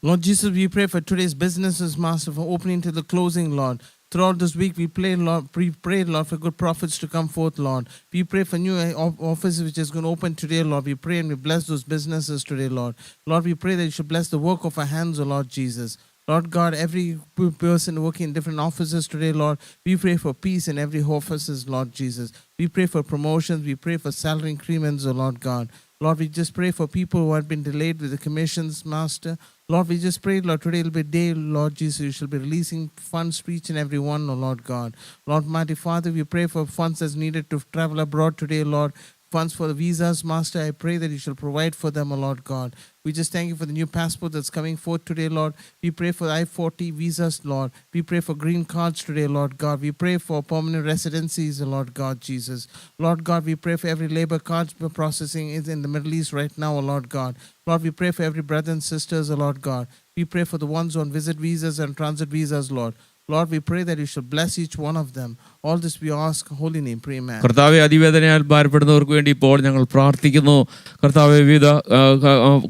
Lord Jesus, we pray for today's businesses, Master, for opening to the closing, Lord. Throughout this week, we pray, Lord, for good prophets to come forth, Lord. We pray for new offices which is going to open today, Lord. We pray and we bless those businesses today, Lord. Lord, we pray that you should bless the work of our hands, O Lord Jesus. Lord God, every person working in different offices today, Lord, we pray for peace in every offices, Lord Jesus. We pray for promotions. We pray for salary increments, O Lord God. Lord, we just pray for people who have been delayed with the commissions, Master. Lord, we just pray, Lord, today will be a day, Lord Jesus, you shall be releasing funds for each and every one, O Lord God. Lord, mighty Father, we pray for funds as needed to travel abroad today, Lord. Funds for the visas, Master, I pray that you shall provide for them, O Lord God. We just thank you for the new passport that's coming forth today, Lord. We pray for I-40 visas, Lord. We pray for green cards today, Lord God. We pray for permanent residencies, Lord God Jesus. Lord God, we pray for every labor cards processing is in the Middle East right now, Lord God. Lord, we pray for every brother and sisters, Lord God. We pray for the ones on visit visas and transit visas, Lord. Lord, we pray that you should bless each one of them. All this we ask, holy name, pray, amen. കർത്താവെ, അതിവേദനയാൽ ഭാരപ്പെടുന്നവർക്ക് വേണ്ടി ഇപ്പോൾ ഞങ്ങൾ പ്രാർത്ഥിക്കുന്നു. കർത്താവെ, വിവിധ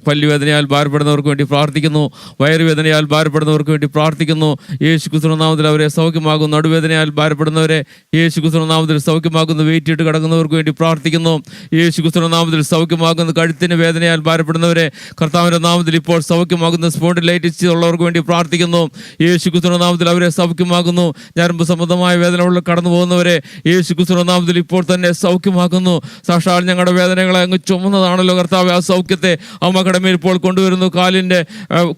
പല്ലുവേദനയാൽ ഭാരപ്പെടുന്നവർക്ക് വേണ്ടി പ്രാർത്ഥിക്കുന്നു. വയറുവേദനയാൽ ഭാരപ്പെടുന്നവർക്ക് വേണ്ടി പ്രാർത്ഥിക്കുന്നു. യേശു ക്രിസ്തുവിന്റെ നാമത്തിൽ അവരെ സൗഖ്യമാകുന്നു. നടുവേദനയാൽ ഭാരപ്പെടുന്നവരെ യേശു ക്രിസ്തുവിന്റെ നാമത്തിൽ സൗഖ്യമാകുന്നു. വെയിറ്റിട്ട് കിടക്കുന്നവർക്ക് വേണ്ടി പ്രാർത്ഥിക്കുന്നു. യേശു ക്രിസ്തുവിന്റെ നാമത്തിൽ സൗഖ്യമാകുന്നു. കഴുത്തിന് വേദനയാൽ ഭാരപ്പെടുന്നവരെ കർത്താവിന്റെ നാമത്തിൽ ഇപ്പോൾ സൗഖ്യമാകുന്നു. സ്പോണ്ടിലൈറ്റിസ് ഉള്ളവർക്ക് വേണ്ടി പ്രാർത്ഥിക്കുന്നു. യേശു ക്രിസ്തുവിന്റെ നാമത്തിൽ അവരെ സൗഖ്യമാകുന്നു. ഞരമ്പ് സംബന്ധമായ വേദനകളിൽ കടന്നു പോകുന്നവരെ യേശു ക്രിസ്തുവിന്റെ നാമത്തിൽ ഇപ്പോൾ തന്നെ സൗഖ്യമാക്കുന്നു. സാക്ഷാൽ ഞങ്ങളുടെ വേദനകളെ അങ്ങ് ചുമന്നതാണല്ലോ കർത്താവ്. ആ സൗഖ്യത്തെ മക്കളുടെ മേൽ ഇപ്പോൾ കൊണ്ടുവരുന്നു.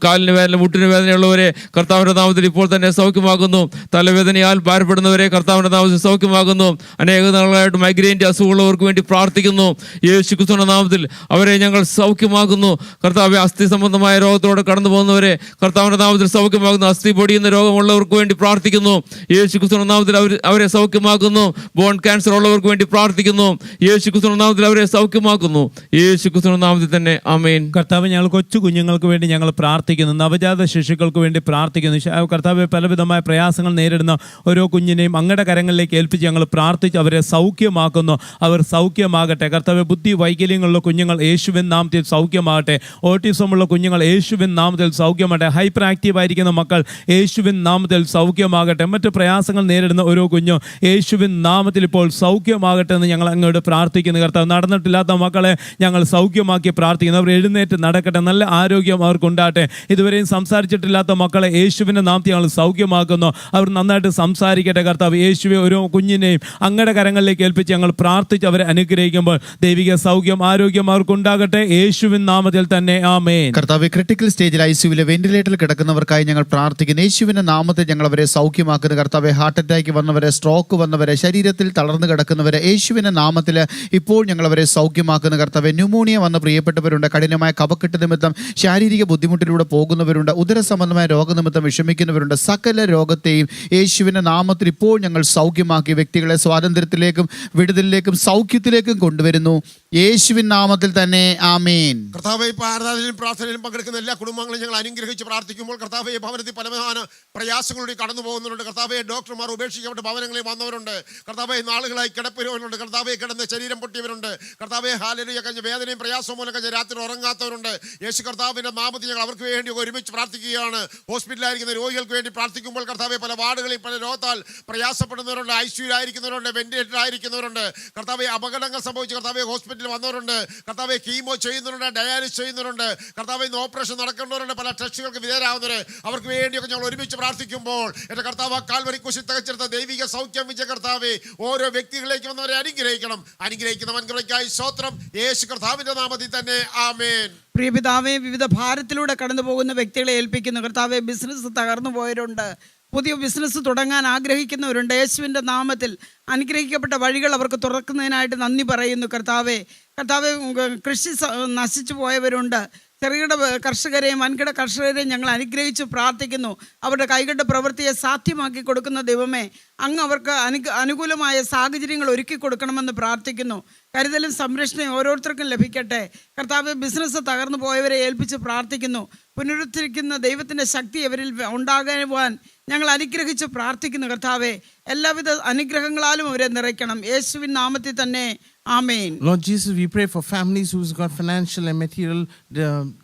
കാലിന് വേദന, മുട്ടിന് വേദനയുള്ളവരെ കർത്താവിന്റെ നാമത്തിൽ ഇപ്പോൾ തന്നെ സൗഖ്യമാകുന്നു. തലവേദനയാൽ ഭാരപ്പെടുന്നവരെ കർത്താവിന്റെ നാമത്തിൽ സൗഖ്യമാകുന്നു. അനേക നാളുകളായിട്ട് മൈഗ്രെയിൻ്റെ അസുഖമുള്ളവർക്ക് വേണ്ടി പ്രാർത്ഥിക്കുന്നു. യേശു ക്രിസ്തുവിന്റെ നാമത്തിൽ അവരെ ഞങ്ങൾ സൗഖ്യമാക്കുന്നു. കർത്താവ്, അസ്ഥി സംബന്ധമായ രോഗത്തോടെ കടന്നു പോകുന്നവരെ കർത്താവിന്റെ നാമത്തിൽ സൗഖ്യമാകുന്നു. അസ്ഥി പൊടിയുന്ന രോഗമുള്ളവർക്ക് വേണ്ടി പ്രാർത്ഥിക്കുന്നു. യേശു ക്രിസ്തുവിന്റെ നാമത്തിൽ അവരെ സൗഖ്യമാക്കുന്നു. ബോൺ ക്യാൻസർ ഉള്ളവർക്ക് വേണ്ടി പ്രാർത്ഥിക്കുന്നു. യേശു ക്രിസ്തുവിന്റെ നാമത്തിൽ അവരെ സൗഖ്യമാക്കുന്നു. യേശു ക്രിസ്തുവിന്റെ നാമത്തിൽ തന്നെ ആമേൻ. കർത്താവ്, ഞങ്ങൾ കൊച്ചു കുഞ്ഞുങ്ങൾക്ക് വേണ്ടി ഞങ്ങൾ പ്രാർത്ഥിക്കുന്നു. നവജാത ശിശുക്കൾക്ക് വേണ്ടി പ്രാർത്ഥിക്കുന്നു. കർത്താവ്, പലവിധമായ പ്രയാസങ്ങൾ നേരിടുന്ന ഓരോ കുഞ്ഞിനെയും അങ്ങയുടെ കരങ്ങളിലേക്ക് ഏൽപ്പിച്ച് ഞങ്ങൾ പ്രാർത്ഥിച്ച് അവരെ സൗഖ്യമാക്കുന്നു. അവർ സൗഖ്യമാകട്ടെ. കർത്താവ്, ബുദ്ധി വൈകല്യങ്ങളുള്ള കുഞ്ഞുങ്ങൾ യേശുവിൻ നാമത്തിൽ സൗഖ്യമാകട്ടെ. ഓട്ടിസമുള്ള കുഞ്ഞുങ്ങൾ യേശുവിൻ നാമത്തിൽ സൗഖ്യമാകട്ടെ. ഹൈപ്പർ ആക്റ്റീവ് ആയിരിക്കുന്ന മക്കൾ യേശുവിൻ നാമത്തിൽ സൗഖ്യമാകട്ടെ. മറ്റ് പ്രയാസങ്ങൾ നേരിടുന്ന ഓരോ കുഞ്ഞും യേശുവിൻ നാമത്തിൽ ഇപ്പോൾ സൗഖ്യമാകട്ടെ എന്ന് ഞങ്ങൾ അങ്ങോട്ട് പ്രാർത്ഥിക്കുന്നു. കർത്താവ്, നടന്നിട്ടില്ലാത്ത മക്കളെ ഞങ്ങൾ സൗഖ്യമാക്കി പ്രാർത്ഥിക്കുന്നു. അവർ എഴുന്നേറ്റ് നടക്കട്ടെ. നല്ല ആരോഗ്യം അവർക്കുണ്ടാകട്ടെ. ഇതുവരെയും സംസാരിച്ചിട്ടില്ലാത്ത മക്കളെ യേശുവിൻ്റെ നാമത്തിൽ ഞങ്ങൾ സൗഖ്യമാക്കുന്നു. അവർ നന്നായിട്ട് സംസാരിക്കട്ടെ. കർത്താവ്, യേശുവെ ഓരോ കുഞ്ഞിനെയും അങ്ങയുടെ കരങ്ങളിലേക്ക് ഏൽപ്പിച്ച് ഞങ്ങൾ പ്രാർത്ഥിച്ച് അവരെ അനുഗ്രഹിക്കുമ്പോൾ ദൈവിക സൗഖ്യം, ആരോഗ്യം അവർക്കുണ്ടാകട്ടെ. യേശുവിൻ നാമത്തിൽ തന്നെ ആമേൻ. കർത്താവ്, ക്രിട്ടിക്കൽ സ്റ്റേജിൽ ഐസിയുവിലെ വെന്റിലേറ്ററിൽ കിടക്കുന്നവർക്കായി ഞങ്ങൾ പ്രാർത്ഥിക്കുന്നു. യേശുവിന്റെ നാമത്തിൽ ഞങ്ങൾ അവരെ സൗഖ്യമാക്കുന്നു. കർത്താവ്, ഹാർട്ട് അറ്റാക്ക് വന്നവരെ, സ്ട്രോക്ക് വന്നവരെ, ശരീരത്തിൽ തളർന്നു കിടക്കുന്നവരെ യേശുവിന്റെ നാമത്തിൽ ഇപ്പോൾ ഞങ്ങൾ അവരെ സൗഖ്യമാക്കുന്നു. കർത്താവ്, ന്യൂമോണിയ വന്ന പ്രിയപ്പെട്ടവരുണ്ട്. കഠിനമായ കഫക്കെട്ട് നിമിത്തം ശാരീരിക ബുദ്ധിമുട്ടിലൂടെ പോകുന്നവരുണ്ട്. ഉദര സംബന്ധമായ രോഗനിമിത്തം വിഷമിക്കുന്നവരുണ്ട്. സകല രോഗത്തെയും യേശുവിന്റെ നാമത്തിൽ ഇപ്പോൾ ഞങ്ങൾ സൗഖ്യമാക്കി വ്യക്തികളെ സ്വാതന്ത്ര്യത്തിലേക്കും വിടുതലിലേക്കും സൗഖ്യത്തിലേക്കും കൊണ്ടുവരുന്നു. യേശുവിൻ നാമത്തിൽ തന്നെ ആമേൻ. കർത്താവേ, ഇപ്പോൾ ആരാധനയിലും പ്രാർത്ഥനയിലും പങ്കെടുക്കുന്ന എല്ലാ കുടുംബങ്ങളും ഞങ്ങൾ അനുഗ്രഹിച്ച് പ്രാർത്ഥിക്കുമ്പോൾ കർത്താവേ, ഭവനത്തിൽ പലവിധ പ്രയാസങ്ങളുടെ കടന്നു പോകുന്നവരുണ്ട്. കർത്താവേ, ഡോക്ടർമാർ ഉപേക്ഷിക്കപ്പെട്ട ഭവനങ്ങളിൽ വന്നവരുണ്ട്. കർത്താവേ, നാളുകളായി കിടപ്പിരുവരുണ്ട്. കർത്താവേ, കിടന്ന് ശരീരം പൊട്ടിയവരുണ്ട്. കർത്താവേ, ഹാലലുയ, കഴിഞ്ഞ വേദനയും പ്രയാസവും മൂലം കഴിഞ്ഞ രാത്രി ഉറങ്ങാത്തവരുണ്ട്. യേശു കർത്താവിന്റെ നാമത്തിൽ ഞങ്ങൾ അവർക്ക് വേണ്ടി ഒരുമിച്ച് പ്രാർത്ഥിക്കുകയാണ്. ഹോസ്പിറ്റലായിരിക്കുന്ന രോഗികൾക്ക് വേണ്ടി പ്രാർത്ഥിക്കുമ്പോൾ കർത്താവേ, പല വാർഡുകളിൽ പല രോഗത്താൽ പ്രയാസപ്പെടുന്നവരുണ്ട്. ഐസിയുലായിരിക്കുന്നവരുണ്ട്, വെന്റിലേറ്ററിലായിരിക്കുന്നവരുണ്ട്. കർത്താവേ, അപകടങ്ങൾ സംഭവിച്ച് കർത്താവേ ഹോസ്പിറ്റലിൽ വന്നവരുണ്ട്. കർത്താവേ, കീമോ ചെയ്യുന്നവരുണ്ട്, ഡയാലിസിസ് ചെയ്യുന്നവരുണ്ട്. കർത്താവേ, ഇന്ന് ഓപ്പറേഷൻ നടക്കേണ്ടവരുണ്ട്, പല ടെസ്റ്റുകൾക്ക് വിധേയരാകുന്നവർ. അവർക്ക് വേണ്ടിയൊക്കെ ഞങ്ങൾ ഒരുമിച്ച് പ്രാർത്ഥിക്കുമ്പോൾ എൻ്റെ കർത്താവ്, കാൽവരി കുരിശിൽ തികച്ചെടുത്ത ദൈവിക സൗഖ്യം വിജയ കർത്താവേ, ഓരോ വ്യക്തികളിലേക്ക് വന്നവരെ അനുഗ്രഹിക്കണം. അനുഗ്രഹിക്കുന്നവൻ കൃപയ്ക്കായി സ്തോത്രം. യേശു കർത്താവിന്റെ നാമത്തിൽ തന്നെ ആമേൻ. പ്രിയ പിതാവേ, വിവിധ ഭാരത്തിലൂടെ കടന്നു പോകുന്ന വ്യക്തികളെ ഏൽപ്പിക്കുന്നു. കർത്താവെ, ബിസിനസ് തകർന്നു പോയവരുണ്ട്, പുതിയ ബിസിനസ് തുടങ്ങാൻ ആഗ്രഹിക്കുന്നവരുണ്ട്. യേശുവിൻ്റെ നാമത്തിൽ അനുഗ്രഹിക്കപ്പെട്ട വഴികൾ അവർക്ക് തുറക്കുന്നതിനായിട്ട് നന്ദി പറയുന്നു. കർത്താവെ, കൃഷി നശിച്ചു പോയവരുണ്ട്. ചെറുകിട കർഷകരെയും വൻകിട കർഷകരെയും ഞങ്ങൾ അനുഗ്രഹിച്ച് പ്രാർത്ഥിക്കുന്നു. അവരുടെ കൈകളുടെ പ്രവൃത്തിയെ സാധ്യമാക്കി കൊടുക്കുന്ന ദൈവമേ, അങ്ങ് അവർക്ക് അനുകൂലമായ സാഹചര്യങ്ങൾ ഒരുക്കി കൊടുക്കണമെന്ന് പ്രാർത്ഥിക്കുന്നു. കരുതലും സംരക്ഷണയും ഓരോരുത്തർക്കും ലഭിക്കട്ടെ. കർത്താവ്, ബിസിനസ് തകർന്നു പോയവരെ ഏൽപ്പിച്ച് പ്രാർത്ഥിക്കുന്നു. പുനരുദ്ധരിക്കുന്ന ദൈവത്തിൻ്റെ ശക്തി അവരിൽ ഉണ്ടാകുവാൻ ഞങ്ങൾ അനുഗ്രഹിച്ച് പ്രാർത്ഥിക്കുന്നു. കർത്താവെ, എല്ലാവിധ അനുഗ്രഹങ്ങളാലും അവരെ നിറയ്ക്കണം. യേശുവിൻ നാമത്തിൽ തന്നെ ആമേൻ. Lord Jesus, we pray for families who's got financial and material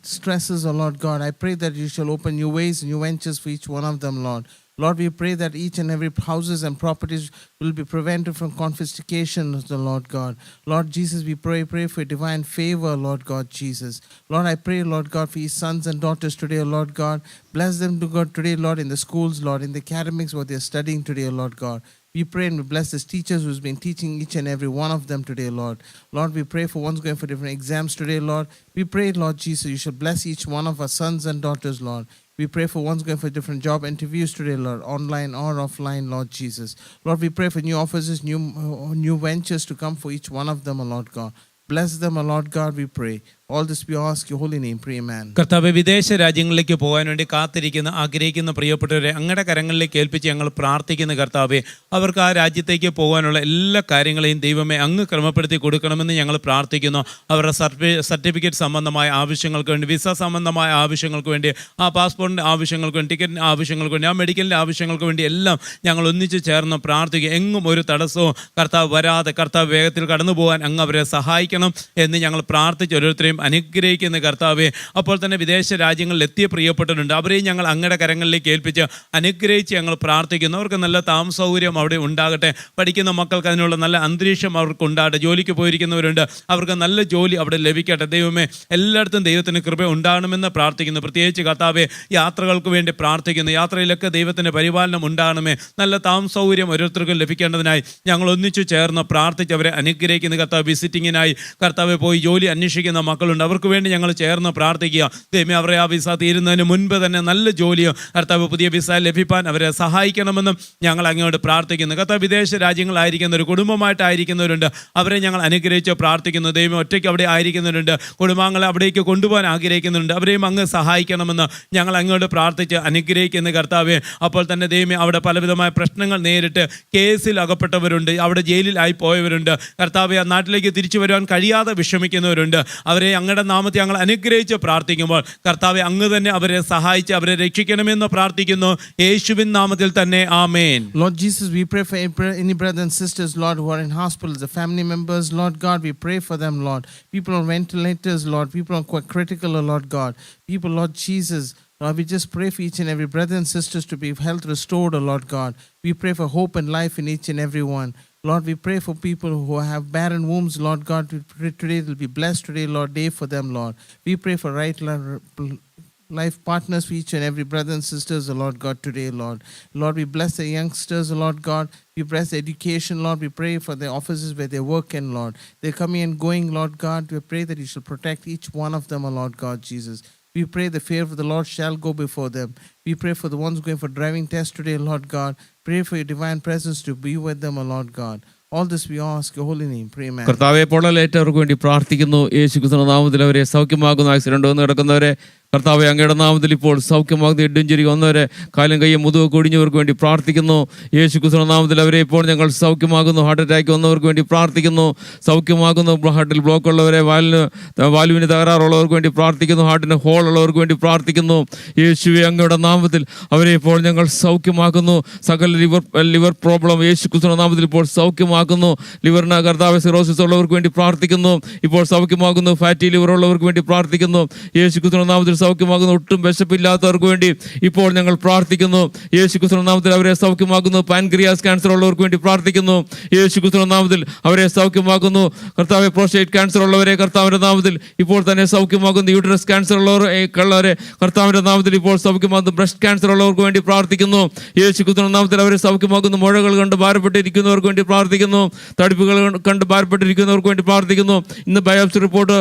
stresses, oh Lord God. I pray that you shall open new ways, new ventures for each one of them, Lord. Lord, we pray that each and every houses and properties will be prevented from confiscation, the Lord God. Lord Jesus, we pray for divine favor, Lord God Jesus. Lord, I pray, Lord God, for his sons and daughters today, Lord God. Bless them to God today, Lord, in the schools, Lord, in the academics, what they're studying today, Lord God. We pray and we bless the teachers who's been teaching each and every one of them today, Lord. Lord, we pray for ones going for different exams today, Lord. We pray, Lord Jesus, you should bless each one of our sons and daughters, Lord. We pray for ones going for different job interviews today, Lord, online or offline, Lord Jesus. Lord, we pray for new offices, new ventures to come for each one of them, Lord God. Bless them, Lord God, we pray. All this we ask your holy name, pray, amen. കർത്താവേ, വിദേശ രാജ്യങ്ങളിലേക്ക് പോകാൻ വേണ്ടി കാത്തിരിക്കുന്ന ആഗ്രഹിക്കുന്ന പ്രിയപ്പെട്ടവരെ അങ്ങയുടെ കരങ്ങളിലേക്ക് ഏൽപ്പിച്ച് ഞങ്ങൾ പ്രാർത്ഥിക്കുന്ന കർത്താവേ, അവർക്ക് ആ രാജ്യത്തേക്ക് പോകാനുള്ള എല്ലാ കാര്യങ്ങളെയും ദൈവമേ അങ്ങ് ക്രമപ്പെടുത്തി കൊടുക്കണമെന്ന് ഞങ്ങൾ പ്രാർത്ഥിക്കുന്നു. അവരുടെ സർട്ടിഫിക്കറ്റ് സംബന്ധമായ ആവശ്യങ്ങൾക്ക് വേണ്ടി, വിസ സംബന്ധമായ ആവശ്യങ്ങൾക്ക് വേണ്ടി, ആ പാസ്പോർട്ടിൻ്റെ ആവശ്യങ്ങൾക്ക് വേണ്ടി, ടിക്കറ്റിൻ്റെ ആവശ്യങ്ങൾക്ക് വേണ്ടി, ആ മെഡിക്കലിൻ്റെ ആവശ്യങ്ങൾക്ക് വേണ്ടി എല്ലാം ഞങ്ങൾ ഒന്നിച്ച് ചേർന്ന് പ്രാർത്ഥിക്കുക. എങ്ങും ഒരു തടസ്സവും കർത്താവ് വരാതെ കർത്താവ് വേഗത്തിൽ കടന്നു പോകാൻ അങ്ങ് അവരെ സഹായിക്കണം എന്ന് ഞങ്ങൾ പ്രാർത്ഥിച്ച് ഓരോരുത്തരെയും അനുഗ്രഹിക്കുന്ന കർത്താവേ. അപ്പോൾ തന്നെ വിദേശ രാജ്യങ്ങളിൽ എത്തിയ പ്രിയപ്പെട്ടവരുണ്ട്, അവരെയും ഞങ്ങൾ അങ്ങയുടെ കരങ്ങളിലേക്ക് ഏൽപ്പിച്ച് അനുഗ്രഹിച്ച് ഞങ്ങൾ പ്രാർത്ഥിക്കുന്നു. അവർക്ക് നല്ല താമസ സൗകര്യം അവിടെ ഉണ്ടാകട്ടെ, പഠിക്കുന്ന മക്കൾക്ക് അതിനുള്ള നല്ല അന്തരീക്ഷം അവർക്ക് ഉണ്ടാകട്ടെ, ജോലിക്ക് പോയിരിക്കുന്നവരുണ്ട് അവർക്ക് നല്ല ജോലി അവിടെ ലഭിക്കട്ടെ. ദൈവമേ, എല്ലായിടത്തും ദൈവത്തിന് കൃപ ഉണ്ടാകണമെന്ന് പ്രാർത്ഥിക്കുന്നു. പ്രത്യേകിച്ച് കർത്താവേ, യാത്രകൾക്ക് വേണ്ടി പ്രാർത്ഥിക്കുന്നു. യാത്രയിലൊക്കെ ദൈവത്തിൻ്റെ പരിപാലനം ഉണ്ടാകണമേ, നല്ല താമസ സൗകര്യം ഓരോരുത്തർക്കും ലഭിക്കേണ്ടതിനായി ഞങ്ങൾ ഒന്നിച്ചു ചേർന്ന് പ്രാർത്ഥിച്ച് അവരെ അനുഗ്രഹിക്കുന്ന കർത്താവ്. വിസിറ്റിങ്ങിനായി കർത്താവെ പോയി ജോലി അന്വേഷിക്കുന്ന മക്കളുണ്ട്, അവർക്ക് വേണ്ടി ഞങ്ങൾ ചേർന്ന് പ്രാർത്ഥിക്കുക. ദൈവമേ, അവരെ ആ വിസ തീരുന്നതിന് മുൻപ് തന്നെ നല്ല ജോലിയോ കർത്താവ് പുതിയ വിസ ലഭിക്കാൻ അവരെ സഹായിക്കണമെന്നും ഞങ്ങൾ അങ്ങോട്ട് പ്രാർത്ഥിക്കുന്നു. കർത്താവ്, വിദേശ രാജ്യങ്ങളായിരിക്കുന്ന ഒരു കുടുംബമായിട്ടായിരിക്കുന്നവരുണ്ട്, അവരെ ഞങ്ങൾ അനുഗ്രഹിച്ച് പ്രാർത്ഥിക്കുന്നു. ദൈവം, ഒറ്റയ്ക്ക് അവിടെ ആയിരിക്കുന്നവരുണ്ട്, കുടുംബാംഗങ്ങളെ അവിടേക്ക് കൊണ്ടുപോകാൻ ആഗ്രഹിക്കുന്നുണ്ട്, അവരെയും അങ്ങ് സഹായിക്കണമെന്ന് ഞങ്ങൾ അങ്ങോട്ട് പ്രാർത്ഥിച്ച് അനുഗ്രഹിക്കുന്ന കർത്താവെ. അപ്പോൾ തന്നെ ദൈവമേ, അവിടെ പലവിധമായ പ്രശ്നങ്ങൾ നേരിട്ട് കേസിൽ അകപ്പെട്ടവരുണ്ട്, അവിടെ ജയിലിലായി പോയവരുണ്ട് കർത്താവെ, ആ നാട്ടിലേക്ക് തിരിച്ചു വരുവാൻ കഴിയാതെ വിഷമിക്കുന്നവരുണ്ട്. അവരെ അങ്ങയുടെ നാമത്തെ ഞങ്ങൾ അനുഗ്രഹിച്ച് പ്രാർത്ഥിക്കുമ്പോൾ കർത്താവെ, അങ്ങ് തന്നെ അവരെ സഹായിച്ച് അവരെ രക്ഷിക്കണമെന്ന് പ്രാർത്ഥിക്കുന്നു. യേശുവിൻ നാമത്തിൽ തന്നെ, ആമേൻ. Lord Jesus, we pray for any brothers and sisters, Lord, who are in hospitals, the family members, Lord God, we pray for them, Lord. People on ventilators, Lord, people on quite critical, Lord God. People, Lord Jesus, Lord, we just pray for each and every brother and sisters to be health restored, Lord God. We pray for hope and life in each and every one. Lord, we pray for people who have barren wombs, Lord God. We pray today will be blessed today, Lord, day for them, Lord. We pray for right life partners for each and every brother and sisters, Lord God, today, Lord. Lord, we bless the youngsters, Lord God. We bless the education, Lord. We pray for the offices where they work in, Lord. They're coming and going, Lord God. We pray that you shall protect each one of them, Lord God, Jesus. We pray the fear of the Lord shall go before them. We pray for the ones going for driving tests today, Lord God. Pray for your divine presence to be with them, Lord God. All this we ask your holy name. Pray, amen. കർത്താവെ, പൊള്ളലേറ്റവർക്ക് വേണ്ടി പ്രാർത്ഥിക്കുന്നു. യേശു ക്രിസ്തുവിന്റെ നാമത്തിൽ അവരെ സൗഖ്യമാകുന്നു. Accident വന്ന് കിടക്കുന്നവരെ കർത്താവെ, അങ്ങയുടെ നാമത്തിൽ ഇപ്പോൾ സൗഖ്യമാകുന്ന ഇടുംചെരി വന്നവരെ, കാലും കയ്യും മുതുക കൊടിഞ്ഞവർക്ക് വേണ്ടി പ്രാർത്ഥിക്കുന്നു. യേശു ക്രിസ്തുവിന്റെ നാമത്തിൽ അവരെ ഇപ്പോൾ ഞങ്ങൾ സൗഖ്യമാകുന്നു. ഹാർട്ട് അറ്റാക്ക് വന്നവർക്ക് വേണ്ടി പ്രാർത്ഥിക്കുന്നു, സൗഖ്യമാകുന്നു. ഹാർട്ടിൽ ബ്ലോക്ക് ഉള്ളവരെ, വാൽവിന് തകരാറുള്ളവർക്ക് വേണ്ടി പ്രാർത്ഥിക്കുന്നു. ഹാർട്ടിന് ഹോൾ ഉള്ളവർക്ക് വേണ്ടി പ്രാർത്ഥിക്കുന്നു. യേശുവെ, അങ്ങയുടെ നാമത്തിൽ അവരെ ഇപ്പോൾ ഞങ്ങൾ സൗഖ്യമാക്കുന്നു. സകല ലിവർ പ്രോബ്ലം യേശു ക്രിസ്തുവിന്റെ നാമത്തിൽ ഇപ്പോൾ സൗഖ്യമാക്കുന്നു. ലിവറിന് കർത്താവെ സിറോസിസ് ഉള്ളവർക്ക് വേണ്ടി പ്രാർത്ഥിക്കുന്നു, ഇപ്പോൾ സൗഖ്യമാകുന്നു. ഫാറ്റി ലിവർ ഉള്ളവർക്ക് വേണ്ടി പ്രാർത്ഥിക്കുന്നു. യേശു ക്രിസ്തുവിന്റെ നാമത്തിൽ സൗഖ്യമാകുന്നു. ഒട്ടും വിശപ്പില്ലാത്തവർക്ക് വേണ്ടി ഇപ്പോൾ ഞങ്ങൾ പ്രാർത്ഥിക്കുന്നു. യേശു ക്രിസ്തുവിന്റെ നാമത്തിൽ അവരെ സൗഖ്യമാക്കുന്നു. പാൻക്രിയാസ് ക്യാൻസർ ഉള്ളവർക്ക് വേണ്ടി പ്രാർത്ഥിക്കുന്നു. യേശു ക്രിസ്തുവിന്റെ നാമത്തിൽ അവരെ സൗഖ്യമാക്കുന്നു. കർത്താവെ, പ്രോസ്റ്റേറ്റ് ക്യാൻസർ ഉള്ളവരെ കർത്താവിന്റെ നാമത്തിൽ ഇപ്പോൾ തന്നെ സൗഖ്യമാക്കുന്നു. യൂട്രസ് ക്യാൻസർ ഉള്ളവരെ കർത്താവിന്റെ നാമത്തിൽ ഇപ്പോൾ സൗഖ്യമാക്കുന്നു. ബ്രസ്റ്റ് ക്യാൻസർ ഉള്ളവർക്ക് വേണ്ടി പ്രാർത്ഥിക്കുന്നു. യേശു ക്രിസ്തുവിന്റെ നാമത്തിൽ അവരെ സൗഖ്യമാക്കുന്നു. മുഴകൾ കണ്ട് ഭാരപ്പെട്ടിരിക്കുന്നവർക്ക് വേണ്ടി പ്രാർത്ഥിക്കുന്നു. തടിപ്പുകൾ കണ്ട് ഭാരപ്പെട്ടിരിക്കുന്നവർക്ക് വേണ്ടി പ്രാർത്ഥിക്കുന്നു. ഇന്ന് ബയോപ്സി റിപ്പോർട്ട്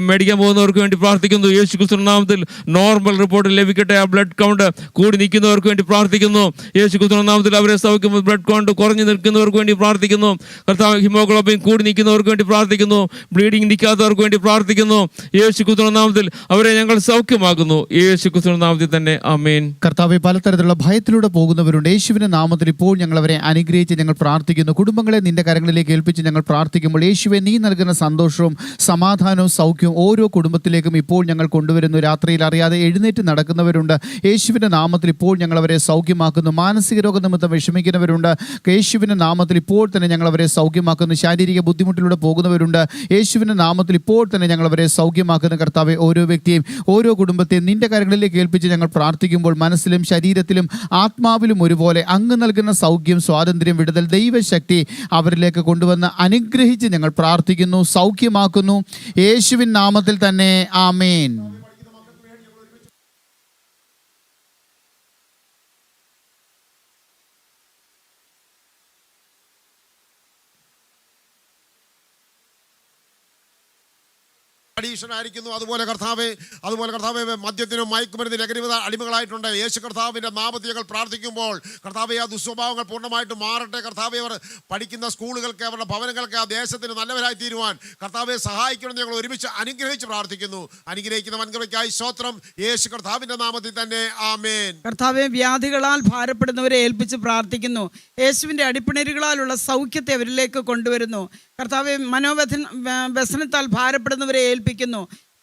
മേടിക്കാൻ പോകുന്നവർക്ക് വേണ്ടി പ്രാർത്ഥിക്കുന്നു. യേശു ക്രിസ്തുവിന്റെ നാമത്തിൽ നോർമൽ റിപ്പോർട്ട് ലഭിക്കട്ടെ. ആ ബ്ലഡ് കൗണ്ട് കൂടി നിൽക്കുന്നവർക്ക് വേണ്ടി പ്രാർത്ഥിക്കുന്നു. യേശു ക്രിസ്തുവിന്റെ നാമത്തിൽ അവരെ സൗഖ്യം. ബ്ലഡ് കൗണ്ട് കുറഞ്ഞു നിൽക്കുന്നവർക്ക് വേണ്ടി പ്രാർത്ഥിക്കുന്നു. കർത്താവ്, ഹിമോഗ്ലോബിൻ കൂടി നിൽക്കുന്നവർക്ക് വേണ്ടി പ്രാർത്ഥിക്കുന്നു. ബ്ലീഡിംഗ് നിൽക്കാത്തവർക്ക് വേണ്ടി പ്രാർത്ഥിക്കുന്നു. യേശു ക്രിസ്തുവിന്റെ നാമത്തിൽ അവരെ ഞങ്ങൾ സൗഖ്യമാക്കുന്നു. യേശു ക്രിസ്തുവിന്റെ നാമത്തിൽ തന്നെ, ആമേൻ. കർത്താവെ പലതരത്തിലുള്ള ഭയത്തിലൂടെ പോകുന്നവരുണ്ട്. യേശുവിൻ്റെ നാമത്തിൽ ഇപ്പോൾ ഞങ്ങൾ അവരെ അനുഗ്രഹിച്ച് ഞങ്ങൾ പ്രാർത്ഥിക്കുന്നു. കുടുംബങ്ങളെ നിന്റെ കരങ്ങളിലേക്ക് ഏൽപ്പിച്ച് ഞങ്ങൾ പ്രാർത്ഥിക്കുമ്പോൾ യേശുവെ നീ നൽകുന്ന സന്തോഷവും സമാധാനവും സൗഖ്യവും ഓരോ കുടുംബത്തിലേക്കും ഇപ്പോൾ ഞങ്ങൾ കൊണ്ടുവരുന്നു. രാത്രിയിൽ അറിയാതെ എഴുന്നേറ്റ് നടക്കുന്നവരുണ്ട്. യേശുവിൻ്റെ നാമത്തിൽ ഇപ്പോൾ ഞങ്ങൾ അവരെ സൗഖ്യമാക്കുന്നു. മാനസിക രോഗ നിമിത്തം വിഷമിക്കുന്നവരുണ്ട്. യേശുവിൻ്റെ നാമത്തിൽ ഇപ്പോൾ തന്നെ ഞങ്ങൾ അവരെ സൗഖ്യമാക്കുന്നു. ശാരീരിക ബുദ്ധിമുട്ടിലൂടെ പോകുന്നവരുണ്ട്. യേശുവിൻ്റെ നാമത്തിൽ ഇപ്പോൾ തന്നെ ഞങ്ങൾ അവരെ സൗഖ്യമാക്കുന്ന കർത്താവെ ഓരോ വ്യക്തിയും ഓരോ കുടുംബത്തെയും നിന്റെ കരങ്ങളിലേക്ക് ഏൽപ്പിച്ച് ഞങ്ങൾ പ്രാർത്ഥിക്കുമ്പോൾ മനസ്സിലും ശരീരത്തിലും ആത്മാവിലും ഒരുപോലെ അങ്ങ് നൽകുന്ന സൗഖ്യം, സ്വാതന്ത്ര്യം, വിടുതൽ, ദൈവശക്തി അവരിലേക്ക് കൊണ്ടുവന്ന് അനുഗ്രഹിച്ച് ഞങ്ങൾ പ്രാർത്ഥിക്കുന്നു, സൗഖ്യമാക്കുന്നു. യേശുവിൻ നാമത്തിൽ തന്നെ ആമേൻ. അഡീഷനായിരിക്കുന്നു. അതുപോലെ കർത്താവെ മദ്യത്തിനും മയക്കുമരുന്ന് ലഹരി അടിമകളായിട്ടുണ്ട്. യേശു കർത്താവിൻ്റെ നാമത്തിൽ ഞങ്ങൾ പ്രാർത്ഥിക്കുമ്പോൾ കർത്താവെ ആ ദുസ്വഭാവങ്ങൾ പൂർണ്ണമായിട്ട് മാറട്ടെ. കർത്താവെ അവർ പഠിക്കുന്ന സ്കൂളുകൾക്ക്, അവരുടെ ഭവനങ്ങൾക്ക്, ആ ദേശത്തിന് നല്ലവരായി തീരുവാൻ കർത്താവെ സഹായിക്കണമെന്ന് ഞങ്ങൾ ഒരുമിച്ച് അനുഗ്രഹിച്ച് പ്രാർത്ഥിക്കുന്നു. അനുഗ്രഹിക്കുന്ന വൻകൃപയ്ക്കായി സ്തോത്രം. യേശു കർത്താവിൻ്റെ നാമത്തിൽ തന്നെ ആമേൻ. കർത്താവെ വ്യാധികളാൽ ഭാരപ്പെടുന്നവരെ ഏൽപ്പിച്ച് പ്രാർത്ഥിക്കുന്നു. യേശുവിൻ്റെ അടിപ്പിണരുകളാലുള്ള സൗഖ്യത്തെ അവരിലേക്ക് കൊണ്ടുവരുന്നു. കർത്താവെ വ്യസനത്താൽ ഭാരപ്പെടുന്നവരെ ഏൽപ്പിക്കുന്നു.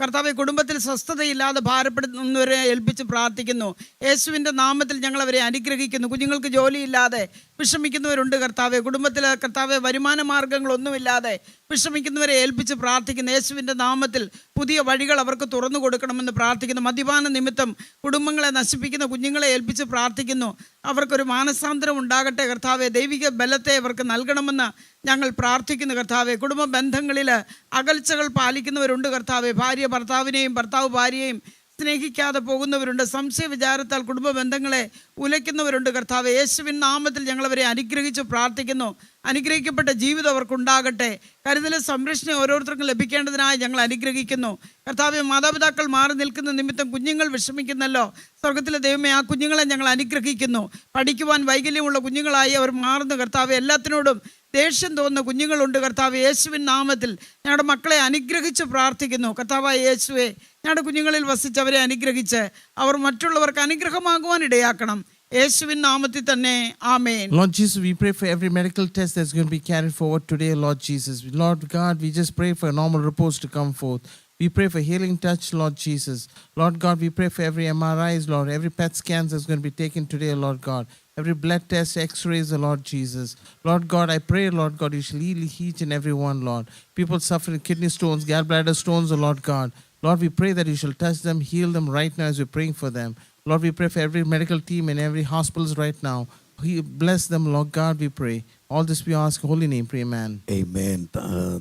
കർത്താവെ കുടുംബത്തിൽ സ്വസ്ഥതയില്ലാതെ ഭാരപ്പെടുന്നവരെ ഏൽപ്പിച്ച് പ്രാർത്ഥിക്കുന്നു. യേശുവിൻ്റെ നാമത്തിൽ ഞങ്ങൾ അവരെ അനുഗ്രഹിക്കുന്നു. കുഞ്ഞുങ്ങൾക്ക് ജോലിയില്ലാതെ വിഷമിക്കുന്നവരുണ്ട് കർത്താവെ. കുടുംബത്തിൽ കർത്താവെ വരുമാന മാർഗങ്ങളൊന്നുമില്ലാതെ വിഷമിക്കുന്നവരെ ഏൽപ്പിച്ച് പ്രാർത്ഥിക്കുന്നു. യേശുവിൻ്റെ നാമത്തിൽ പുതിയ വഴികൾ അവർക്ക് തുറന്നു കൊടുക്കണമെന്ന് പ്രാർത്ഥിക്കുന്നു. മദ്യപാന നിമിത്തം കുടുംബങ്ങളെ നശിപ്പിക്കുന്ന കുഞ്ഞുങ്ങളെ ഏൽപ്പിച്ച് പ്രാർത്ഥിക്കുന്നു. അവർക്കൊരു മാനസാന്തരം ഉണ്ടാകട്ടെ കർത്താവെ. ദൈവിക ബലത്തെ അവർക്ക് നൽകണമെന്ന് ഞങ്ങൾ പ്രാർത്ഥിക്കുന്നു കർത്താവെ. കുടുംബ ബന്ധങ്ങളിൽ അകൽച്ചകൾ പാലിക്കുന്നവരുണ്ട് കർത്താവെ. ഭാര്യ ഭർത്താവിനെയും ഭർത്താവ് ഭാര്യയെയും സ്നേഹിക്കാതെ പോകുന്നവരുണ്ട്. സംശയ വിചാരത്താൽ കുടുംബ ബന്ധങ്ങളെ ഉലയ്ക്കുന്നവരുണ്ട് കർത്താവെ. യേശുവിൻ നാമത്തിൽ ഞങ്ങളവരെ അനുഗ്രഹിച്ച് പ്രാർത്ഥിക്കുന്നു. അനുഗ്രഹിക്കപ്പെട്ട ജീവിതം അവർക്കുണ്ടാകട്ടെ. കരുതലും സംരക്ഷണം ഓരോരുത്തർക്കും ലഭിക്കേണ്ടതിനായി ഞങ്ങൾ അനുഗ്രഹിക്കുന്നു കർത്താവെ. മാതാപിതാക്കൾ മാറി നിൽക്കുന്ന നിമിത്തം കുഞ്ഞുങ്ങൾ വിഷമിക്കുന്നല്ലോ. സ്വർഗത്തിലെ ദൈവമേ, ആ കുഞ്ഞുങ്ങളെ ഞങ്ങൾ അനുഗ്രഹിക്കുന്നു. പഠിക്കുവാൻ വൈകല്യമുള്ള കുഞ്ഞുങ്ങളായി അവർ മാറുന്നു കർത്താവെ. എല്ലാത്തിനോടും ദേഷ്യം തോന്നുന്ന കുഞ്ഞുങ്ങളുണ്ട് കർത്താവ്. യേശുവിൻ നാമത്തിൽ ഞങ്ങളുടെ മക്കളെ അനുഗ്രഹിച്ച് പ്രാർത്ഥിക്കുന്നു കർത്താവായ യേശുവെ. ഞങ്ങളുടെ കുഞ്ഞുങ്ങളിൽ വസിച്ചവരെ അനുഗ്രഹിച്ച് അവർ മറ്റുള്ളവർക്ക് അനുഗ്രഹമാകുവാൻ ഇടയാക്കണം. യേശുവിൻ നാമത്തിൽ തന്നെ ആമേൻ. Lord Jesus, we pray for every medical test that's going to be carried forward today, Lord Jesus. Lord God, we just pray for normal reports to come forth. We pray for healing touch, Lord Jesus. Lord God, we pray for every MRIs, Lord, every PET scans that's going to be taken today, Lord God. Every blood test, x-rays, Lord Jesus. Lord God, I pray, Lord God, you shall heal each and every one, Lord. People suffering kidney stones, gallbladder stones, Lord God. Lord, we pray that you shall touch them, heal them right now as we're praying for them. Lord, we pray for every medical team in every hospitals right now. Bless them, Lord God, we pray. All this we ask in holy name, pray, amen. Amen.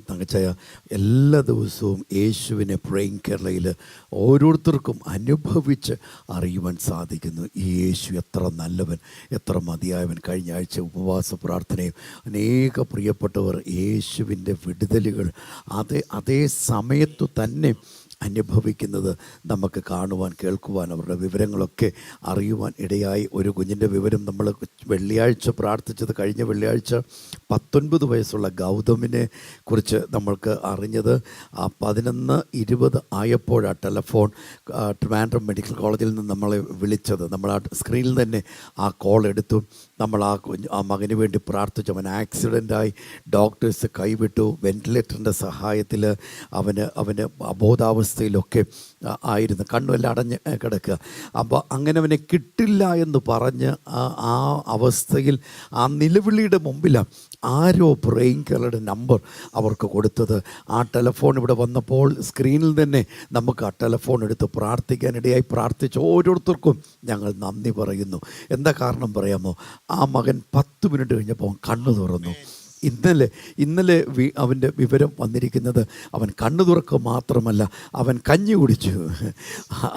തങ്കച്ചായ എല്ലാ ദിവസവും യേശുവിനെ praying കേരളയിൽ ഓരോരുത്തർക്കും അനുഭവിച്ച് അറിയുവാൻ സാധിക്കുന്നു. ഈ യേശു എത്ര നല്ലവൻ, എത്ര മതിയായവൻ. കഴിഞ്ഞ ആഴ്ച ഉപവാസ പ്രാർത്ഥനയും അനേക പ്രിയപ്പെട്ടവർ യേശുവിൻ്റെ വിടുതലുകൾ അതേ സമയത്തു തന്നെ അനുഭവിക്കുന്നത് നമുക്ക് കാണുവാൻ, കേൾക്കുവാൻ, അവരുടെ വിവരങ്ങളൊക്കെ അറിയുവാൻ ഇടയായി. ഒരു കുഞ്ഞിൻ്റെ വിവരം നമ്മൾ വെള്ളിയാഴ്ച പ്രാർത്ഥിച്ചത്, കഴിഞ്ഞ വെള്ളിയാഴ്ച 19 വയസ്സുള്ള ഗൗതമിനെ കുറിച്ച് നമ്മൾക്ക് അറിഞ്ഞത് 11:20 ആയപ്പോഴാണ് ടെലഫോൺ ട്രിവാൻഡ്രം മെഡിക്കൽ കോളേജിൽ നിന്ന് നമ്മളെ വിളിച്ചത്. നമ്മൾ ആ സ്ക്രീനിൽ തന്നെ ആ കോൾ എടുത്തു. നമ്മൾ ആ മകന് വേണ്ടി പ്രാർത്ഥിച്ചു. അവൻ ആക്സിഡൻ്റായി, ഡോക്ടേഴ്സ് കൈവിട്ടു. വെൻറ്റിലേറ്ററിൻ്റെ സഹായത്തിൽ അവന് അബോധാവസ്ഥയിലൊക്കെ ആയിരുന്നു, കണ്ണുമെല്ലാം അടഞ്ഞ് കിടക്കുക. അപ്പോൾ അങ്ങനെ അവനെ കിട്ടില്ല എന്ന് പറഞ്ഞ് ആ അവസ്ഥയിൽ ആ നിലവിളിയുടെ മുമ്പിലാണ് ആരോ പ്രേയിങ് കേരളയുടെ നമ്പർ അവർക്ക് കൊടുത്തത്. ആ ടെലഫോൺ ഇവിടെ വന്നപ്പോൾ സ്ക്രീനിൽ തന്നെ നമുക്ക് ആ ടെലഫോൺ എടുത്ത് പ്രാർത്ഥിക്കാനിടയായി. പ്രാർത്ഥിച്ച ഓരോരുത്തർക്കും ഞങ്ങൾ നന്ദി പറയുന്നു. എന്താ കാരണം പറയാമോ? ആ മകൻ 10 മിനിറ്റ് കഴിഞ്ഞപ്പോൾ കണ്ണു തുറന്നു. ഇന്നലെ അവൻ്റെ വിവരം വന്നിരിക്കുന്നത് അവൻ കണ്ണു തുറക്കുക മാത്രമല്ല, അവൻ കഞ്ഞി കുടിച്ചു,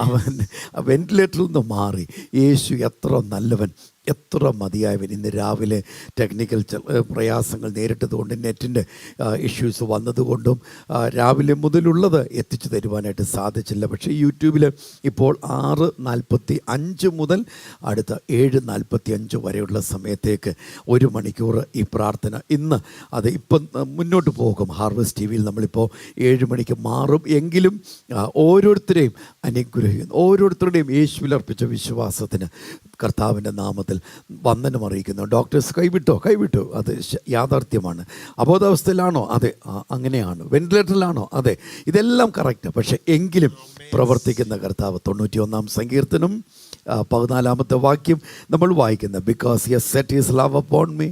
അവൻ വെൻറ്റിലേറ്ററിൽ നിന്ന് മാറി. യേശു എത്ര നല്ലവൻ. എത്ര മതിയായവൻ. ഇന്ന് രാവിലെ ടെക്നിക്കൽ പ്രയാസങ്ങൾ നേരിട്ടതുകൊണ്ട് നെറ്റിൻ്റെ ഇഷ്യൂസ് വന്നതുകൊണ്ടും രാവിലെ മുതലുള്ളത് എത്തിച്ചു തരുവാനായിട്ട് സാധിച്ചില്ല. പക്ഷേ യൂട്യൂബിൽ ഇപ്പോൾ 6:45 മുതൽ അടുത്ത 7:45 വരെയുള്ള സമയത്തേക്ക് 1 മണിക്കൂർ ഈ പ്രാർത്ഥന ഇന്ന് അത് ഇപ്പം മുന്നോട്ട് പോകും. ഹാർവസ്റ്റ് ടി വിയിൽ നമ്മളിപ്പോൾ 7 മണിക്ക് മാറും. എങ്കിലും ഓരോരുത്തരെയും അനുഗ്രഹിക്കുന്നു. ഓരോരുത്തരുടെയും യേശുവിൽ അർപ്പിച്ച വിശ്വാസത്തിന് കർത്താവിൻ്റെ നാമത്തിൽ വന്ദനം അറിയിക്കുന്നു. ഡോക്ടേഴ്സ് കൈവിട്ടോ അത് യാഥാർത്ഥ്യമാണ്. അബോധാവസ്ഥയിലാണോ? അതെ, അങ്ങനെയാണ്. വെന്റിലേറ്ററിലാണോ? അതെ, ഇതെല്ലാം കറക്റ്റ്. പക്ഷെ എങ്കിലും പ്രവർത്തിക്കുന്ന കർത്താവ്. 91-ാം സങ്കീർത്തനം 14-ാമത്തെ വാക്യം നമ്മൾ വായിക്കുന്ന, because he has set his love upon me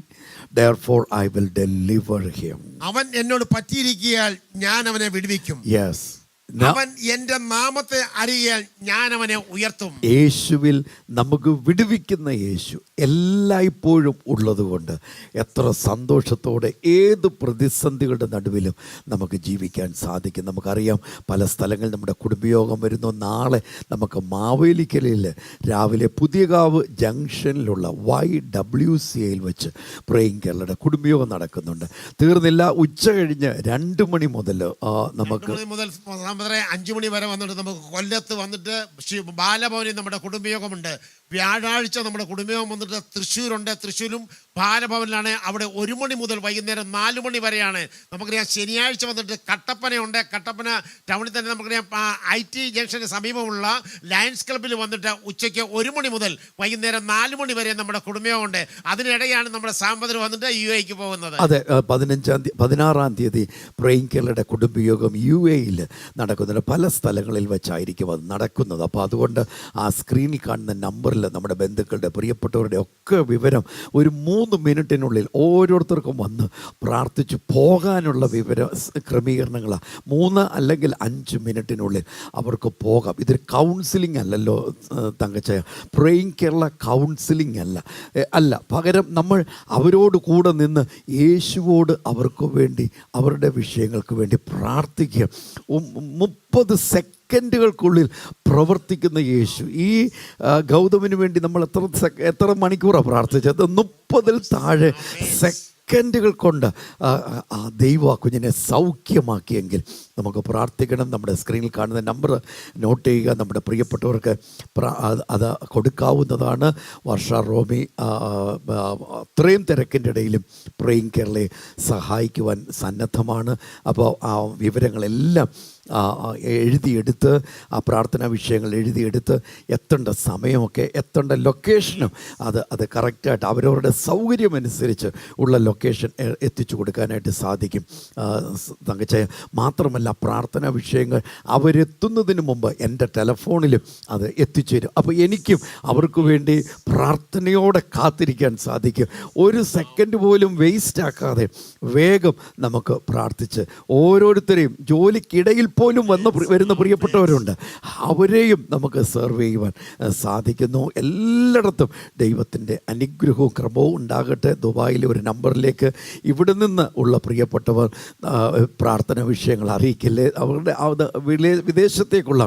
therefore I will deliver him. അവൻ എന്നോട് പറ്റിയിരിക്കിയാൽ ഞാൻ അവനെ വിടുവിക്കും. Yes. അവൻ എന്റെ നാമത്തെ അറിയാൻ ഞാൻ അവനെ ഉയർത്തും. യേശുവിൽ നമുക്ക് വിടുവിക്കുന്ന യേശു എല്ലായ്പ്പോഴും ഉള്ളതുകൊണ്ട് എത്ര സന്തോഷത്തോടെ ഏത് പ്രതിസന്ധികളുടെ നടുവിലും നമുക്ക് ജീവിക്കാൻ സാധിക്കും. നമുക്കറിയാം, പല സ്ഥലങ്ങളിൽ നമ്മുടെ കുടുംബയോഗം വരുന്നു. നാളെ നമുക്ക് മാവേലിക്കരയിൽ രാവിലെ പുതിയകാവ് ജംഗ്ഷനിലുള്ള YWCAയിൽ വെച്ച് പ്രേയിങ് കേരളയുടെ കുടുംബയോഗം നടക്കുന്നുണ്ട്. തീർന്നില്ല, ഉച്ച കഴിഞ്ഞ് 2 മണി മുതൽ നമുക്ക് 5 മണി വരെ വന്നിട്ട് നമുക്ക് കൊല്ലത്ത് വന്നിട്ട് ബാലഭവനിൽ നമ്മുടെ കുടുംബയോഗമുണ്ട്. വ്യാഴാഴ്ച നമ്മുടെ കുടുംബയോഗം വന്നിട്ട് തൃശ്ശൂരുണ്ട്. തൃശ്ശൂരും ബാലഭവനിലാണ്. അവിടെ 1 മണി മുതൽ വൈകുന്നേരം 4 മണി വരെയാണ്. നമുക്കറിയാം ശനിയാഴ്ച വന്നിട്ട് കട്ടപ്പനയുണ്ട്. കട്ടപ്പന ടൗണിൽ തന്നെ നമുക്കറിയാം IT ജംഗ്ഷന് സമീപമുള്ള ലയൺസ് ക്ലബ്ബിൽ വന്നിട്ട് ഉച്ചയ്ക്ക് 1 മണി മുതൽ വൈകുന്നേരം 4 മണി വരെ നമ്മുടെ കുടുംബയോഗമുണ്ട്. അതിനിടെയാണ് നമ്മുടെ സാമ്പത്തിക വന്നിട്ട് UAEക്ക് പോകുന്നത്. അതെ, 16-ാം തീയതി പ്രേയിങ് കേരളയുടെ കുടുംബയോഗം UAEയിൽ നടക്കുന്നുണ്ട്. പല സ്ഥലങ്ങളിൽ വെച്ചായിരിക്കും അത് നടക്കുന്നത്. അപ്പോൾ അതുകൊണ്ട് ആ സ്ക്രീനിൽ കാണുന്ന നമ്പറിൽ നമ്മുടെ ബന്ധുക്കളുടെ പ്രിയപ്പെട്ടവരുടെ ഒക്കെ വിവരം ഒരു 3 മിനിറ്റിനുള്ളിൽ ഓരോരുത്തർക്കും വന്ന് പ്രാർത്ഥിച്ച് പോകാനുള്ള ക്രമീകരണങ്ങളാണ്. 3 അല്ലെങ്കിൽ 5 മിനിറ്റിനുള്ളിൽ അവർക്ക് പോകാം. ഇതൊരു കൗൺസിലിംഗ് അല്ലല്ലോ തങ്കച്ചയ, പ്രേയിങ് കേരള കൗൺസിലിംഗ് അല്ല. പകരം നമ്മൾ അവരോട് കൂടെ നിന്ന് യേശുവോട് അവർക്ക് വേണ്ടി അവരുടെ വിഷയങ്ങൾക്ക് വേണ്ടി പ്രാർത്ഥിക്കുക. 30 സെക്കൻഡുകൾക്കുള്ളിൽ പ്രവർത്തിക്കുന്ന യേശു. ഈ ഗൗതമിന് വേണ്ടി നമ്മൾ എത്ര മണിക്കൂറാണ് പ്രാർത്ഥിച്ചത്? 30-ൽ താഴെ സെക്കൻഡുകൾ കൊണ്ട് ആ ദൈവം ആ കുഞ്ഞിനെ സൗഖ്യമാക്കിയെങ്കിൽ നമുക്ക് പ്രാർത്ഥിക്കണം. നമ്മുടെ സ്ക്രീനിൽ കാണുന്ന നമ്പർ നോട്ട് ചെയ്യുക. നമ്മുടെ പ്രിയപ്പെട്ടവർക്ക് അത് കൊടുക്കാവുന്നതാണ്. വർഷ റോമി അത്രയും തിരക്കിൻ്റെ ഇടയിലും പ്രേയിങ് കേരളയെ സഹായിക്കുവാൻ സന്നദ്ധമാണ്. അപ്പോൾ ആ വിവരങ്ങളെല്ലാം എഴുതിയെടുത്ത്, ആ പ്രാർത്ഥനാ വിഷയങ്ങൾ എഴുതിയെടുത്ത്, എത്തേണ്ട സമയമൊക്കെ എത്തേണ്ട ലൊക്കേഷനും അത് കറക്റ്റായിട്ട് അവരവരുടെ സൗകര്യമനുസരിച്ച് ഉള്ള ലൊക്കേഷൻ എത്തിച്ചു കൊടുക്കാനായിട്ട് സാധിക്കും തങ്കച്ചയ. മാത്രമല്ല, പ്രാർത്ഥനാ വിഷയങ്ങൾ അവരെത്തുന്നതിന് മുമ്പ് എൻ്റെ ടെലഫോണിലും അത് എത്തിച്ചേരും. അപ്പോൾ എനിക്കും അവർക്ക് വേണ്ടി പ്രാർത്ഥനയോടെ കാത്തിരിക്കാൻ സാധിക്കും. 1 സെക്കൻഡ് പോലും വേസ്റ്റ് ആക്കാതെ വേഗം നമുക്ക് പ്രാർത്ഥിച്ച് ഓരോരുത്തരെയും ജോലിക്കിടയിൽ പോലും വരുന്ന പ്രിയപ്പെട്ടവരുണ്ട്, അവരെയും നമുക്ക് സെർവ് ചെയ്യുവാൻ സാധിക്കുന്നു. എല്ലായിടത്തും ദൈവത്തിൻ്റെ അനുഗ്രഹവും ക്രമവും ഉണ്ടാകട്ടെ. ദുബായിലെ ഒരു നമ്പറിലേക്ക് ഇവിടെ നിന്ന് ഉള്ള പ്രിയപ്പെട്ടവർ പ്രാർത്ഥന വിഷയങ്ങൾ അറിയിക്കില്ലേ, അവരുടെ വിദേശത്തേക്കുള്ള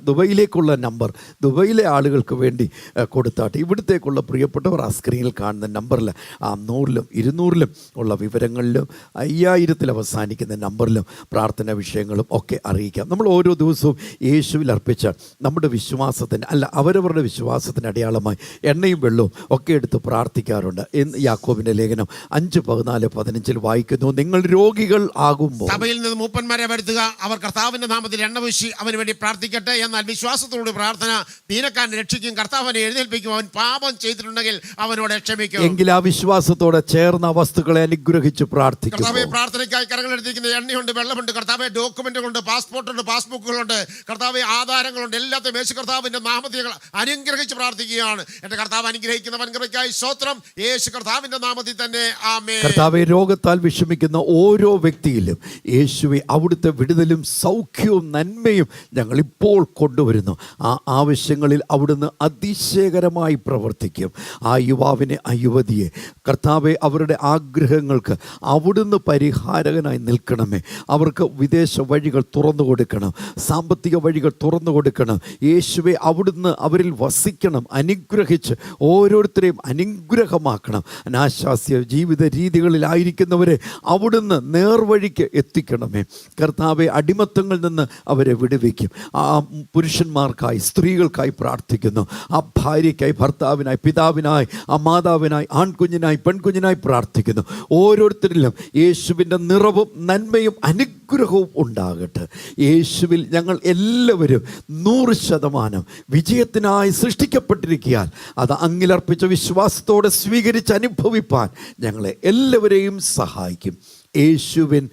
ദുബൈയിലേക്കുള്ള നമ്പർ ദുബൈയിലെ ആളുകൾക്ക് വേണ്ടി കൊടുത്താട്ടെ. ഇവിടത്തേക്കുള്ള പ്രിയപ്പെട്ടവർ ആ സ്ക്രീനിൽ കാണുന്ന നമ്പറിൽ 100-ലും 200-ലും ഉള്ള വിവരങ്ങളിലും 5000-ൽ അവസാനിക്കുന്ന നമ്പറിലും പ്രാർത്ഥന വിഷയങ്ങളും ഒക്കെ അറിയിക്കാം. നമ്മൾ ഓരോ ദിവസവും യേശുവിൽ അർപ്പിച്ച നമ്മുടെ വിശ്വാസത്തിന് അവരവരുടെ വിശ്വാസത്തിന് അടയാളമായി എണ്ണയും വെള്ളവും ഒക്കെ എടുത്ത് പ്രാർത്ഥിക്കാറുണ്ട്. യാക്കോബിന്റെ ലേഖനം 5:14-15 വായിക്കുന്നു, നിങ്ങൾ രോഗികൾ ആകുമ്പോൾ സഭയിൽ നിന്ന് മൂപ്പന്മാരെ വരുത്തുക, അവർ കർത്താവിന്റെ നാമത്തിൽ എണ്ണ വീശി അവന് വേണ്ടി പ്രാർത്ഥിക്കട്ടെ. എന്നാൽ വിശ്വാസത്തോട് പ്രാർത്ഥന ദീനക്കാരനെ രക്ഷിക്കും, കർത്താവിനെ എഴുന്നേൽപ്പിക്കും. അവൻ പാപം ചെയ്തിട്ടുണ്ടെങ്കിൽ അവനോട് ക്ഷമിക്കും. എങ്കിൽ ആ വിശ്വാസത്തോടെ ചേർന്ന വസ്തുക്കളെ അനുഗ്രഹിച്ച് പ്രാർത്ഥിക്കും. കർത്താവെ, പ്രാർത്ഥനയ്ക്കായി കരങ്ങളെടുത്തിരിക്കുന്ന എണ്ണയുണ്ട്, വെള്ളമുണ്ട്, കർത്താവെ ഡോക്യുമെന്റുകളുണ്ട്, പാസ്പോർട്ടുണ്ട്, പാസ്ബുക്കുകളുണ്ട്, കർത്താവെ ആധാരങ്ങളുണ്ട്, എല്ലാத்தைയും യേശു കർത്താവിന്റെ നാമത്തിൽ അനുഗ്രഹിച്ച് പ്രാർത്ഥിക്കുകയാണ്. എന്റെ കർത്താവ് അനുഗ്രഹിക്കുന്നവൻ കൃപയ്ക്കായി സ്തോത്രം. യേശു കർത്താവിന്റെ നാമത്തിൽ തന്നെ ആമേൻ. കർത്താവെ, രോഗത്താൽ വിഷമിക്കുന്ന ഓരോ വ്യക്തിയിലും യേശുവെ അവിടുത്തെ വിടുതലും സൗഖ്യവും നന്മയും ഞങ്ങൾ ഇപ്പോൾ കൊണ്ടുവരുന്നു. ആ ആവശ്യങ്ങളിൽ അവിടുന്ന് അതിശയകരമായി പ്രവർത്തിക്കും. ആ യുവാവിനെ, ആ യുവതിയെ കർത്താവെ, അവരുടെ ആഗ്രഹങ്ങൾക്ക് അവിടുന്ന് പരിഹാരകനായി നിൽക്കണമേ. അവർക്ക് വിദേശ വഴികൾ തുറന്നു കൊടുക്കണം, സാമ്പത്തിക വഴികൾ തുറന്നു കൊടുക്കണം. യേശുവെ അവിടുന്ന് അവരിൽ വസിക്കണം, അനുഗ്രഹിച്ച് ഓരോരുത്തരെയും അനുഗ്രഹമാക്കണം. അനാശാസ്യ ജീവിത രീതികളിലായിരിക്കുന്നവരെ അവിടുന്ന് നേർവഴിക്ക് എത്തിക്കണമേ കർത്താവെ. അടിമത്തങ്ങളിൽ നിന്ന് അവരെ വിടുവിക്കും. ആ പുരുഷന്മാർക്കായി സ്ത്രീകൾക്കായി പ്രാർത്ഥിക്കുന്നു. ആ ഭാര്യയ്ക്കായി, ഭർത്താവിനായി, പിതാവിനായി, ആ മാതാവിനായി, ആൺകുഞ്ഞിനായി, പെൺകുഞ്ഞിനായി പ്രാർത്ഥിക്കുന്നു. ഓരോരുത്തരിലും യേശുവിൻ്റെ നിറവും നന്മയും അനുഗ്രഹവും ഉണ്ടാകട്ടെ. യേശുവിൽ ഞങ്ങൾ എല്ലാവരും 100% വിജയത്തിനായി സൃഷ്ടിക്കപ്പെട്ടിരിക്കാൻ അത് അങ്ങിലർപ്പിച്ച വിശ്വാസത്തോടെ സ്വീകരിച്ച് അനുഭവിപ്പാൻ ഞങ്ങളെ എല്ലാവരെയും സഹായിക്കും. യേശുവിൻ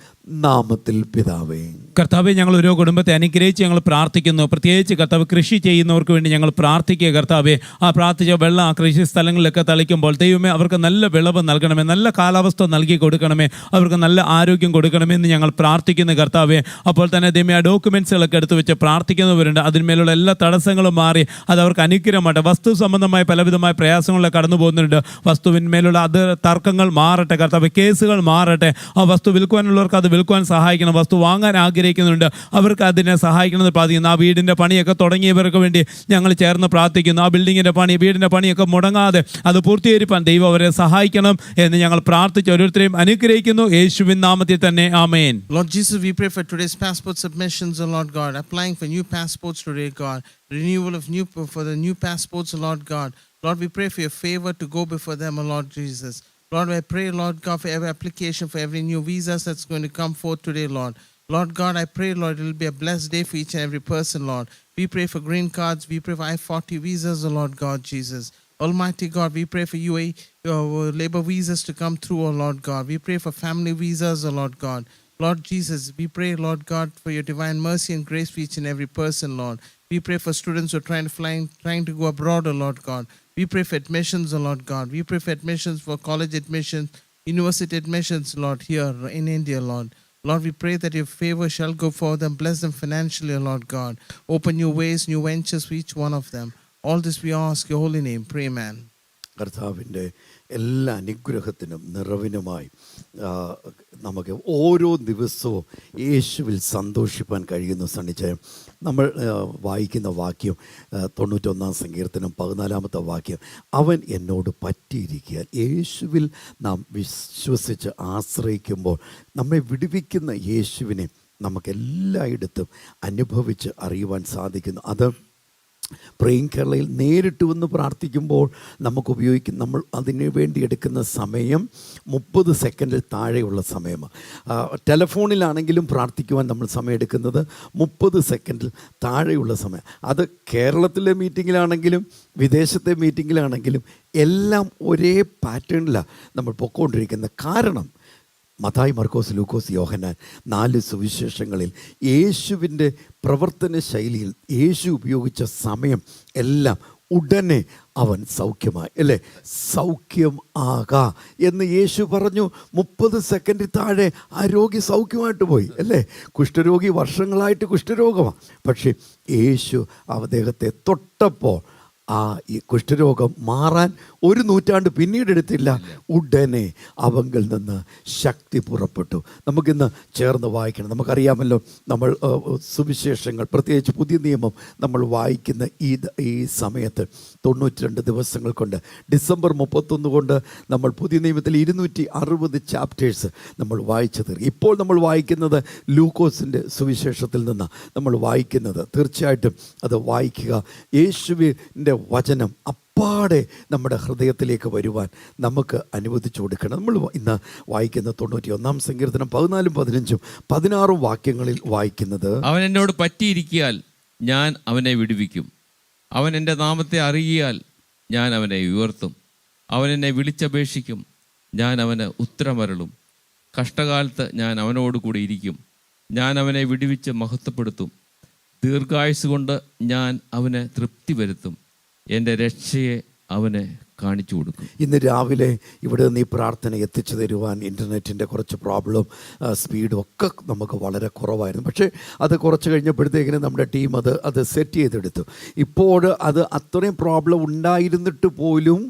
നാമത്തിൽ പിതാവേ. കർത്താവെ, ഞങ്ങൾ ഓരോ കുടുംബത്തെ അനുഗ്രഹിച്ച് ഞങ്ങൾ പ്രാർത്ഥിക്കുന്നു. പ്രത്യേകിച്ച് കർത്താവ് കൃഷി ചെയ്യുന്നവർക്ക് വേണ്ടി ഞങ്ങൾ പ്രാർത്ഥിക്കുക. കർത്താവെ, ആ പ്രാർത്ഥിച്ച വെള്ളം ആ കൃഷി സ്ഥലങ്ങളിലൊക്കെ തളിക്കുമ്പോൾ ദൈവമേ അവർക്ക് നല്ല വിളവ് നൽകണമേ, നല്ല കാലാവസ്ഥ നൽകി കൊടുക്കണമേ, അവർക്ക് നല്ല ആരോഗ്യം കൊടുക്കണമെന്ന് ഞങ്ങൾ പ്രാർത്ഥിക്കുന്നു കർത്താവെ. അപ്പോൾ തന്നെ ദൈവമേ ആ ഡോക്യുമെൻറ്റ്സുകളൊക്കെ എടുത്തു വെച്ച് പ്രാർത്ഥിക്കുന്നവരുണ്ട്. അതിന്മേലുള്ള എല്ലാ തടസ്സങ്ങളും മാറി അത് അവർക്ക് അനുഗ്രഹമാട്ടെ. വസ്തു സംബന്ധമായ പലവിധമായ പ്രയാസങ്ങളിലൊക്കെ കടന്നു പോകുന്നുണ്ട്. വസ്തുവിന്മേലുള്ള അത് തർക്കങ്ങൾ മാറട്ടെ കർത്താവ്, കേസുകൾ മാറട്ടെ. ആ വസ്തു വിൽക്കുവാനുള്ളവർക്ക് അത് വിൽക്കുവാൻ സഹായിക്കണം. വസ്തു വാങ്ങാൻ ആഗ്രഹിക്കുന്നുണ്ട്, അവർക്ക് അതിനെ സഹായിക്കണമെന്ന് പ്രാർത്ഥിക്കുന്നു. ആ വീടിൻ്റെ പണിയൊക്കെ തുടങ്ങിയവർക്ക് വേണ്ടി ഞങ്ങൾ ചേർന്ന് പ്രാർത്ഥിക്കുന്നു. ആ ബിൽഡിങ്ങിൻ്റെ പണി, വീടിൻ്റെ പണിയൊക്കെ മുടങ്ങാതെ അത് പൂർത്തീകരിപ്പാൻ ദൈവം അവരെ സഹായിക്കണം എന്ന് ഞങ്ങൾ പ്രാർത്ഥിച്ച് ഓരോരുത്തരെയും അനുഗ്രഹിക്കുന്നു. യേശുവിൻ നാമത്തിൽ തന്നെ ആമേൻ. Lord Jesus, we pray for today's passport submissions, O Lord God, applying for new passports today, God, renewal of for the new passports, O Lord God. Lord, we pray for your favor to go before them, O Lord Jesus. Lord, I pray, Lord God, for every application, for every new visas that's going to come forth today, Lord. Lord God, I pray, Lord, it will be a blessed day for each and every person, Lord. We pray for green cards. We pray for I-40 visas, O Lord God, Jesus. Almighty God, we pray for UAE labor visas to come through, O Lord God. We pray for family visas, O Lord God. Lord Jesus, we pray, Lord God, for your divine mercy and grace for each and every person, Lord. We pray for students who are trying to go abroad, O Lord God. We pray for admissions, O Lord God. We pray for admissions for college admissions, university admissions, Lord, here in India, Lord. Lord, we pray that your favor shall go for them. Bless them financially, O Lord God. Open new ways, new ventures for each one of them. All this we ask your holy name. Pray, amen. കർത്താവിൻ്റെ എല്ലാ അനുഗ്രഹത്തിനും നിറവിനുമായി നമുക്ക് ഓരോ ദിവസവും യേശുവിൽ സന്തോഷിപ്പാൻ കഴിയുന്നു. സണ്ണിച്ചയം നമ്മൾ വായിക്കുന്ന വാക്യം 91 സങ്കീർത്തനം 14 വാക്യം, അവൻ എന്നോട് പറ്റിയിരിക്കുക. യേശുവിൽ നാം വിശ്വസിച്ച് ആശ്രയിക്കുമ്പോൾ നമ്മെ വിടുവിക്കുന്ന യേശുവിനെ നമുക്കെല്ലായിടത്തും അനുഭവിച്ച് അറിയുവാൻ സാധിക്കുന്നു. അത് പ്രേയിങ് കേരളയിൽ നേരിട്ട് വന്ന് പ്രാർത്ഥിക്കുമ്പോൾ നമുക്ക് നമ്മൾ അതിനു വേണ്ടി എടുക്കുന്ന സമയം 30 സെക്കൻഡിൽ താഴെയുള്ള സമയമാണ്. ടെലഫോണിലാണെങ്കിലും പ്രാർത്ഥിക്കുവാൻ നമ്മൾ സമയം എടുക്കുന്നത് 30 സെക്കൻഡിൽ താഴെയുള്ള സമയം. അത് കേരളത്തിലെ മീറ്റിങ്ങിലാണെങ്കിലും വിദേശത്തെ മീറ്റിങ്ങിലാണെങ്കിലും എല്ലാം ഒരേ പാറ്റേണിലാണ് നമ്മൾ പൊയ്ക്കൊണ്ടിരിക്കുന്നത്. കാരണം മത്തായി, മർക്കോസ്, ലൂക്കോസ്, യോഹന്നാൻ 4 സുവിശേഷങ്ങളിൽ യേശുവിൻ്റെ പ്രവർത്തന ശൈലിയിൽ യേശു ഉപയോഗിച്ച സമയം എല്ലാം ഉടനെ അവൻ സൗഖ്യമായി, അല്ലേ? സൗഖ്യം ആകാ എന്ന് യേശു പറഞ്ഞു. 30 സെക്കൻഡിൽ താഴെ ആ രോഗി സൗഖ്യമായിട്ട് പോയി, അല്ലേ? കുഷ്ഠരോഗി വർഷങ്ങളായിട്ട് കുഷ്ഠരോഗമാണ്. പക്ഷേ യേശു അദ്ദേഹത്തെ തൊട്ടപ്പോൾ ആ ഈ കുഷ്ഠരോഗം മാറാൻ 1 നൂറ്റാണ്ട് പിന്നീട് എടുത്തില്ല, ഉടനെ അവങ്കിൽ നിന്ന് ശക്തി പുറപ്പെട്ടു. നമുക്കിന്ന് ചേർന്ന് വായിക്കണം. നമുക്കറിയാമല്ലോ, നമ്മൾ സുവിശേഷങ്ങൾ പ്രത്യേകിച്ച് പുതിയ നിയമം നമ്മൾ വായിക്കുന്ന ഈ സമയത്ത് 92 ദിവസങ്ങൾ കൊണ്ട്, ഡിസംബർ 31 കൊണ്ട് നമ്മൾ പുതിയ നിയമത്തിൽ 260 ചാപ്റ്റേഴ്സ് നമ്മൾ വായിച്ചു തീർക്കും. ഇപ്പോൾ നമ്മൾ വായിക്കുന്നത് ലൂക്കോസിൻ്റെ സുവിശേഷത്തിൽ നിന്നാണ് നമ്മൾ വായിക്കുന്നത്. തീർച്ചയായിട്ടും അത് വായിക്കുക. യേശുവിൻ്റെ വചനം അപ്പാടെ നമ്മുടെ ഹൃദയത്തിലേക്ക് വരുവാൻ നമുക്ക് അനുവദിച്ചു കൊടുക്കണം. നമ്മൾ ഇന്ന് വായിക്കുന്ന 91 സങ്കീർത്തനം 14, 15, 16 വാക്യങ്ങളിൽ വായിക്കുന്നത്, അവൻ എന്നോട് പറ്റിയിരിക്കിയാൽ ഞാൻ അവനെ വിടുവിക്കും, അവൻ എൻ്റെ നാമത്തെ അറിയിയാൽ ഞാൻ അവനെ ഉയർത്തും, അവൻ എന്നെ വിളിച്ചപേക്ഷിക്കും, ഞാൻ അവന് ഉത്തരമരുളും, കഷ്ടകാലത്ത് ഞാൻ അവനോട് കൂടി ഇരിക്കും, ഞാൻ അവനെ വിടുവിച്ച് മഹത്വപ്പെടുത്തും, ദീർഘായുസ് കൊണ്ട് ഞാൻ അവന് തൃപ്തി വരുത്തും, എൻ്റെ രക്ഷയെ അവന് കാണിച്ചു കൊടുക്കും. ഇന്ന് രാവിലെ ഇവിടെ നിന്ന് ഈ പ്രാർത്ഥന എത്തിച്ചു തരുവാൻ ഇൻ്റർനെറ്റിൻ്റെ കുറച്ച് പ്രോബ്ലം, സ്പീഡും ഒക്കെ നമുക്ക് വളരെ കുറവായിരുന്നു. പക്ഷേ അത് കുറച്ച് കഴിഞ്ഞപ്പോഴത്തേക്കിനും നമ്മുടെ ടീം അത് സെറ്റ് ചെയ്തെടുത്തു. ഇപ്പോൾ അത് അത്രയും പ്രോബ്ലം ഉണ്ടായിരുന്നിട്ട് പോലും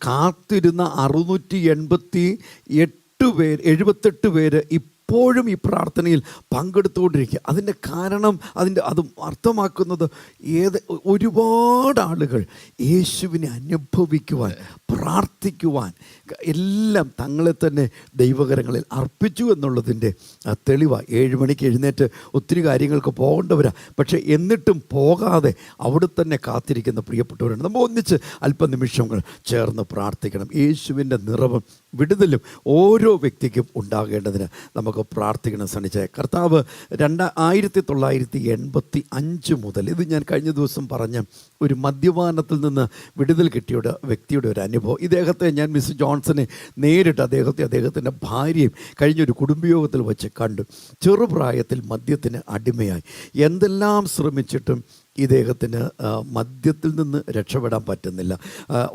കാത്തിരുന്ന 678 പേര് എപ്പോഴും ഈ പ്രാർത്ഥനയിൽ പങ്കെടുത്തുകൊണ്ടിരിക്കുക. അതിൻ്റെ കാരണം അത് അർത്ഥമാക്കുന്നത് ഒരുപാട് ആളുകൾ യേശുവിനെ അനുഭവിക്കുവാൻ, പ്രാർത്ഥിക്കുവാൻ എല്ലാം തങ്ങളെ തന്നെ ദൈവകരങ്ങളിൽ അർപ്പിച്ചു എന്നുള്ളതിൻ്റെ തെളിവാണ്. 7 മണിക്ക് എഴുന്നേറ്റ് ഒത്തിരി കാര്യങ്ങൾക്ക് പോകേണ്ടവരാ, പക്ഷേ എന്നിട്ടും പോകാതെ അവിടെ തന്നെ കാത്തിരിക്കുന്ന പ്രിയപ്പെട്ടവരുണ്ട്. നമ്മൾ ഒന്നിച്ച് അല്പനിമിഷങ്ങൾ ചേർന്ന് പ്രാർത്ഥിക്കണം. യേശുവിൻ്റെ നിറവും വിടുതലും ഓരോ വ്യക്തിക്കും ഉണ്ടാകേണ്ടതിന് നമുക്ക് പ്രാർത്ഥിക്കണം. സണിച്ചായ കർത്താവ് 1985 മുതൽ, ഇത് ഞാൻ കഴിഞ്ഞ ദിവസം പറഞ്ഞ ഒരു മദ്യപാനത്തിൽ നിന്ന് വിടുതൽ കിട്ടിയ വ്യക്തിയുടെ ഒരു അനുഭവം. ഇദ്ദേഹത്തെ ഞാൻ മിസ് ജോൺസനെ നേരിട്ട് അദ്ദേഹത്തിൻ്റെ ഭാര്യയും കഴിഞ്ഞൊരു കുടുംബയോഗത്തിൽ വെച്ച് കണ്ടു. ചെറുപ്രായത്തിൽ മദ്യത്തിന് അടിമയായി. എന്തെല്ലാം ശ്രമിച്ചിട്ടും ഇദ്ദേഹത്തിന് മദ്യത്തിൽ നിന്ന് രക്ഷപ്പെടാൻ പറ്റുന്നില്ല.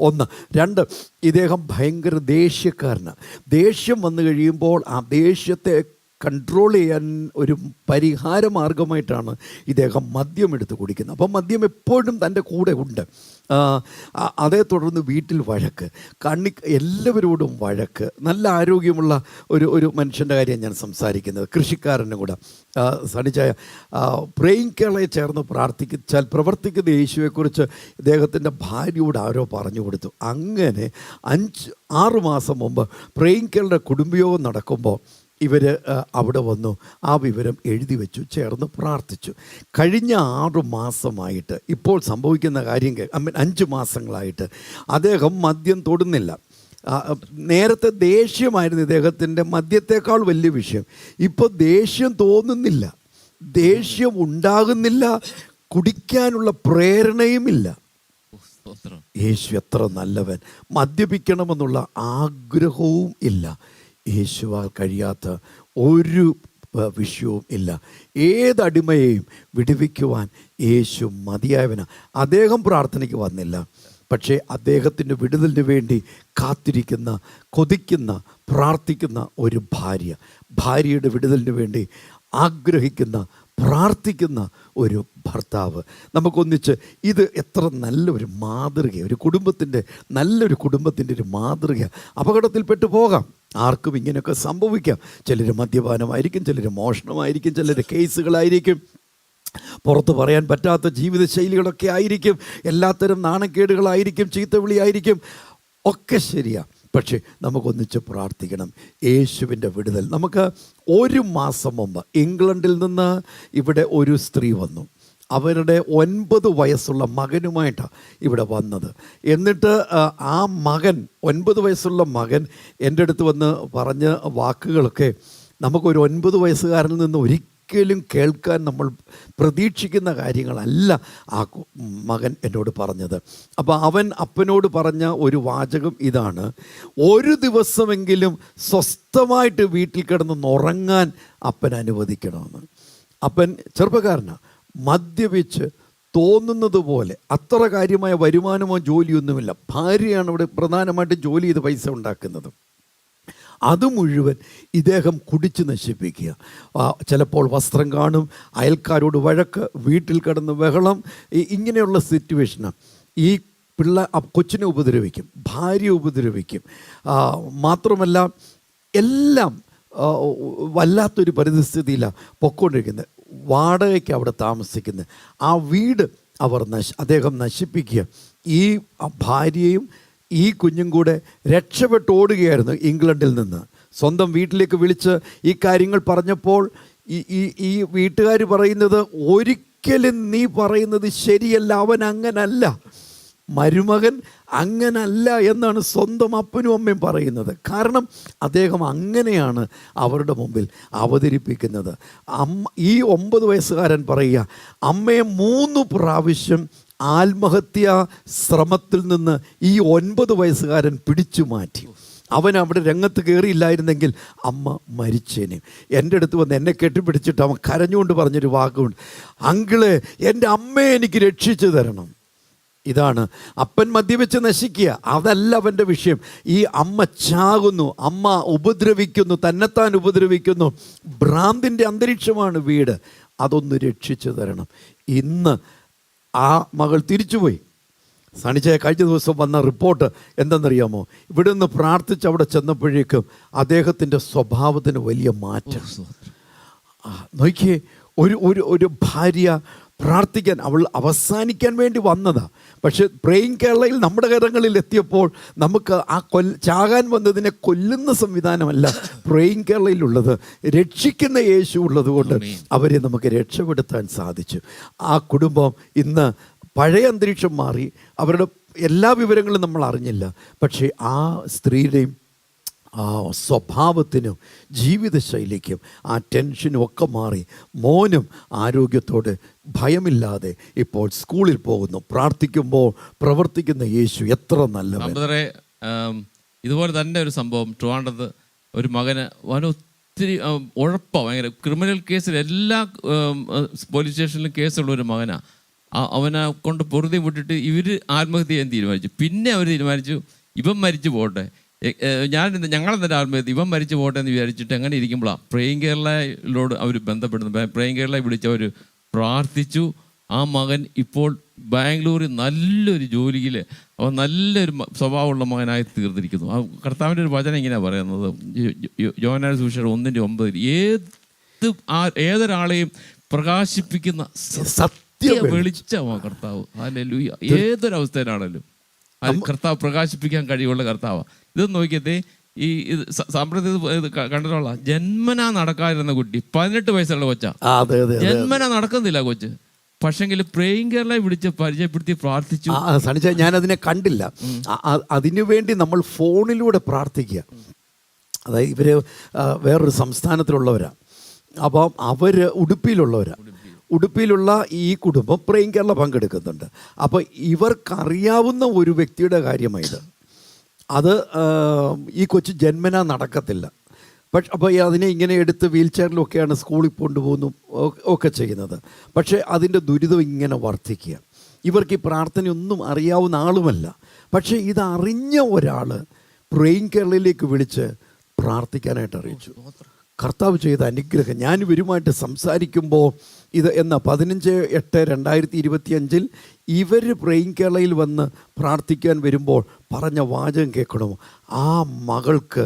1. 2, ഇദ്ദേഹം ഭയങ്കര ദേഷ്യക്കാരനാണ്. ദേഷ്യം വന്നു കഴിയുമ്പോൾ ആ ദേഷ്യത്തെ കൺട്രോൾ ചെയ്യാൻ ഒരു പരിഹാര മാർഗമായിട്ടാണ് ഇദ്ദേഹം മദ്യം എടുത്ത് കുടിക്കുന്നത്. അപ്പം മദ്യം എപ്പോഴും തൻ്റെ കൂടെ ഉണ്ട്. അതേ തുടർന്ന് വീട്ടിൽ വഴക്ക്, എല്ലാവരോടും വഴക്ക്. നല്ല ആരോഗ്യമുള്ള ഒരു മനുഷ്യൻ്റെ കാര്യം ഞാൻ സംസാരിക്കുന്നത്, കൃഷിക്കാരനും കൂടെ. സണിച്ചായ പ്രേയിങ് കേരളയെ ചേർന്ന് പ്രവർത്തിക്കുന്ന യേശുവെക്കുറിച്ച് ഇദ്ദേഹത്തിൻ്റെ ഭാര്യയോട് ആരോ പറഞ്ഞു കൊടുത്തു. അങ്ങനെ 5-6 മാസം മുമ്പ് പ്രേയിങ് കേരളയുടെ കുടുംബയോഗം നടക്കുമ്പോൾ ഇവർ അവിടെ വന്നു. ആ വിവരം എഴുതി വെച്ചു, ചേർന്ന് പ്രാർത്ഥിച്ചു. കഴിഞ്ഞ 6 മാസമായിട്ട് ഇപ്പോൾ സംഭവിക്കുന്ന കാര്യം 5 മാസങ്ങളായിട്ട് അദ്ദേഹം മദ്യം തൊടുന്നില്ല. നേരത്തെ ദേഷ്യമായിരുന്നു ഇദ്ദേഹത്തിൻ്റെ മദ്യത്തേക്കാൾ വലിയ വിഷയം. ഇപ്പോൾ ദേഷ്യം തോന്നുന്നില്ല, ദേഷ്യം ഉണ്ടാകുന്നില്ല, കുടിക്കാനുള്ള പ്രേരണയുമില്ല. യേശു എത്ര നല്ലവൻ. മദ്യപിക്കണമെന്നുള്ള ആഗ്രഹവും ഇല്ല. യേശുവാൽ കഴിയാത്ത ഒരു വിഷയവും ഇല്ല. ഏതടിമയെയും വിടുവിക്കുവാൻ യേശു മതിയായവനാണ്. അദ്ദേഹം പ്രാർത്ഥനയ്ക്ക് വന്നില്ല, പക്ഷേ അദ്ദേഹത്തിൻ്റെ വിടുതലിന് വേണ്ടി കാത്തിരിക്കുന്ന, കൊതിക്കുന്ന, പ്രാർത്ഥിക്കുന്ന ഒരു ഭാര്യയുടെ വിടുതലിന് വേണ്ടി ആഗ്രഹിക്കുന്ന, പ്രാർത്ഥിക്കുന്ന ഒരു ഭർത്താവ്. നമുക്കൊന്നിച്ച് ഇത് എത്ര നല്ലൊരു മാതൃക, നല്ലൊരു കുടുംബത്തിൻ്റെ ഒരു മാതൃക. അപകടത്തിൽപ്പെട്ടു പോകാം, ആർക്കും ഇങ്ങനെയൊക്കെ സംഭവിക്കാം. ചിലർ മദ്യപാനമായിരിക്കും, ചിലർ മോഷണമായിരിക്കും, ചിലർ കേസുകളായിരിക്കും, പുറത്ത് പറയാൻ പറ്റാത്ത ജീവിതശൈലികളൊക്കെ ആയിരിക്കും, എല്ലാത്തരം നാണക്കേടുകളായിരിക്കും, ചീത്തവിളിയായിരിക്കും, ഒക്കെ ശരിയാണ്. പക്ഷേ നമുക്കൊന്നിച്ച് പ്രാർത്ഥിക്കണം യേശുവിൻ്റെ വിടുതൽ. നമുക്ക് 1 മാസം മുമ്പ് ഇംഗ്ലണ്ടിൽ നിന്ന് ഇവിടെ ഒരു സ്ത്രീ വന്നു. അവരുടെ 9 വയസ്സുള്ള മകനുമായിട്ടാണ് ഇവിടെ വന്നത്. എന്നിട്ട് ആ മകൻ, 9 വയസ്സുള്ള മകൻ എൻ്റെ അടുത്ത് വന്ന് പറഞ്ഞ വാക്കുകളൊക്കെ നമുക്കൊരു 9 വയസ്സുകാരനിൽ നിന്ന് ഒരിക്കലും കേൾക്കാൻ നമ്മൾ പ്രതീക്ഷിക്കുന്ന കാര്യങ്ങളല്ല ആ മകൻ എന്നോട് പറഞ്ഞത്. അപ്പോൾ അവൻ അപ്പനോട് പറഞ്ഞ ഒരു വാചകം ഇതാണ്: ഒരു ദിവസമെങ്കിലും സ്വസ്ഥമായിട്ട് വീട്ടിൽ കിടന്നുറങ്ങാൻ അപ്പൻ അനുവദിക്കണമെന്ന്. അപ്പൻ ചെറുപ്പക്കാരനാണ്, മദ്യപിച്ച് തോന്നുന്നത് പോലെ അത്ര കാര്യമായ വരുമാനമോ ജോലിയൊന്നുമില്ല. ഭാര്യയാണ് ഇവിടെ പ്രധാനമായിട്ട് ജോലി ചെയ്ത് പൈസ ഉണ്ടാക്കുന്നത്. അത് മുഴുവൻ ഇദ്ദേഹം കുടിച്ച് നശിപ്പിക്കുക. ചിലപ്പോൾ വസ്ത്രം കാണും, അയൽക്കാരോട് വഴക്ക്, വീട്ടിൽ കിടന്ന് ബഹളം, ഇങ്ങനെയുള്ള സിറ്റുവേഷനാണ്. ഈ കൊച്ചിനെ ഉപദ്രവിക്കും, ഭാര്യ ഉപദ്രവിക്കും. മാത്രമല്ല എല്ലാം വല്ലാത്തൊരു പരിസ്ഥിതിയിലാണ് പൊയ്ക്കൊണ്ടിരിക്കുന്നത്. വാടകയ്ക്ക് അവിടെ താമസിക്കുന്നത്. ആ വീട് അദ്ദേഹം നശിപ്പിക്കുക. ഈ ഭാര്യയും ഈ കുഞ്ഞും കൂടെ രക്ഷപ്പെട്ടോടുകയായിരുന്നു ഇംഗ്ലണ്ടിൽ നിന്ന്. സ്വന്തം വീട്ടിലേക്ക് വിളിച്ച് ഈ കാര്യങ്ങൾ പറഞ്ഞപ്പോൾ ഈ വീട്ടുകാർ പറയുന്നത്, ഒരിക്കലും നീ പറയുന്നത് ശരിയല്ല, അവൻ അങ്ങനല്ല, മരുമകൻ അങ്ങനല്ല എന്നാണ് സ്വന്തം അപ്പനും അമ്മയും പറയുന്നത്. കാരണം അദ്ദേഹം അങ്ങനെയാണ് അവരുടെ മുമ്പിൽ അവതരിപ്പിക്കുന്നത്. ഈ 9 വയസ്സുകാരൻ പറയുക, അമ്മയെ 3 പ്രാവശ്യം ആത്മഹത്യാ ശ്രമത്തിൽ നിന്ന് ഈ 9 വയസ്സുകാരൻ പിടിച്ചു മാറ്റി. അവൻ അവിടെ രംഗത്ത് കയറിയില്ലായിരുന്നെങ്കിൽ അമ്മ മരിച്ചേനെ. എൻ്റെ അടുത്ത് വന്ന് എന്നെ കെട്ടിപ്പിടിച്ചിട്ട് അവൻ കരഞ്ഞുകൊണ്ട് പറഞ്ഞൊരു വാക്കുണ്ട്: അങ്കിളെ, എൻ്റെ അമ്മയെ എനിക്ക് രക്ഷിച്ചു തരണം. ഇതാണ് അപ്പൻ മദ്യപിച്ച് നശിക്കുക, അതല്ല അവൻ്റെ വിഷയം. ഈ അമ്മ ചാകുന്നു, അമ്മ ഉപദ്രവിക്കുന്നു, തന്നെത്താൻ ഉപദ്രവിക്കുന്നു, ഭ്രാന്തിൻ്റെ അന്തരീക്ഷമാണ് വീട്. അതൊന്ന് രക്ഷിച്ചു തരണം. ഇന്ന് ആ മകൾ തിരിച്ചുപോയി. സണിച്ചയെ കഴിഞ്ഞ ദിവസം വന്ന റിപ്പോർട്ട് എന്തെന്നറിയാമോ? ഇവിടെ നിന്ന് പ്രാർത്ഥിച്ച് അവിടെ ചെന്നപ്പോഴേക്കും അദ്ദേഹത്തിൻ്റെ സ്വഭാവത്തിന് വലിയ മാറ്റം. നോക്കിയേ, ഒരു ഭാര്യ പ്രാർത്ഥിക്കാൻ, അവൾ അവസാനിക്കാൻ വേണ്ടി വന്നതാ. പക്ഷെ പ്രേയിങ് കേരളയിൽ നമ്മുടെ കരങ്ങളിൽ എത്തിയപ്പോൾ നമുക്ക് ആ ചാകാൻ വന്നതിനെ കൊല്ലുന്ന സംവിധാനമല്ല പ്രേയിങ് കേരളയിലുള്ളത്, രക്ഷിക്കുന്ന യേശു ഉള്ളത് കൊണ്ട് അവരെ നമുക്ക് രക്ഷപ്പെടുത്താൻ സാധിച്ചു. ആ കുടുംബം ഇന്ന് പഴയ അന്തരീക്ഷം മാറി. അവരുടെ എല്ലാ വിവരങ്ങളും നമ്മൾ അറിഞ്ഞില്ല. പക്ഷേ ആ സ്ത്രീയുടെയും ആ സ്വഭാവത്തിനും ജീവിതശൈലിക്കും ആ ടെൻഷനും ഒക്കെ മാറി മോനും ആരോഗ്യത്തോടെ ഭയമില്ലാതെ ഇപ്പോൾ സ്കൂളിൽ പോകുന്നു. പ്രാർത്ഥിക്കുമ്പോൾ പ്രവർത്തിക്കുന്ന യേശു എത്ര നല്ലവൻ. ഇതുപോലെ തന്നെ ഒരു സംഭവം ട്രിവാൻഡ്രത്ത് ഒരു മകന് ഒത്തിരി ഉഴപ്പാണ്, ഭയങ്കര ക്രിമിനൽ കേസിൽ എല്ലാ പോലീസ് സ്റ്റേഷനിലും കേസുള്ള ഒരു മകനാണ്. അവനെ കൊണ്ട് പൊറുതി വിട്ടിട്ട് ഇവർ ആത്മഹത്യ ചെയ്യാൻ തീരുമാനിച്ചു. പിന്നെ അവർ തീരുമാനിച്ചു ഇവൻ മരിച്ചു പോട്ടെ, ഞങ്ങളെന്താ ആത്മഹത്യ, ഇവൻ മരിച്ചു പോട്ടെ എന്ന് വിചാരിച്ചിട്ട് അങ്ങനെ ഇരിക്കുമ്പോഴാണ് പ്രേയിങ് കേരളയിലോട് അവർ ബന്ധപ്പെടുന്നത്. പ്രേയിങ് കേരളയെ വിളിച്ചവർ പ്രാർത്ഥിച്ചു. ആ മകൻ ഇപ്പോൾ ബാംഗ്ലൂരിൽ നല്ലൊരു ജോലിയിൽ അവൻ നല്ലൊരു സ്വഭാവമുള്ള മകനായി തീർന്നിരിക്കുന്നു. ആ കർത്താവിൻ്റെ ഒരു വചനം ഇങ്ങനെയാണ് പറയുന്നത്, യോഹന്നാൻ സുവിശേഷം 1:9, ഏതൊരാളെയും പ്രകാശിപ്പിക്കുന്ന സത്യ വെളിച്ചമാണ് കർത്താവ്. ഹല്ലേലൂയ. ഏതൊരവസ്ഥയിലാണല്ലോ കർത്താവ് പ്രകാശിപ്പിക്കാൻ കഴിവുള്ള കർത്താവാണ്. ഇതൊന്നും നോക്കിയതേ, ഈ സാമ്പ്രദായിക കണ്ടിട്ടുള്ള ജന്മനാ നടക്കാതിരുന്ന കുട്ടി 18 വയസ്സുള്ള കൊച്ചാ, ജന്മനാ നടക്കുന്നില്ല കൊച്ച്. പക്ഷെങ്കിൽ പ്രേയിങ് കേരളയെ വിളിച്ച് പരിചയപ്പെടുത്തി പ്രാർത്ഥിച്ചു. സണിച്ച ഞാനതിനെ കണ്ടില്ല. അതിനുവേണ്ടി നമ്മൾ ഫോണിലൂടെ പ്രാർത്ഥിക്കുക. അതായത് ഇവര് വേറൊരു സംസ്ഥാനത്തിലുള്ളവരാണ്. അപ്പം അവർ ഉടുപ്പിയിലുള്ള ഈ കുടുംബം പ്രേയിങ് കേരള പങ്കെടുക്കുന്നുണ്ട്. അപ്പോൾ ഇവർക്കറിയാവുന്ന ഒരു വ്യക്തിയുടെ കാര്യമായത്. അത് ഈ കൊച്ചു ജന്മനാ നടക്കത്തില്ല. പക്ഷെ അപ്പോൾ അതിനെ ഇങ്ങനെ എടുത്ത് വീൽ ചെയറിലൊക്കെയാണ് സ്കൂളിൽ കൊണ്ടുപോകുന്നു ഒക്കെ ചെയ്യുന്നത്. പക്ഷേ അതിൻ്റെ ദുരിതം ഇങ്ങനെ വർദ്ധിക്കുക. ഇവർക്ക് ഈ പ്രാർത്ഥനയൊന്നും അറിയാവുന്ന ആളുമല്ല. പക്ഷേ ഇതറിഞ്ഞ ഒരാൾ പ്രേയിങ് കേരളയിലേക്ക് വിളിച്ച് പ്രാർത്ഥിക്കാനായിട്ട് അറിയിച്ചു. കർത്താവ് ചെയ്ത അനുഗ്രഹം ഞാൻ ഇവരുമായിട്ട് സംസാരിക്കുമ്പോൾ ഇത് 15/8/2025 ഇവർ പ്രേയിങ് കേരളയിൽ വന്ന് പ്രാർത്ഥിക്കാൻ വരുമ്പോൾ പറഞ്ഞ വാചകം കേൾക്കണമോ? ആ മകൾക്ക്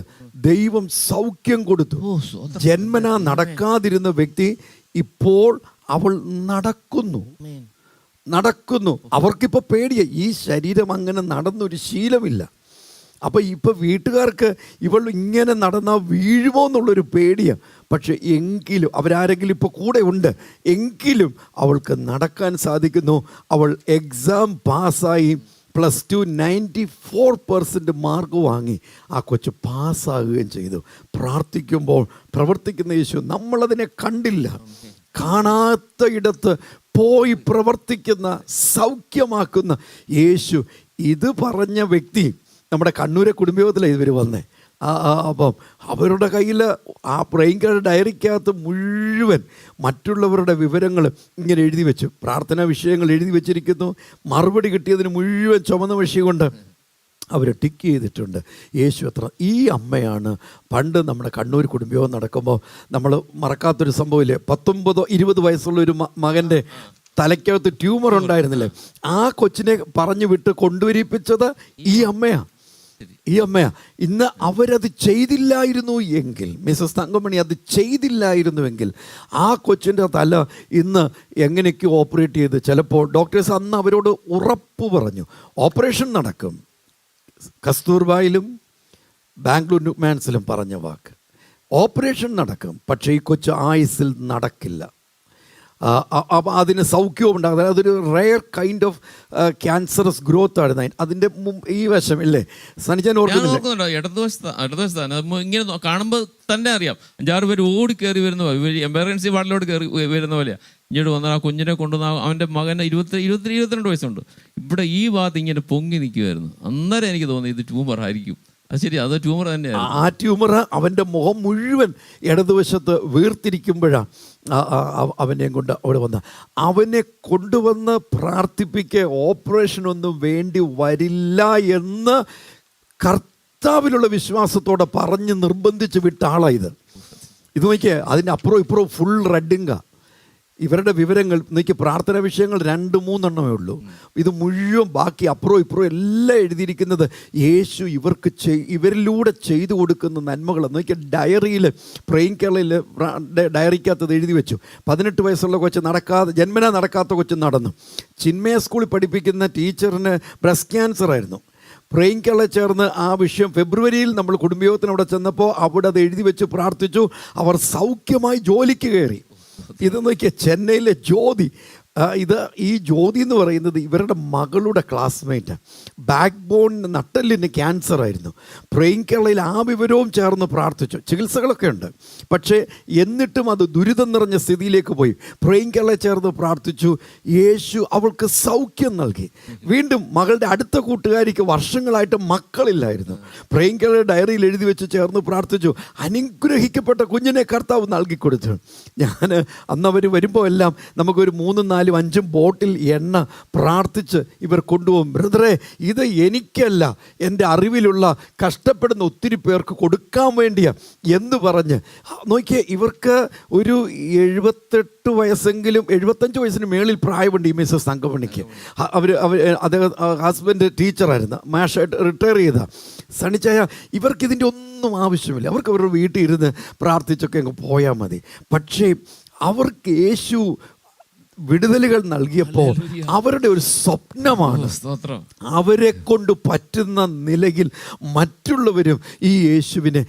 ദൈവം സൗഖ്യം കൊടുത്തു. ജന്മനാ നടക്കാതിരുന്ന വ്യക്തി ഇപ്പോൾ അവൾ നടക്കുന്നു. അവർക്കിപ്പോൾ പേടിയായി. ഈ ശരീരം അങ്ങനെ നടന്നൊരു ശീലമില്ല. അപ്പോൾ ഇപ്പോൾ വീട്ടുകാർക്ക് ഇവൾ ഇങ്ങനെ നടന്നാൽ വീഴുമോ എന്നുള്ളൊരു പേടിയാണ്. പക്ഷെ എങ്കിലും അവരാരെങ്കിലും ഇപ്പോൾ കൂടെ ഉണ്ട്, എങ്കിലും അവൾക്ക് നടക്കാൻ സാധിക്കുന്നു. അവൾ എക്സാം പാസ്സായി +2 94% മാർക്ക് വാങ്ങി ആ കൊച്ചു പാസ്സാകുകയും ചെയ്തു. പ്രാർത്ഥിക്കുമ്പോൾ പ്രവർത്തിക്കുന്ന യേശു നമ്മളതിനെ കണ്ടില്ല. കാണാത്ത ഇടത്ത് പോയി പ്രവർത്തിക്കുന്ന സൗഖ്യമാക്കുന്ന യേശു. ഇത് പറഞ്ഞ വ്യക്തി നമ്മുടെ കണ്ണൂരെ കുടുംബയോഗത്തിലാണ് ഇവർ വന്നേ. അപ്പം അവരുടെ കയ്യിൽ ആ പ്രേയിങ് കേരള ഡയറിക്കകത്ത് മുഴുവൻ മറ്റുള്ളവരുടെ വിവരങ്ങൾ ഇങ്ങനെ എഴുതി വെച്ചു. പ്രാർത്ഥനാ വിഷയങ്ങൾ എഴുതി വെച്ചിരിക്കുന്നു. മറുപടി കിട്ടിയതിന് മുഴുവൻ ചുമന്ന മഷി കൊണ്ട് അവർ ടിക്ക് ചെയ്തിട്ടുണ്ട്. യേശു എത്ര. ഈ അമ്മയാണ് പണ്ട് നമ്മുടെ കണ്ണൂർ കുടുംബയോഗം നടക്കുമ്പോൾ നമ്മൾ മറക്കാത്തൊരു സംഭവമില്ലേ, 19-20 വയസ്സുള്ള ഒരു മകൻ്റെ തലയ്ക്കകത്ത് ട്യൂമർ ഉണ്ടായിരുന്നില്ലേ, ആ കൊച്ചിനെ പറഞ്ഞു വിട്ട് കൊണ്ടുവരിപ്പിച്ചത് ഈ അമ്മയാണ്. ഇന്ന് അവരത് ചെയ്തില്ലായിരുന്നു എങ്കിൽ, മിസസ് തങ്കമണി അത് ചെയ്തില്ലായിരുന്നുവെങ്കിൽ ആ കൊച്ചിൻ്റെ തല ഇന്ന് എങ്ങനെയൊക്കെ ഓപ്പറേറ്റ് ചെയ്ത്, ചിലപ്പോൾ ഡോക്ടേഴ്സ് അന്ന് അവരോട് ഉറപ്പ് പറഞ്ഞു ഓപ്പറേഷൻ നടക്കും. കസ്തൂർബായിലും ബാംഗ്ലൂർ ന്യൂമാൻസിലും പറഞ്ഞ വാക്ക്, ഓപ്പറേഷൻ നടക്കും. പക്ഷേ ഈ കൊച്ചു ആയുസിൽ നടക്കില്ല. അപ്പം അതിന് സൗഖ്യവും ഉണ്ടാകും. അതൊരു rare kind of cancerous growth ആണ് അതിൻ്റെ ഈ വശം ഇല്ലേ സനിച്ചാൻ ഓർക്കുന്നുണ്ടോ? ഇടതുവശത്താണ് ഇങ്ങനെ കാണുമ്പോൾ തന്നെ അറിയാം. 5-6 പേര് ഓടി കയറി വരുന്ന എമർജൻസി വാർഡിലോട്ട് കയറി വരുന്ന പോലെയാണ്. ഇങ്ങോട്ട് വന്നാൽ ആ കുഞ്ഞിനെ കൊണ്ടുവന്ന അവൻ്റെ മകന് 22 വയസ്സുണ്ട്. ഇവിടെ ഈ ഭാഗത്ത് ഇങ്ങനെ പൊങ്ങി നിൽക്കുമായിരുന്നു. അന്നേരം എനിക്ക് തോന്നി ഇത് ട്യൂമർ ആയിരിക്കും. അത് ശരി, അത് ട്യൂമർ തന്നെയാണ്. ആ ട്യൂമർ അവൻ്റെ മുഖം മുഴുവൻ ഇടതുവശത്ത് വീർത്തിരിക്കുമ്പോഴാണ് അവനെയും കൊണ്ട് അവിടെ വന്ന അവനെ കൊണ്ടുവന്ന് പ്രാർത്ഥിപ്പിക്കുക. ഓപ്പറേഷനൊന്നും വേണ്ടി വരില്ല എന്ന് കർത്താവിലുള്ള വിശ്വാസത്തോടെ പറഞ്ഞ് നിർബന്ധിച്ച് വിട്ട ആളാണ് ഇത്. നോക്കിയേ, അതിൻ്റെ അപ്പുറം ഇപ്പുറം ഫുൾ റെഡിങ്ക. ഇവരുടെ വിവരങ്ങൾ എനിക്ക് പ്രാർത്ഥനാ വിഷയങ്ങൾ 2-3 ഉള്ളൂ. ഇത് മുഴുവൻ ബാക്കി അപ്പുറവും ഇപ്പുറവും എല്ലാം എഴുതിയിരിക്കുന്നത് യേശു ഇവർക്ക് ഇവരിലൂടെ ചെയ്തു കൊടുക്കുന്ന നന്മകൾ. നോക്കിയാൽ ഡയറിയിൽ പ്രേയിങ് കേരളയിൽ ഡയറിക്കകത്തത് എഴുതി വെച്ചു. 18 വയസ്സുള്ള കൊച്ച് ജന്മനാ നടക്കാത്ത കൊച്ച് നടന്നു. ചിന്മയ സ്കൂളിൽ പഠിപ്പിക്കുന്ന ടീച്ചറിന് ബ്രസ്റ്റ് ക്യാൻസർ ആയിരുന്നു. പ്രേയിങ് കേരള ചേർന്ന് ആ വിഷയം ഫെബ്രുവരിയിൽ നമ്മൾ കുടുംബയോഗത്തിന് അവിടെ ചെന്നപ്പോൾ അവിടെ അത് എഴുതി വെച്ച് പ്രാർത്ഥിച്ചു. അവർ സൗഖ്യമായി ജോലിക്ക് കയറി. ഇത് നോക്കിയ ചെന്നൈയിലെ ജ്യോതി, ഈ ജ്യോതി എന്ന് പറയുന്നത് ഇവരുടെ മകളുടെ ക്ലാസ്മേറ്റ്. ബാക്ക് ബോണിന് നട്ടലിന് ക്യാൻസർ ആയിരുന്നു. പ്രേയിങ് കേരളയിൽ ആ വിവരവും ചേർന്ന് പ്രാർത്ഥിച്ചു. ചികിത്സകളൊക്കെ ഉണ്ട്, പക്ഷേ എന്നിട്ടും അത് ദുരിതം നിറഞ്ഞ സ്ഥിതിയിലേക്ക് പോയി. പ്രേയിങ് കേരളയിൽ ചേർന്ന് പ്രാർത്ഥിച്ചു. യേശു അവൾക്ക് സൗഖ്യം നൽകി. വീണ്ടും മകളുടെ അടുത്ത കൂട്ടുകാരിക്ക് വർഷങ്ങളായിട്ട് മക്കളില്ലായിരുന്നു. പ്രേയിങ് കേരള ഡയറിയിൽ എഴുതി വെച്ച് ചേർന്ന് പ്രാർത്ഥിച്ചു. അനുഗ്രഹിക്കപ്പെട്ട കുഞ്ഞിനെ കർത്താവ് നൽകിക്കൊടുത്തു. ഞാൻ അന്നവർ വരുമ്പോൾ എല്ലാം നമുക്കൊരു 3-4-5 ബോട്ടിൽ എണ്ണ പ്രാർത്ഥിച്ച് ഇവർ കൊണ്ടുപോകും. ബ്രദറെ, ഇത് എനിക്കല്ല, എൻ്റെ അറിവിലുള്ള കഷ്ടപ്പെടുന്ന ഒത്തിരി പേർക്ക് കൊടുക്കാൻ വേണ്ടിയാ എന്ന് പറഞ്ഞ് നോക്കിയേ. ഇവർക്ക് ഒരു 78 വയസ്സെങ്കിലും 75 വയസ്സിന് മേളിൽ പ്രായമുണ്ട് ഈ മിസ്സസ് തങ്കമണിക്ക്. അദ്ദേഹം ഹസ്ബൻഡ് ടീച്ചറായിരുന്നു, മാഷായിട്ട് റിട്ടയർ ചെയ്ത സണിച്ചായ. ഇവർക്കിതിൻ്റെ ഒന്നും ആവശ്യമില്ല. അവർക്ക് അവരുടെ വീട്ടിൽ ഇരുന്ന് പ്രാർത്ഥിച്ചൊക്കെ അങ്ങ് പോയാൽ മതി. പക്ഷേ അവർക്ക് യേശു വിടുതലുകൾ നൽകിയപ്പോൾ അവരുടെ ഒരു സ്വപ്നമാണ് അവരെ കൊണ്ട് പറ്റുന്ന നിലയിൽ മറ്റുള്ളവരും ഈ യേശുവിനെ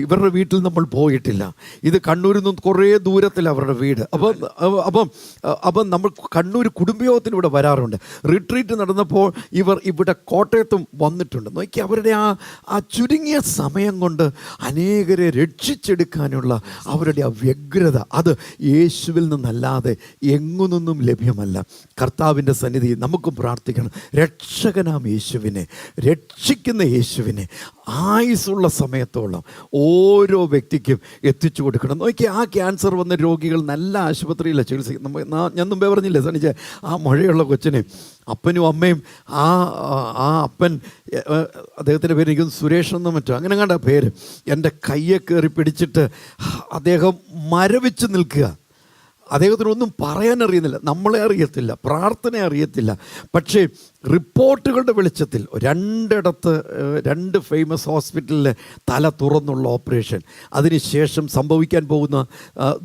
ഇവരുടെ വീട്ടിൽ നമ്മൾ പോയിട്ടില്ല. ഇത് കണ്ണൂരിൽ നിന്ന് കുറേ ദൂരത്തിൽ അവരുടെ വീട്. അപ്പം നമ്മൾ കണ്ണൂർ കുടുംബയോഗത്തിന് ഇവിടെ വരാറുണ്ട്. റിട്രീറ്റ് നടന്നപ്പോൾ ഇവർ ഇവിടെ കോട്ടയത്തും വന്നിട്ടുണ്ട്. നോക്കി അവരുടെ ആ ചുരുങ്ങിയ സമയം കൊണ്ട് അനേകരെ രക്ഷിച്ചെടുക്കാനുള്ള അവരുടെ ആ വ്യഗ്രത, അത് യേശുവിൽ നിന്നല്ലാതെ നിന്നും ലഭ്യമല്ല. കർത്താവിൻ്റെ സന്നിധി നമുക്കും പ്രാർത്ഥിക്കണം. രക്ഷകനാം യേശുവിനെ, രക്ഷിക്കുന്ന യേശുവിനെ ആയുസ്സുള്ള സമയത്തോളം ഓരോ വ്യക്തിക്കും എത്തിച്ചു കൊടുക്കണം. നോക്കി, ആ ക്യാൻസർ വന്ന രോഗികൾ നല്ല ആശുപത്രിയിലാണ് ചികിത്സിക്കുന്നത്. ഞാൻ മുമ്പേ പറഞ്ഞില്ലേ സണിച്ച, ആ മഴയുള്ള കൊച്ചിനെ അപ്പനും അമ്മയും ആ അപ്പൻ, അദ്ദേഹത്തിൻ്റെ പേര് എനിക്ക് സുരേഷ് എന്നോ മറ്റോ അങ്ങനെ കണ്ട പേര്, എൻ്റെ കയ്യെ കയറി പിടിച്ചിട്ട് അദ്ദേഹം മരവിച്ച് നിൽക്കുക. അദ്ദേഹത്തിനൊന്നും പറയാൻ അറിയുന്നില്ല, നമ്മളെ അറിയത്തില്ല, പ്രാർത്ഥന അറിയത്തില്ല. പക്ഷേ റിപ്പോർട്ടുകളുടെ വെളിച്ചത്തിൽ 2 ഫേമസ് ഹോസ്പിറ്റലിൽ തല തുറന്നുള്ള ഓപ്പറേഷൻ, അതിനുശേഷം സംഭവിക്കാൻ പോകുന്ന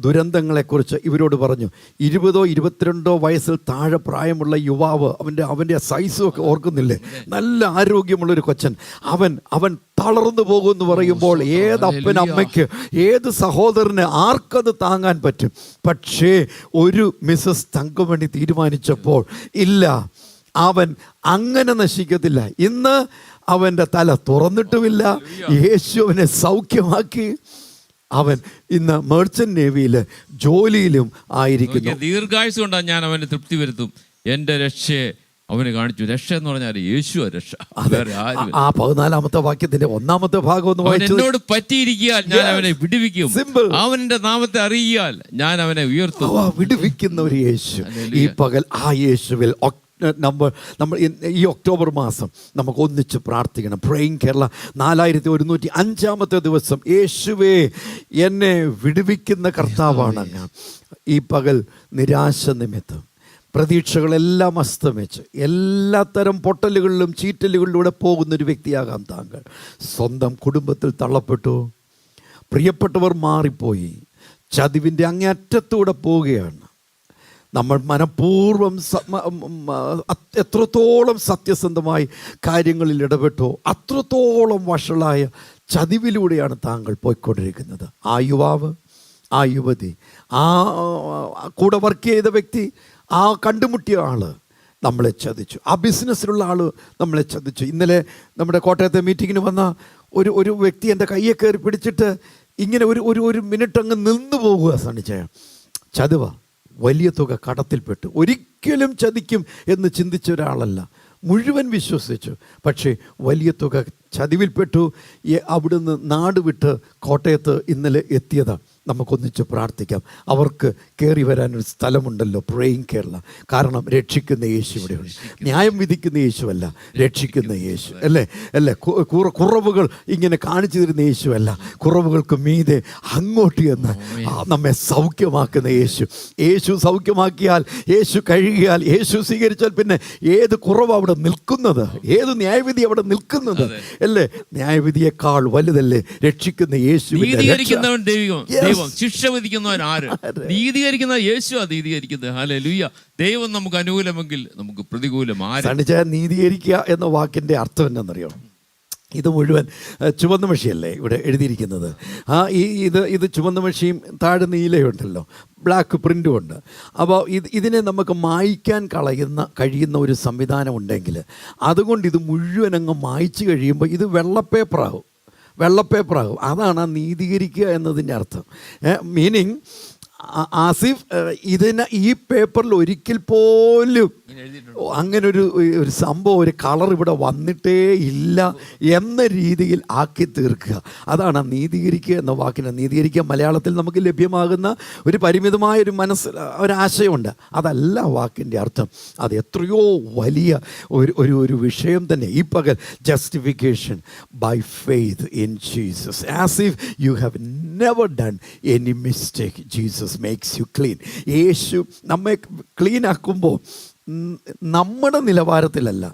ദുരന്തങ്ങളെക്കുറിച്ച് ഇവരോട് പറഞ്ഞു. 20-22 വയസ്സിൽ താഴെ പ്രായമുള്ള യുവാവ്, അവൻ്റെ സൈസും ഒക്കെ ഓർക്കുന്നില്ലേ, നല്ല ആരോഗ്യമുള്ളൊരു കൊച്ചൻ, അവൻ തളർന്നു പോകുമെന്ന് പറയുമ്പോൾ ഏതപ്പൻ അമ്മയ്ക്ക്, ഏത് സഹോദരന്, ആർക്കത് താങ്ങാൻ പറ്റും? പക്ഷേ ഒരു മിസ്സസ് തങ്കമണി തീരുമാനിച്ചപ്പോൾ ഇല്ല, അവൻ അങ്ങനെ നശിക്കത്തില്ല. ഇന്ന് അവൻ്റെ തല തുറന്നിട്ടുമില്ല. യേശു അവനെ സൗഖ്യമാക്കി. അവൻ ഇന്ന് മെർച്ചന്റ് നേവിയിൽ ജോലിയിലും ആയിരിക്കുന്നു. ദീർഘായുസ് കൊണ്ടാണ് ഞാൻ അവനെ തൃപ്തി വരുത്തും. എൻ്റെ രക്ഷയെ അവന് കാണിച്ചു. രക്ഷ എന്ന് പറഞ്ഞാൽ യേശു രക്ഷ. ആ 14-ാമത്തെ വാക്യത്തിന്റെ 1-ാമത്തെ ഭാഗം ഒന്ന് വായിച്ചു. എന്നോട് പറ്റിയിരിക്കാൻ ഞാൻ അവനെ വിടുവിക്കും, അവന്റെ നാമത്തെ അറിയിയാൽ ഞാൻ അവനെ ഉയർത്തും. വിടുവിക്കുന്ന ഒരു യേശു ഈ പകൽ, ആ യേശുവിൽ നമ്മൾ ഈ ഒക്ടോബർ മാസം നമുക്ക് ഒന്നിച്ച് പ്രാർത്ഥിക്കണം. പ്രേയിങ് കേരള 4105-ാമത്തെ ദിവസം, യേശുവേ എന്നെ വിടുവിക്കുന്ന കർത്താവാണ്. ഈ പകൽ നിരാശ നിമിത്തം പ്രതീക്ഷകളെല്ലാം അസ്തമിച്ച് എല്ലാത്തരം പൊട്ടലുകളിലും ചീറ്റലുകളിലൂടെ പോകുന്നൊരു വ്യക്തിയാകാം താങ്കൾ. സ്വന്തം കുടുംബത്തിൽ തള്ളപ്പെട്ടു, പ്രിയപ്പെട്ടവർ മാറിപ്പോയി, ചതിവിൻ്റെ അങ്ങേയറ്റത്തൂടെ പോവുകയാണ്. നമ്മൾ മനഃപൂർവ്വം എത്രത്തോളം സത്യസന്ധമായി കാര്യങ്ങളിൽ ഇടപെട്ടോ അത്രത്തോളം വഷളായ ചതിവിലൂടെയാണ് താങ്കൾ പോയിക്കൊണ്ടിരിക്കുന്നത്. ആ യുവാവ്, ആ യുവതി, ആ കൂടെ വർക്ക് ചെയ്ത വ്യക്തി, ആ കണ്ടുമുട്ടിയ ആൾ നമ്മളെ ചതിച്ചു. ആ ബിസിനസ്സിലുള്ള ആൾ നമ്മളെ ചതിച്ചു. ഇന്നലെ നമ്മുടെ കോട്ടയത്തെ മീറ്റിങ്ങിന് വന്ന ഒരു വ്യക്തി എൻ്റെ കയ്യെ കയറി പിടിച്ചിട്ട് ഇങ്ങനെ ഒരു മിനിറ്റ് അങ്ങ് നിന്നു പോകുക. സണിച്ചയ ചതുവ, വലിയ തുക കടത്തിൽപ്പെട്ടു. ഒരിക്കലും ചതിക്കും എന്ന് ചിന്തിച്ച ഒരാളല്ല, മുഴുവൻ വിശ്വസിച്ചു. പക്ഷേ വലിയ തുക ചതിവിൽപ്പെട്ടു. അവിടുന്ന് നാട് വിട്ട് കോട്ടയത്ത് ഇന്നലെ എത്തിയതാണ്. നമുക്കൊന്നിച്ച് പ്രാർത്ഥിക്കാം. അവർക്ക് കയറി വരാനൊരു സ്ഥലമുണ്ടല്ലോ, പ്രേയിങ് കേരള. കാരണം രക്ഷിക്കുന്ന യേശു ഇവിടെയുണ്ട്. ന്യായം വിധിക്കുന്ന യേശുവല്ല, രക്ഷിക്കുന്ന യേശു അല്ലേ അല്ലേ. കുറവുകൾ ഇങ്ങനെ കാണിച്ചു തരുന്ന യേശുവല്ല, കുറവുകൾക്ക് മീതെ അങ്ങോട്ട് എന്ന് നമ്മെ സൗഖ്യമാക്കുന്ന യേശു. യേശു സൗഖ്യമാക്കിയാൽ, യേശു കഴുകിയാൽ, യേശു സ്വീകരിച്ചാൽ പിന്നെ ഏത് കുറവ് അവിടെ നിൽക്കുന്നത്, ഏത് ന്യായവിധി അവിടെ നിൽക്കുന്നത് അല്ലേ. ന്യായവിധിയേക്കാൾ വലുതല്ലേ രക്ഷിക്കുന്ന യേശു. നീതീകരിക്കുന്നവൻ ദൈവം, ശിക്ഷ വിധിക്കുന്നവൻ ആര്? നീതീകരിക്കുന്ന യേശു, നീതീകരിക്കുന്നത്. ഹല്ലേലൂയ. ദൈവം നമുക്ക് അനുകൂലമെങ്കിൽ നമുക്ക് പ്രതികൂലം ആര്? നീതീകരിക്കുക എന്ന വാക്കിന്റെ അർത്ഥം എന്താണെന്നറിയോ? ഇത് മുഴുവൻ ചുവന്ന മഷിയല്ലേ ഇവിടെ എഴുതിയിരിക്കുന്നത്. ഇത് ചുവന്ന മഷിയും താഴെ നീലയുണ്ടല്ലോ, ബ്ലാക്ക് പ്രിൻറ്റും ഉണ്ട്. അപ്പോൾ ഇതിനെ നമുക്ക് മായ്ക്കാൻ കഴിയുന്ന ഒരു സംവിധാനം ഉണ്ടെങ്കിൽ, അതുകൊണ്ട് ഇത് മുഴുവൻ അങ്ങ് മായ്ച്ചു കഴിയുമ്പോൾ ഇത് വെള്ളപ്പേപ്പറാകും. അതാണ് നീതീകരിക്കുക എന്നതിൻ്റെ അർത്ഥം. മീനിങ് ആസിഫ് ഈ പേപ്പറിൽ ഒരിക്കൽ പോലും അങ്ങനെ ഒരു സംഭവം, ഒരു കളർ ഇവിടെ വന്നിട്ടേ ഇല്ല എന്ന രീതിയിൽ ആക്കി തീർക്കുക. അതാണ് നീതീകരിക്കുക എന്ന വാക്കിന്. നീതീകരിക്കുക മലയാളത്തിൽ നമുക്ക് ലഭ്യമാകുന്ന ഒരു പരിമിതമായ ഒരാശയമുണ്ട്. അതല്ല വാക്കിൻ്റെ അർത്ഥം. അത് എത്രയോ വലിയ ഒരു വിഷയം തന്നെ. ഈ പകൽ justification by faith in Jesus. As if you have never done any mistake, Jesus makes you clean. യേശു നമ്മെ ക്ലീൻ ആക്കുമ്പോൾ നമ്മുടെ നിലവാരത്തിലല്ല,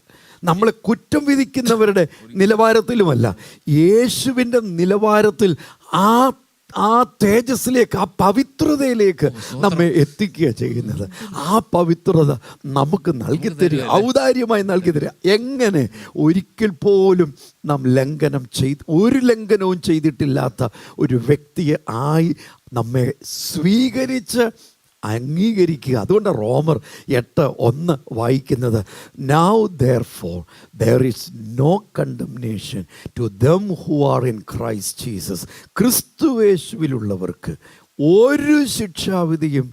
നമ്മളെ കുറ്റം വിധിക്കുന്നവരുടെ നിലവാരത്തിലുമല്ല, യേശുവിൻ്റെ നിലവാരത്തിൽ ആ തേജസ്സിലേക്ക്, ആ പവിത്രതയിലേക്ക് നമ്മെ എത്തിക്കുക ചെയ്യുന്നത്. ആ പവിത്രത നമുക്ക് നൽകി തരിക, ഔദാര്യമായി നൽകി തരിക. എങ്ങനെ? ഒരിക്കൽ പോലും നാം ഒരു ലംഘനവും ചെയ്തിട്ടില്ലാത്ത ഒരു വ്യക്തിയെ ആയി നമ്മെ സ്വീകരിച്ച് അംഗീകരിക്കുക. അതുകൊണ്ട് റോമർ 8:1 വായിക്കുന്നത്, now therefore there is no condemnation to them who are in Christ Jesus. ക്രിസ്തുയേശുവിലുള്ളവർക്ക് ഒരു ശിക്ഷാവിധിയും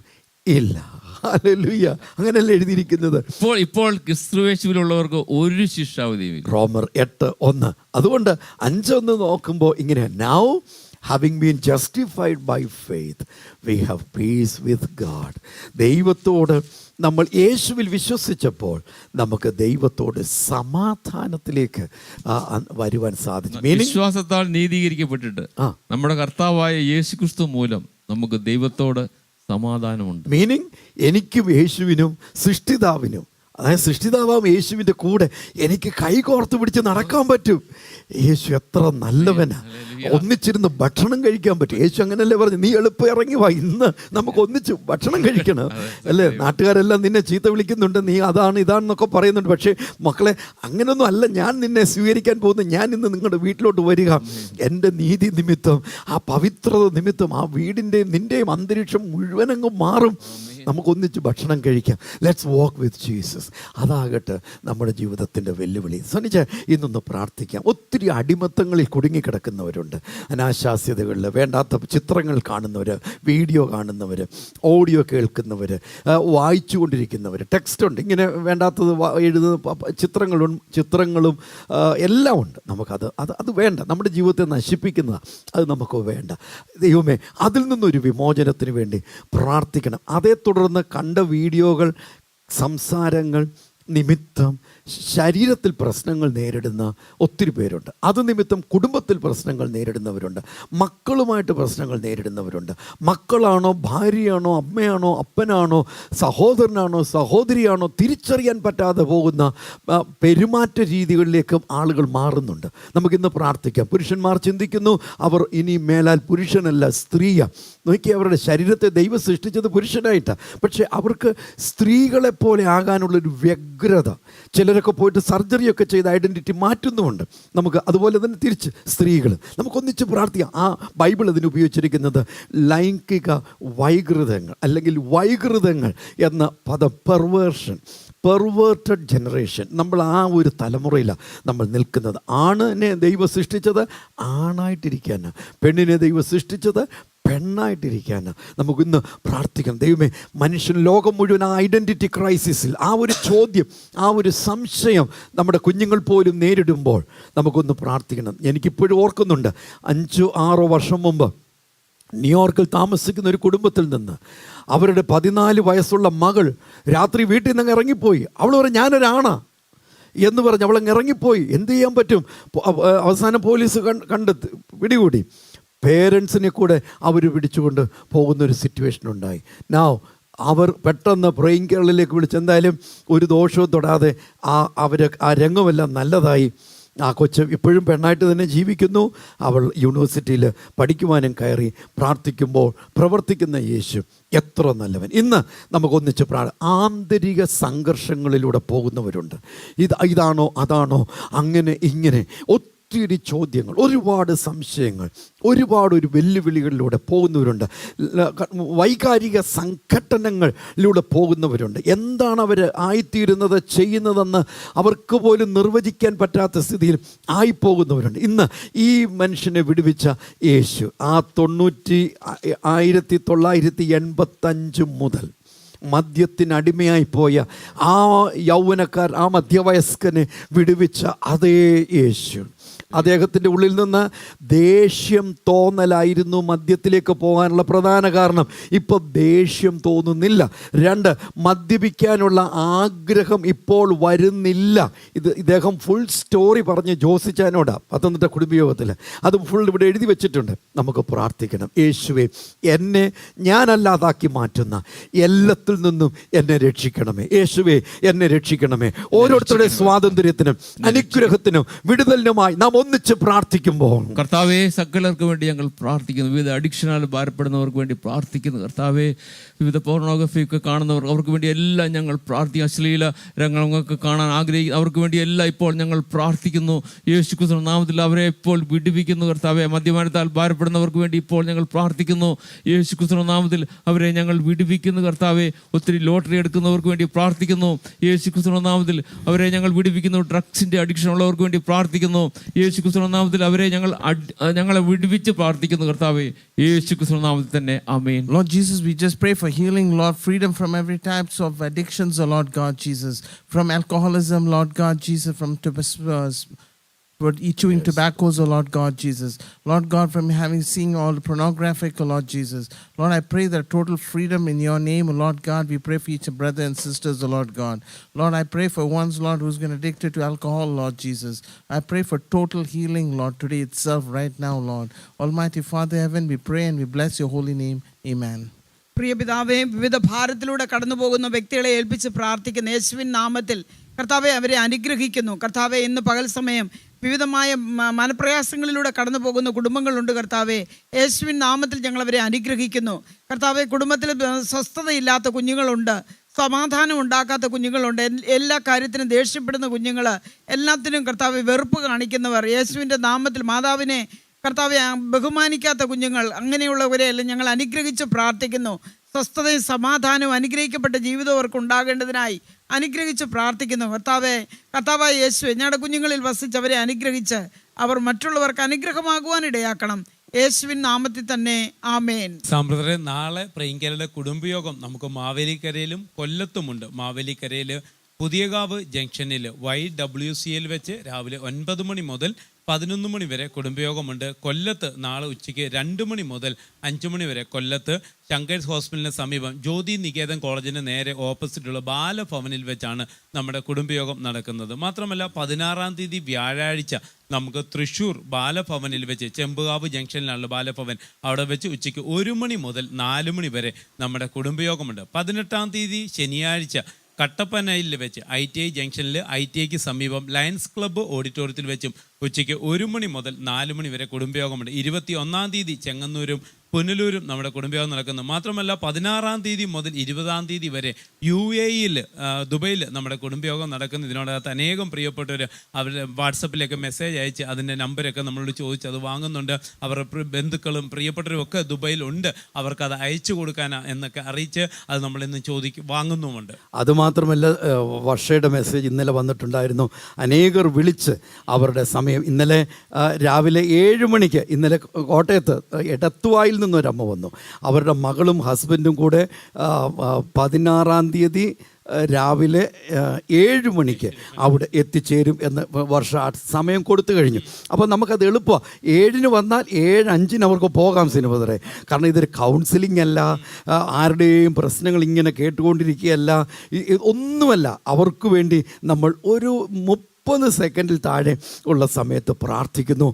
ഇല്ല. ഹല്ലേലൂയ. അങ്ങനെയല്ലേ എഴുതിയിരിക്കുന്നത്. ഇപ്പോൾ ക്രിസ്തുയേശുവിലുള്ളവർക്ക് ഒരു ശിക്ഷാവിധിയും ഇല്ല. റോമർ 8:1. അതുകൊണ്ട് 5:1 നോക്കുമ്പോൾ ഇങ്ങനെ, now having been justified by faith we have peace with God. ദൈവത്തോട് നമ്മൾ യേശുവിൽ വിശ്വസിച്ചപ്പോൾ നമുക്ക് ദൈവത്തോട് സമാധാനത്തിലേക്ക് വരുവാൻ സാധിച്ചു. വിശ്വാസത്താൽ നീതീകരിക്കപ്പെട്ടിട്ട് നമ്മുടെ കർത്താവായ യേശുക്രിസ്തു മൂലം നമുക്ക് ദൈവത്തോട് സമാധാനമുണ്ട്. മീനിങ് എനിക്കും യേശുവിനും സൃഷ്ടിതാവിനും, അതായത് സൃഷ്ടിതാവാം യേശുവിൻ്റെ കൂടെ എനിക്ക് കൈകോർത്ത് പിടിച്ച് നടക്കാൻ പറ്റും. യേശു എത്ര നല്ലവനാ. ഒന്നിച്ചിരുന്ന് ഭക്ഷണം കഴിക്കാൻ പറ്റും. യേശു അങ്ങനല്ലേ പറഞ്ഞു, നീ എളുപ്പം ഇറങ്ങി വാ, ഇന്ന് നമുക്ക് ഒന്നിച്ച് ഭക്ഷണം കഴിക്കണം അല്ലേ. നാട്ടുകാരെല്ലാം നിന്നെ ചീത്ത വിളിക്കുന്നുണ്ട്, നീ ഇതാണെന്നൊക്കെ പറയുന്നുണ്ട്. പക്ഷേ മക്കളെ, അങ്ങനൊന്നും അല്ല ഞാൻ നിന്നെ സ്വീകരിക്കാൻ പോകുന്നത്. ഞാൻ ഇന്ന് നിങ്ങളുടെ വീട്ടിലോട്ട് വരിക. എൻ്റെ നീതി നിമിത്തം, ആ പവിത്രത നിമിത്തം ആ വീടിൻ്റെയും നിൻ്റെയും അന്തരീക്ഷം മുഴുവനങ്ങ് മാറും. നമുക്കൊന്നിച്ച് ഭക്ഷണം കഴിക്കാം. Let's walk with Jesus. അതാകട്ടെ നമ്മുടെ ജീവിതത്തിൻ്റെ വെല്ലുവിളി. സനിച്ച ഇന്നൊന്ന് പ്രാർത്ഥിക്കാം. ഒത്തിരി അടിമത്തങ്ങളിൽ കുടുങ്ങിക്കിടക്കുന്നവരുണ്ട്. അനാശാസ്യതകളിൽ വേണ്ടാത്ത ചിത്രങ്ങൾ കാണുന്നവർ, വീഡിയോ കാണുന്നവർ, ഓഡിയോ കേൾക്കുന്നവർ, വായിച്ചു കൊണ്ടിരിക്കുന്നവർ, ടെക്സ്റ്റ് ഉണ്ട്, ഇങ്ങനെ വേണ്ടാത്തത് എഴുതുന്ന ചിത്രങ്ങളും എല്ലാം ഉണ്ട്. അത് വേണ്ട. നമ്മുടെ ജീവിതത്തെ നശിപ്പിക്കുന്നതാണ്. അത് നമുക്ക് വേണ്ട. ദൈവമേ, അതിൽ നിന്നൊരു വിമോചനത്തിന് വേണ്ടി പ്രാർത്ഥിക്കണം. അതേ തുടർന്ന് കണ്ട വീഡിയോകൾ, സംസാരങ്ങൾ നിമിത്തം ശരീരത്തിൽ പ്രശ്നങ്ങൾ നേരിടുന്ന ഒത്തിരി പേരുണ്ട്. അത് നിമിത്തം കുടുംബത്തിൽ പ്രശ്നങ്ങൾ നേരിടുന്നവരുണ്ട്. മക്കളുമായിട്ട് പ്രശ്നങ്ങൾ നേരിടുന്നവരുണ്ട്. മക്കളാണോ, ഭാര്യയാണോ, അമ്മയാണോ, അപ്പനാണോ, സഹോദരനാണോ, സഹോദരിയാണോ തിരിച്ചറിയാൻ പറ്റാതെ പോകുന്ന പെരുമാറ്റ രീതികളിലേക്കും ആളുകൾ മാറുന്നുണ്ട്. നമുക്കിന്ന് പ്രാർത്ഥിക്കാം. പുരുഷന്മാർ ചിന്തിക്കുന്നു അവർ ഇനി മേലാൽ പുരുഷനല്ല സ്ത്രീയാണ്. നോക്കി, അവരുടെ ശരീരത്തെ ദൈവം സൃഷ്ടിച്ചത് പുരുഷനായിട്ടാണ്. പക്ഷേ അവർക്ക് സ്ത്രീകളെപ്പോലെ ആകാനുള്ളൊരു വ്യഗ്രത. ചിലരൊക്കെ പോയിട്ട് സർജറിയൊക്കെ ചെയ്ത് ഐഡൻറ്റിറ്റി മാറ്റുന്നുമുണ്ട്. നമുക്ക് അതുപോലെ തന്നെ തിരിച്ച് സ്ത്രീകൾ നമുക്കൊന്നിച്ച് പ്രാർത്ഥിക്കാം. ആ ബൈബിൾ അതിന് ഉപയോഗിച്ചിരിക്കുന്നത് ലൈംഗിക വൈകൃതങ്ങൾ അല്ലെങ്കിൽ വൈകൃതങ്ങൾ എന്ന പദം. Perverted generation. നമ്മൾ ആ ഒരു തലമുറയിലാണ് നമ്മൾ നിൽക്കുന്നത്. ആണിനെ ദൈവം സൃഷ്ടിച്ചത് ആണായിട്ടിരിക്കാനാണ്, പെണ്ണിനെ ദൈവം സൃഷ്ടിച്ചത് പെണ്ണായിട്ടിരിക്കാനാണ്. നമുക്കിന്ന് പ്രാർത്ഥിക്കണം. ദൈവമേ, മനുഷ്യൻ ലോകം മുഴുവൻ ആ ഐഡൻറ്റിറ്റി ക്രൈസിസിൽ, ആ ഒരു ചോദ്യം, ആ ഒരു സംശയം നമ്മുടെ കുഞ്ഞുങ്ങൾ പോലും നേരിടുമ്പോൾ നമുക്കൊന്ന് പ്രാർത്ഥിക്കണം. എനിക്കിപ്പോഴും ഓർക്കുന്നുണ്ട്, 5-6 വർഷം മുമ്പ് ന്യൂയോർക്കിൽ താമസിക്കുന്ന ഒരു കുടുംബത്തിൽ നിന്ന് അവരുടെ 14 വയസ്സുള്ള മകൾ രാത്രി വീട്ടിൽ നിന്ന് ഇറങ്ങിപ്പോയി. അവൾ പറഞ്ഞു ഞാനൊരാണാ എന്ന് പറഞ്ഞ് അവളങ്ങ് ഇറങ്ങിപ്പോയി. എന്ത് ചെയ്യാൻ പറ്റും? അവസാനം പോലീസ് കണ്ടെത്തി പിടികൂടി. പേരൻസിനെ കൂടെ അവർ പിടിച്ചുകൊണ്ട് പോകുന്നൊരു സിറ്റുവേഷൻ ഉണ്ടായി. അവർ പെട്ടെന്ന് പ്രേയിങ് കേരളയിലേക്ക് വിളിച്ച് എന്തായാലും ഒരു ദോഷവും തൊടാതെ ആ രംഗമെല്ലാം നല്ലതായി. ആ കൊച്ച് ഇപ്പോഴും പെണ്ണായിട്ട് തന്നെ ജീവിക്കുന്നു. അവൾ യൂണിവേഴ്സിറ്റിയിൽ പഠിക്കുവാനും കയറി. പ്രാർത്ഥിക്കുമ്പോൾ പ്രവർത്തിക്കുന്ന യേശു എത്ര നല്ലവൻ. ഇന്ന് നമുക്കൊന്നിച്ച് ആന്തരിക സംഘർഷങ്ങളിലൂടെ പോകുന്നവരുണ്ട്. ഇതാണോ അതാണോ അങ്ങനെ ഇങ്ങനെ ഒത്തിരി ചോദ്യങ്ങൾ, ഒരുപാട് സംശയങ്ങൾ, ഒരുപാട് ഒരു വെല്ലുവിളികളിലൂടെ പോകുന്നവരുണ്ട്. വൈകാരിക സംഘട്ടനങ്ങളിലൂടെ പോകുന്നവരുണ്ട്. എന്താണ് അവർ ആയിത്തീരുന്നത്, ചെയ്യുന്നതെന്ന് അവർക്ക് പോലും നിർവചിക്കാൻ പറ്റാത്ത സ്ഥിതിയിൽ ആയിപ്പോകുന്നവരുണ്ട്. ഇന്ന് ഈ മനുഷ്യനെ വിടുവിച്ച യേശു 1985 മുതൽ മദ്യത്തിനടിമയായി പോയ ആ യൗവനക്കാർ, ആ മധ്യവയസ്കനെ വിടുവിച്ച അതേ യേശു, അദ്ദേഹത്തിൻ്റെ ഉള്ളിൽ നിന്ന് ദേഷ്യം തോന്നലായിരുന്നു മദ്യത്തിലേക്ക് പോകാനുള്ള പ്രധാന കാരണം. ഇപ്പോൾ ദേഷ്യം തോന്നുന്നില്ല. 2, മദ്യപിക്കാനുള്ള ആഗ്രഹം ഇപ്പോൾ വരുന്നില്ല. ഇദ്ദേഹം ഫുൾ സ്റ്റോറി പറഞ്ഞ് ജോസിച്ചാനോടാണ് പത്തനംതിട്ട കുടുംബയോഗത്തിൽ. അത് ഫുൾ ഇവിടെ എഴുതി വെച്ചിട്ടുണ്ട്. നമുക്ക് പ്രാർത്ഥിക്കണം. യേശുവേ, എന്നെ ഞാനല്ലാതാക്കി മാറ്റുന്ന എല്ലാത്തിൽ നിന്നും എന്നെ രക്ഷിക്കണമേ. യേശുവേ, എന്നെ രക്ഷിക്കണമേ. ഓരോരുത്തരുടെ സ്വാതന്ത്ര്യത്തിനും അനുഗ്രഹത്തിനും വിടുതലിനുമായി നാം ഒന്നിച്ച് പ്രാർത്ഥിക്കുമ്പോൾ കർത്താവേ, സകലർക്ക് വേണ്ടി ഞങ്ങൾ പ്രാർത്ഥിക്കുന്നു. വിവിധ അഡിക്ഷനാൽ ഭാരപ്പെടുന്നവർക്ക് വേണ്ടി പ്രാർത്ഥിക്കുന്നു. കർത്താവേ, വിവിധ പോർണോഗ്രഫിയൊക്കെ കാണുന്നവർ, അവർക്ക് വേണ്ടി എല്ലാം ഞങ്ങൾ പ്രാർത്ഥിക്കും. അശ്ലീല രംഗങ്ങളൊക്കെ കാണാൻ ആഗ്രഹിക്കുന്നു, അവർക്ക് വേണ്ടി എല്ലാം ഇപ്പോൾ ഞങ്ങൾ പ്രാർത്ഥിക്കുന്നു. യേശു ക്രിസ്തുവിന്റെ നാമത്തിൽ അവരെ ഇപ്പോൾ വിടുവിക്കുന്നു. കർത്താവേ, മദ്യപാനത്താൽ ഭാരപ്പെടുന്നവർക്ക് വേണ്ടി ഇപ്പോൾ ഞങ്ങൾ പ്രാർത്ഥിക്കുന്നു. യേശു ക്രിസ്തുവിന്റെ നാമത്തിൽ അവരെ ഞങ്ങൾ വിടുവിക്കുന്നു. കർത്താവേ, ഒത്തിരി ലോട്ടറി എടുക്കുന്നവർക്ക് വേണ്ടി പ്രാർത്ഥിക്കുന്നു. യേശു ക്രിസ്തുവിന്റെ നാമത്തിൽ അവരെ ഞങ്ങൾ വിടുവിക്കുന്നു. ഡ്രഗ്സിന്റെ അഡിക്ഷൻ ഉള്ളവർക്ക് വേണ്ടി പ്രാർത്ഥിക്കുന്നു. യേശു ക്രിസ്തുവിന്റെ നാമത്തിൽ അവരെ ഞങ്ങളെ വിടുവിച്ച് പ്രാർത്ഥിക്കുന്നു. കർത്താവേ, യേശു ക്രിസ്തുവിന്റെ നാമത്തിൽ തന്നെ ആമേൻ. Lord Jesus, we just pray for healing, Lord, freedom from every types of addictions, oh Lord God Jesus, from alcoholism, Lord God Jesus, from chewing tobaccos, oh Lord God Jesus. Lord God, from seeing all pornographic, oh Lord Jesus. Lord, I pray that total freedom in your name, oh Lord God. We pray for each brother and sisters, oh Lord God. Lord, I pray for ones, Lord, who's been addicted to alcohol, Lord Jesus. I pray for total healing, Lord, today itself, right now, Lord. Almighty Father heaven, we pray and we bless your holy name. Amen. പ്രിയ പിതാവേ, വിവിധ ഭാരത്തിലൂടെ കടന്നു പോകുന്ന വ്യക്തികളെ ഏൽപ്പിച്ച് പ്രാർത്ഥിക്കുന്ന യേശുവിൻ നാമത്തിൽ കർത്താവെ അവരെ അനുഗ്രഹിക്കുന്നു. കർത്താവെ, ഇന്ന് പകൽ സമയം വിവിധമായ മനപ്രയാസങ്ങളിലൂടെ കടന്നു പോകുന്ന കുടുംബങ്ങളുണ്ട്. കർത്താവെ, യേശുവിൻ നാമത്തിൽ ഞങ്ങൾ അവരെ അനുഗ്രഹിക്കുന്നു. കർത്താവെ, കുടുംബത്തിൽ സ്വസ്ഥതയില്ലാത്ത കുഞ്ഞുങ്ങളുണ്ട്, സമാധാനം ഉണ്ടാക്കാത്ത കുഞ്ഞുങ്ങളുണ്ട്, എല്ലാ കാര്യത്തിനും ദേഷ്യപ്പെടുന്ന കുഞ്ഞുങ്ങൾ, എല്ലാത്തിനും കർത്താവെ വെറുപ്പ് കാണിക്കുന്നവർ, യേശുവിൻ്റെ നാമത്തിൽ മാതാവിനെ കർത്താവെ ബഹുമാനിക്കാത്ത കുഞ്ഞുങ്ങൾ, അങ്ങനെയുള്ളവരെയെല്ലാം ഞങ്ങൾ അനുഗ്രഹിച്ച് പ്രാർത്ഥിക്കുന്നു. സ്വസ്ഥതയും സമാധാനവും അനുഗ്രഹിക്കപ്പെട്ട ജീവിതം അവർക്ക് ഉണ്ടാകേണ്ടതിനായി അനുഗ്രഹിച്ച് പ്രാർത്ഥിക്കുന്നു. കർത്താവായ യേശുവേ, ഞങ്ങളുടെ കുഞ്ഞുങ്ങളിൽ വസിച്ച് അവരെ അനുഗ്രഹിച്ച് അവർ മറ്റുള്ളവർക്ക് അനുഗ്രഹമാകുവാൻ ഇടയാക്കണം. യേശുവിൻ നാമത്തിൽ തന്നെ ആമേൻ. സാമ്പ്രദായ നാളെ പ്രേയിങ്കരയുടെ കുടുംബയോഗം നമുക്ക് മാവേലിക്കരയിലും കൊല്ലത്തുമുണ്ട്. മാവേലിക്കരയിൽ പുതിയകാവ് ജംഗ്ഷനിൽ YWCL വെച്ച് രാവിലെ 9 മണി മുതൽ 11 മണി വരെ കുടുംബയോഗമുണ്ട്. കൊല്ലത്ത് നാളെ ഉച്ചയ്ക്ക് 2 മണി മുതൽ 5 മണി വരെ കൊല്ലത്ത് ശങ്കേഴ്സ് ഹോസ്പിറ്റലിന് സമീപം ജ്യോതി നികേതൻ കോളേജിന് നേരെ ഓപ്പോസിറ്റുള്ള ബാലഭവനിൽ വെച്ചാണ് നമ്മുടെ കുടുംബയോഗം നടക്കുന്നത്. മാത്രമല്ല 16-ാം തീയതി വ്യാഴാഴ്ച നമുക്ക് തൃശ്ശൂർ ബാലഭവനിൽ വെച്ച്, ചെമ്പുകാവ് ജംഗ്ഷനിലാണ് ബാലഭവൻ, അവിടെ വെച്ച് ഉച്ചയ്ക്ക് 1 മണി മുതൽ 4 മണി വരെ നമ്മുടെ കുടുംബയോഗമുണ്ട്. 18-ാം തീയതി ശനിയാഴ്ച കട്ടപ്പനയിൽ വെച്ച് ITI ജംഗ്ഷനിൽ ITIക്ക് സമീപം ലയൺസ് ക്ലബ്ബ് ഓഡിറ്റോറിയത്തിൽ വെച്ചും ഉച്ചയ്ക്ക് 1 മണി മുതൽ 4 മണി വരെ കുടുംബയോഗമുണ്ട്. 21-ാം തീയതി ചെങ്ങന്നൂരും പുനലൂരും നമ്മുടെ കുടുംബയോഗം നടക്കുന്നു. മാത്രമല്ല 16-ാം തീയതി മുതൽ 20-ാം തീയതി വരെ UAEയിൽ ദുബൈയിൽ നമ്മുടെ കുടുംബയോഗം നടക്കുന്നു. ഇതിനോടകത്ത് അനേകം പ്രിയപ്പെട്ടവർ അവരുടെ വാട്സപ്പിലേക്ക് മെസ്സേജ് അയച്ച് അതിൻ്റെ നമ്പരൊക്കെ നമ്മളോട് ചോദിച്ച് അത് വാങ്ങുന്നുണ്ട്. അവരുടെ ബന്ധുക്കളും പ്രിയപ്പെട്ടവരും ഒക്കെ ദുബൈയിലുണ്ട്, അവർക്കത് അയച്ചു കൊടുക്കാനാ എന്നൊക്കെ അറിയിച്ച് അത് നമ്മളിന്ന് വാങ്ങുന്നുമുണ്ട്. അതുമാത്രമല്ല, വർഷയുടെ മെസ്സേജ് ഇന്നലെ വന്നിട്ടുണ്ടായിരുന്നു. അനേകർ വിളിച്ച് അവരുടെ സമയം, ഇന്നലെ രാവിലെ 7 മണിക്ക് ഇന്നലെ കോട്ടയത്ത് എടത്തുവായിൽ നിന്നൊരമ്മ വന്നു. അവരുടെ മകളും ഹസ്ബൻഡും കൂടെ 16-ാം തീയതി രാവിലെ 7 മണിക്ക് അവിടെ എത്തിച്ചേരും എന്ന് സമയം കൊടുത്തു കഴിഞ്ഞു. അപ്പോൾ നമുക്കത് എളുപ്പമാണ്. 7-ന് വന്നാൽ 7:05 അവർക്ക് പോകാം സിനിമതരെ. കാരണം ഇതൊരു കൗൺസിലിംഗ് അല്ല, ആരുടെയും പ്രശ്നങ്ങൾ ഇങ്ങനെ കേട്ടുകൊണ്ടിരിക്കുകയല്ല, ഒന്നുമല്ല. അവർക്ക് വേണ്ടി നമ്മൾ ഒരു 30 സെക്കൻഡിൽ താഴെ ഉള്ള സമയത്ത് പ്രാർത്ഥിക്കുന്നു.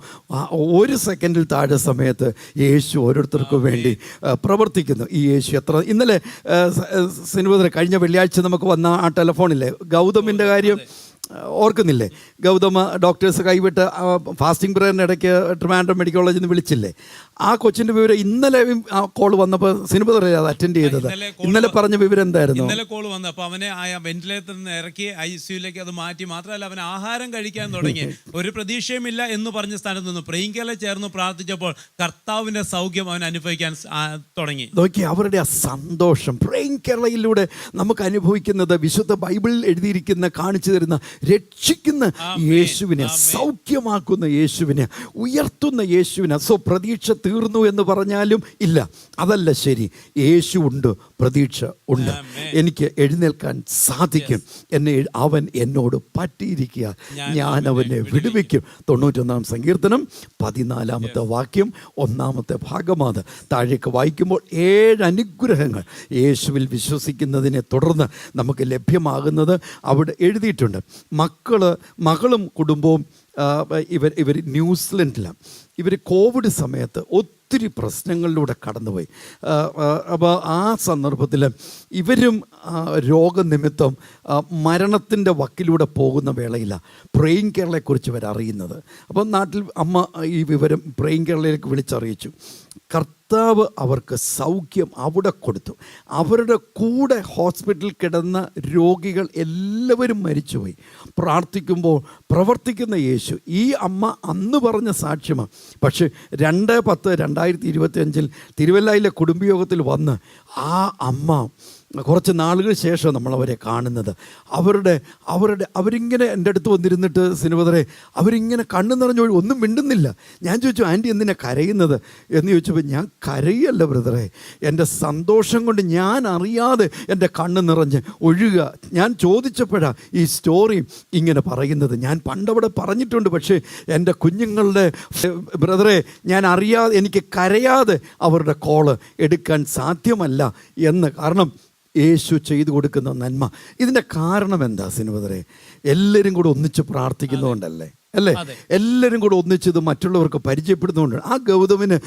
1 സെക്കൻഡിൽ താഴെ സമയത്ത് യേശു ഓരോരുത്തർക്കും വേണ്ടി പ്രവർത്തിക്കുന്നു. ഈ യേശു എത്ര ഇന്നലെ സിനിമ കഴിഞ്ഞ വെള്ളിയാഴ്ച നമുക്ക് വന്ന ആ ടെലിഫോണില്ലേ ഗൗതമിൻ്റെ കാര്യം ഓർക്കുന്നില്ലേ? ഗൗതമ ഡോക്ടേഴ്സ് കൈവിട്ട് ഫാസ്റ്റിംഗ് പ്രയറിൻ്റെ ഇടയ്ക്ക് ട്രിവാൻഡ്രം മെഡിക്കൽ കോളേജിൽ നിന്ന് വിളിച്ചില്ലേ? ആ കൊച്ചിൻ്റെ വിവരം ഇന്നലെ ആ കോൾ വന്നപ്പോൾ സിനിമ അത് അറ്റൻഡ് ചെയ്തത്. ഇന്നലെ പറഞ്ഞ വിവരം എന്തായിരുന്നു? ഇന്നലെ കോൾ വന്നപ്പോൾ അവനെ ആ വെന്റിലേറ്ററിൽ നിന്ന് ഇറക്കി ICUലേക്ക് അത് മാറ്റി. മാത്രമല്ല അവൻ ആഹാരം കഴിക്കാൻ തുടങ്ങി. ഒരു പ്രതീക്ഷയുമില്ല എന്ന് പറഞ്ഞ സ്ഥാനത്ത് നിന്ന് പ്രിയങ്കയിലെ ചേർന്ന് പ്രാർത്ഥിച്ചപ്പോൾ കർത്താവിൻ്റെ സൗഖ്യം അവൻ അനുഭവിക്കാൻ തുടങ്ങി. നോക്കി അവരുടെ ആ സന്തോഷം പ്രിയങ്കയിലൂടെ നമുക്ക് അനുഭവിക്കുന്നത്. വിശുദ്ധ ബൈബിളിൽ എഴുതിയിരിക്കുന്ന കാണിച്ചു തരുന്ന രക്ഷിക്കുന്ന യേശുവിനെ, സൗഖ്യമാക്കുന്ന യേശുവിനെ, ഉയർത്തുന്ന യേശുവിനെ. പ്രതീക്ഷ തീർന്നു എന്ന് പറഞ്ഞാലും ഇല്ല, അതല്ല ശരി. യേശു ഉണ്ട്, പ്രതീക്ഷ ഉണ്ട്. എനിക്ക് എഴുന്നേൽക്കാൻ സാധിക്കും. അവൻ എന്നോട് പറ്റിയിരിക്കുക, ഞാൻ അവനെ വിടുവിക്കും. 91-ാം സങ്കീർത്തനം 14-ാമത്തെ വാക്യം 1-ാമത്തെ ഭാഗമാണ്. താഴേക്ക് വായിക്കുമ്പോൾ 7 അനുഗ്രഹങ്ങൾ യേശുവിൽ വിശ്വസിക്കുന്നതിനെ തുടർന്ന് നമുക്ക് ലഭ്യമാകുന്നത് അവിടെ എഴുതിയിട്ടുണ്ട്. മകളും കുടുംബവും ഇവർ ന്യൂസിലൻഡിലാണ്. ഇവർ കോവിഡ് സമയത്ത് ഒത്തിരി പ്രശ്നങ്ങളിലൂടെ കടന്നുപോയി. അപ്പോൾ ആ സന്ദർഭത്തിൽ ഇവരും രോഗനിമിത്തം മരണത്തിൻ്റെ വക്കിലൂടെ പോകുന്ന വേളയിലാണ് പ്രേയിങ് കേരളയെക്കുറിച്ച് ഇവർ അറിയുന്നത്. അപ്പോൾ നാട്ടിൽ അമ്മ ഈ വിവരം പ്രേയിങ് കേരളയിലേക്ക് വിളിച്ചറിയിച്ചു. കർത്താവ് അവർക്ക് സൗഖ്യം അവിടെ കൊടുത്തു. അവരുടെ കൂടെ ഹോസ്പിറ്റലിൽ കിടന്ന രോഗികൾ എല്ലാവരും മരിച്ചുപോയി. പ്രാർത്ഥിക്കുമ്പോൾ പ്രവർത്തിക്കുന്ന യേശു. ഈ അമ്മ അന്ന് പറഞ്ഞ സാക്ഷ്യമാണ്. പക്ഷേ 2/10/2025 തിരുവല്ലയിലെ കുടുംബയോഗത്തിൽ വന്ന് ആ അമ്മ കുറച്ച് നാളുകൾ ശേഷം നമ്മളവരെ കാണുന്നത്. അവരിങ്ങനെ എൻ്റെ അടുത്ത് വന്നിരുന്നിട്ട് സിനിമതരെ അവരിങ്ങനെ കണ്ണു നിറഞ്ഞു ഒന്നും മിണ്ടുന്നില്ല. ഞാൻ ചോദിച്ചു, ആൻറ്റി എന്തിനാ കരയുന്നത് എന്ന് ചോദിച്ചപ്പോൾ, ഞാൻ കരയല്ല ബ്രദറെ, എൻ്റെ സന്തോഷം കൊണ്ട് ഞാൻ അറിയാതെ എൻ്റെ കണ്ണ് നിറഞ്ഞ് ഒഴുകുക. ഞാൻ ചോദിച്ചപ്പോഴാണ് ഈ സ്റ്റോറി ഇങ്ങനെ പറയുന്നത്. ഞാൻ പണ്ടവിടെ പറഞ്ഞിട്ടുണ്ട്, പക്ഷേ എൻ്റെ കുഞ്ഞുങ്ങളുടെ ബ്രദറെ ഞാൻ അറിയാതെ, എനിക്ക് കരയാതെ അവരുടെ കോള് എടുക്കാൻ സാധ്യമല്ല എന്ന്. കാരണം യേശു ചെയ്തു കൊടുക്കുന്ന നന്മ. ഇതിൻ്റെ കാരണം എന്താ സിനിമതരെ? എല്ലാവരും കൂടെ ഒന്നിച്ച് പ്രാർത്ഥിക്കുന്നതുകൊണ്ടല്ലേ അല്ലേ? എല്ലാവരും കൂടെ ഒന്നിച്ചത് മറ്റുള്ളവർക്ക് പരിചയപ്പെടുന്നുണ്ട്. ആ ഗൗതമിന്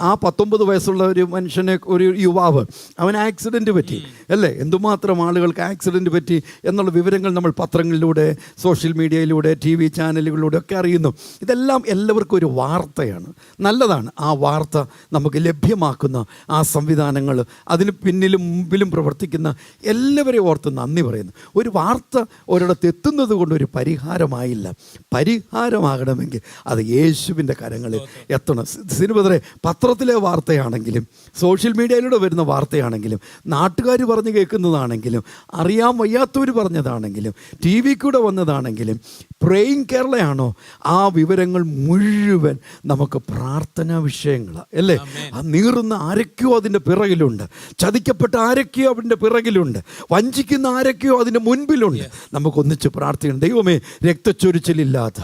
ആ 19 വയസ്സുള്ള ഒരു മനുഷ്യനെ, ഒരു യുവാവ്, അവൻ ആക്സിഡൻറ്റ് പറ്റി അല്ലേ? എന്തുമാത്രം ആളുകൾക്ക് ആക്സിഡൻറ്റ് പറ്റി എന്നുള്ള വിവരങ്ങൾ നമ്മൾ പത്രങ്ങളിലൂടെ, സോഷ്യൽ മീഡിയയിലൂടെ, TV ചാനലുകളിലൂടെ ഒക്കെ അറിയുന്നു. ഇതെല്ലാം എല്ലാവർക്കും ഒരു വാർത്തയാണ്. നല്ലതാണ് ആ വാർത്ത നമുക്ക് ലഭ്യമാക്കുന്ന ആ സംവിധാനങ്ങൾ, അതിന് പിന്നിലും മുമ്പിലും പ്രവർത്തിക്കുന്ന എല്ലാവരെയും ഓർത്ത് നന്ദി പറയുന്നു. ഒരു വാർത്ത ഒരിടത്ത് എത്തുന്നത് കൊണ്ട് ഒരു പരിഹാരമായില്ല. പരിഹാരമാകണമെങ്കിൽ അത് യേശുവിൻ്റെ കരങ്ങളിൽ എത്തണം. സിനിമതരെ പത്രത്തിലെ വാർത്തയാണെങ്കിലും, സോഷ്യൽ മീഡിയയിലൂടെ വരുന്ന വാർത്തയാണെങ്കിലും, നാട്ടുകാർ പറഞ്ഞു കേൾക്കുന്നതാണെങ്കിലും, അറിയാൻ വയ്യാത്തവർ പറഞ്ഞതാണെങ്കിലും, TV കൂടെ വന്നതാണെങ്കിലും, പ്രേയിങ് കേരളയാണോ, ആ വിവരങ്ങൾ മുഴുവൻ നമുക്ക് പ്രാർത്ഥനാ വിഷയങ്ങളാണ് അല്ലേ? ആ നീറുന്ന ആരൊക്കെയോ അതിൻ്റെ പിറകിലുണ്ട്, ചതിക്കപ്പെട്ട ആരൊക്കെയോ അതിൻ്റെ പിറകിലുണ്ട്, വഞ്ചിക്കുന്ന ആരൊക്കെയോ അതിൻ്റെ മുൻപിലുണ്ട്. നമുക്കൊന്നിച്ച് പ്രാർത്ഥിക്കണം. ദൈവമേ, രക്തച്ചൊരിച്ചിലില്ലാത്ത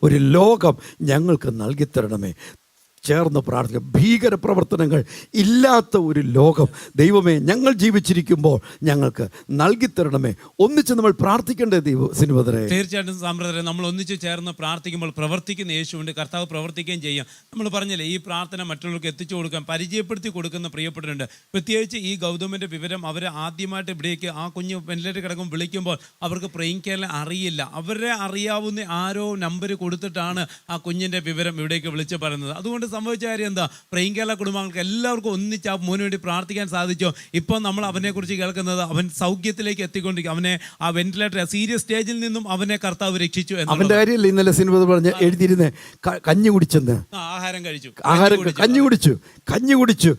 ഒരു ലോകം ഞങ്ങൾക്ക് നൽകിത്തരണമേ. ചേർന്ന് പ്രാർത്ഥിക്കുക. ഭീകര പ്രവർത്തനങ്ങൾ ഇല്ലാത്ത ഒരു ലോകം ദൈവമേ ഞങ്ങൾ ജീവിച്ചിരിക്കുമ്പോൾ ഞങ്ങൾക്ക് നൽകിത്തരണമേ. ഒന്നിച്ച് നമ്മൾ പ്രാർത്ഥിക്കേണ്ടേ സിനിമതരെ? തീർച്ചയായിട്ടും സാമ്പ്രദായ നമ്മൾ ഒന്നിച്ച് ചേർന്ന് പ്രാർത്ഥിക്കുമ്പോൾ പ്രവർത്തിക്കുന്ന യേശുവിൻ്റെ കർത്താവ് പ്രവർത്തിക്കുകയും ചെയ്യാം. നമ്മൾ പറഞ്ഞില്ലേ, ഈ പ്രാർത്ഥന മറ്റുള്ളവർക്ക് എത്തിച്ചു കൊടുക്കാൻ, പരിചയപ്പെടുത്തി കൊടുക്കുന്ന പ്രിയപ്പെട്ടിട്ടുണ്ട്. പ്രത്യേകിച്ച് ഈ ഗൗതമിൻ്റെ വിവരം അവർ ആദ്യമായിട്ട് ഇവിടേക്ക് ആ കുഞ്ഞ് വെന്റിലേറ്റർ കിടക്കും വിളിക്കുമ്പോൾ അവർക്ക് പ്രേയിങ് കേരള അറിയില്ല. അവരെ അറിയാവുന്ന ആരോ നമ്പർ കൊടുത്തിട്ടാണ് ആ കുഞ്ഞിൻ്റെ വിവരം ഇവിടേക്ക് വിളിച്ച് പറയുന്നത്. അതുകൊണ്ട് സംഭവിച്ച കാര്യം എന്താ? പ്രേയിങ് കേരള കുടുംബങ്ങൾക്ക് എല്ലാവർക്കും ഒന്നിച്ച് ആ മോന് വേണ്ടി പ്രാർത്ഥിക്കാൻ സാധിച്ചോ? ഇപ്പോൾ നമ്മൾ അവനെക്കുറിച്ച് കേൾക്കുന്നത് അവൻ സൗഖ്യത്തിലേക്ക് എത്തിക്കൊണ്ടിരിക്കും. അവനെ ആ വെന്റിലേറ്റർ സീരിയസ് സ്റ്റേജിൽ നിന്നും അവനെ കർത്താവ് രക്ഷിച്ചു. അവൻ്റെ കാര്യമല്ലേ ഇന്നലെ സിനിമ പറഞ്ഞ് എഴുതിയിരുന്നേ, കഞ്ഞി കുടിച്ചെന്ന്. ആഹാരം കഴിച്ചു, കഞ്ഞി കുടിച്ചു.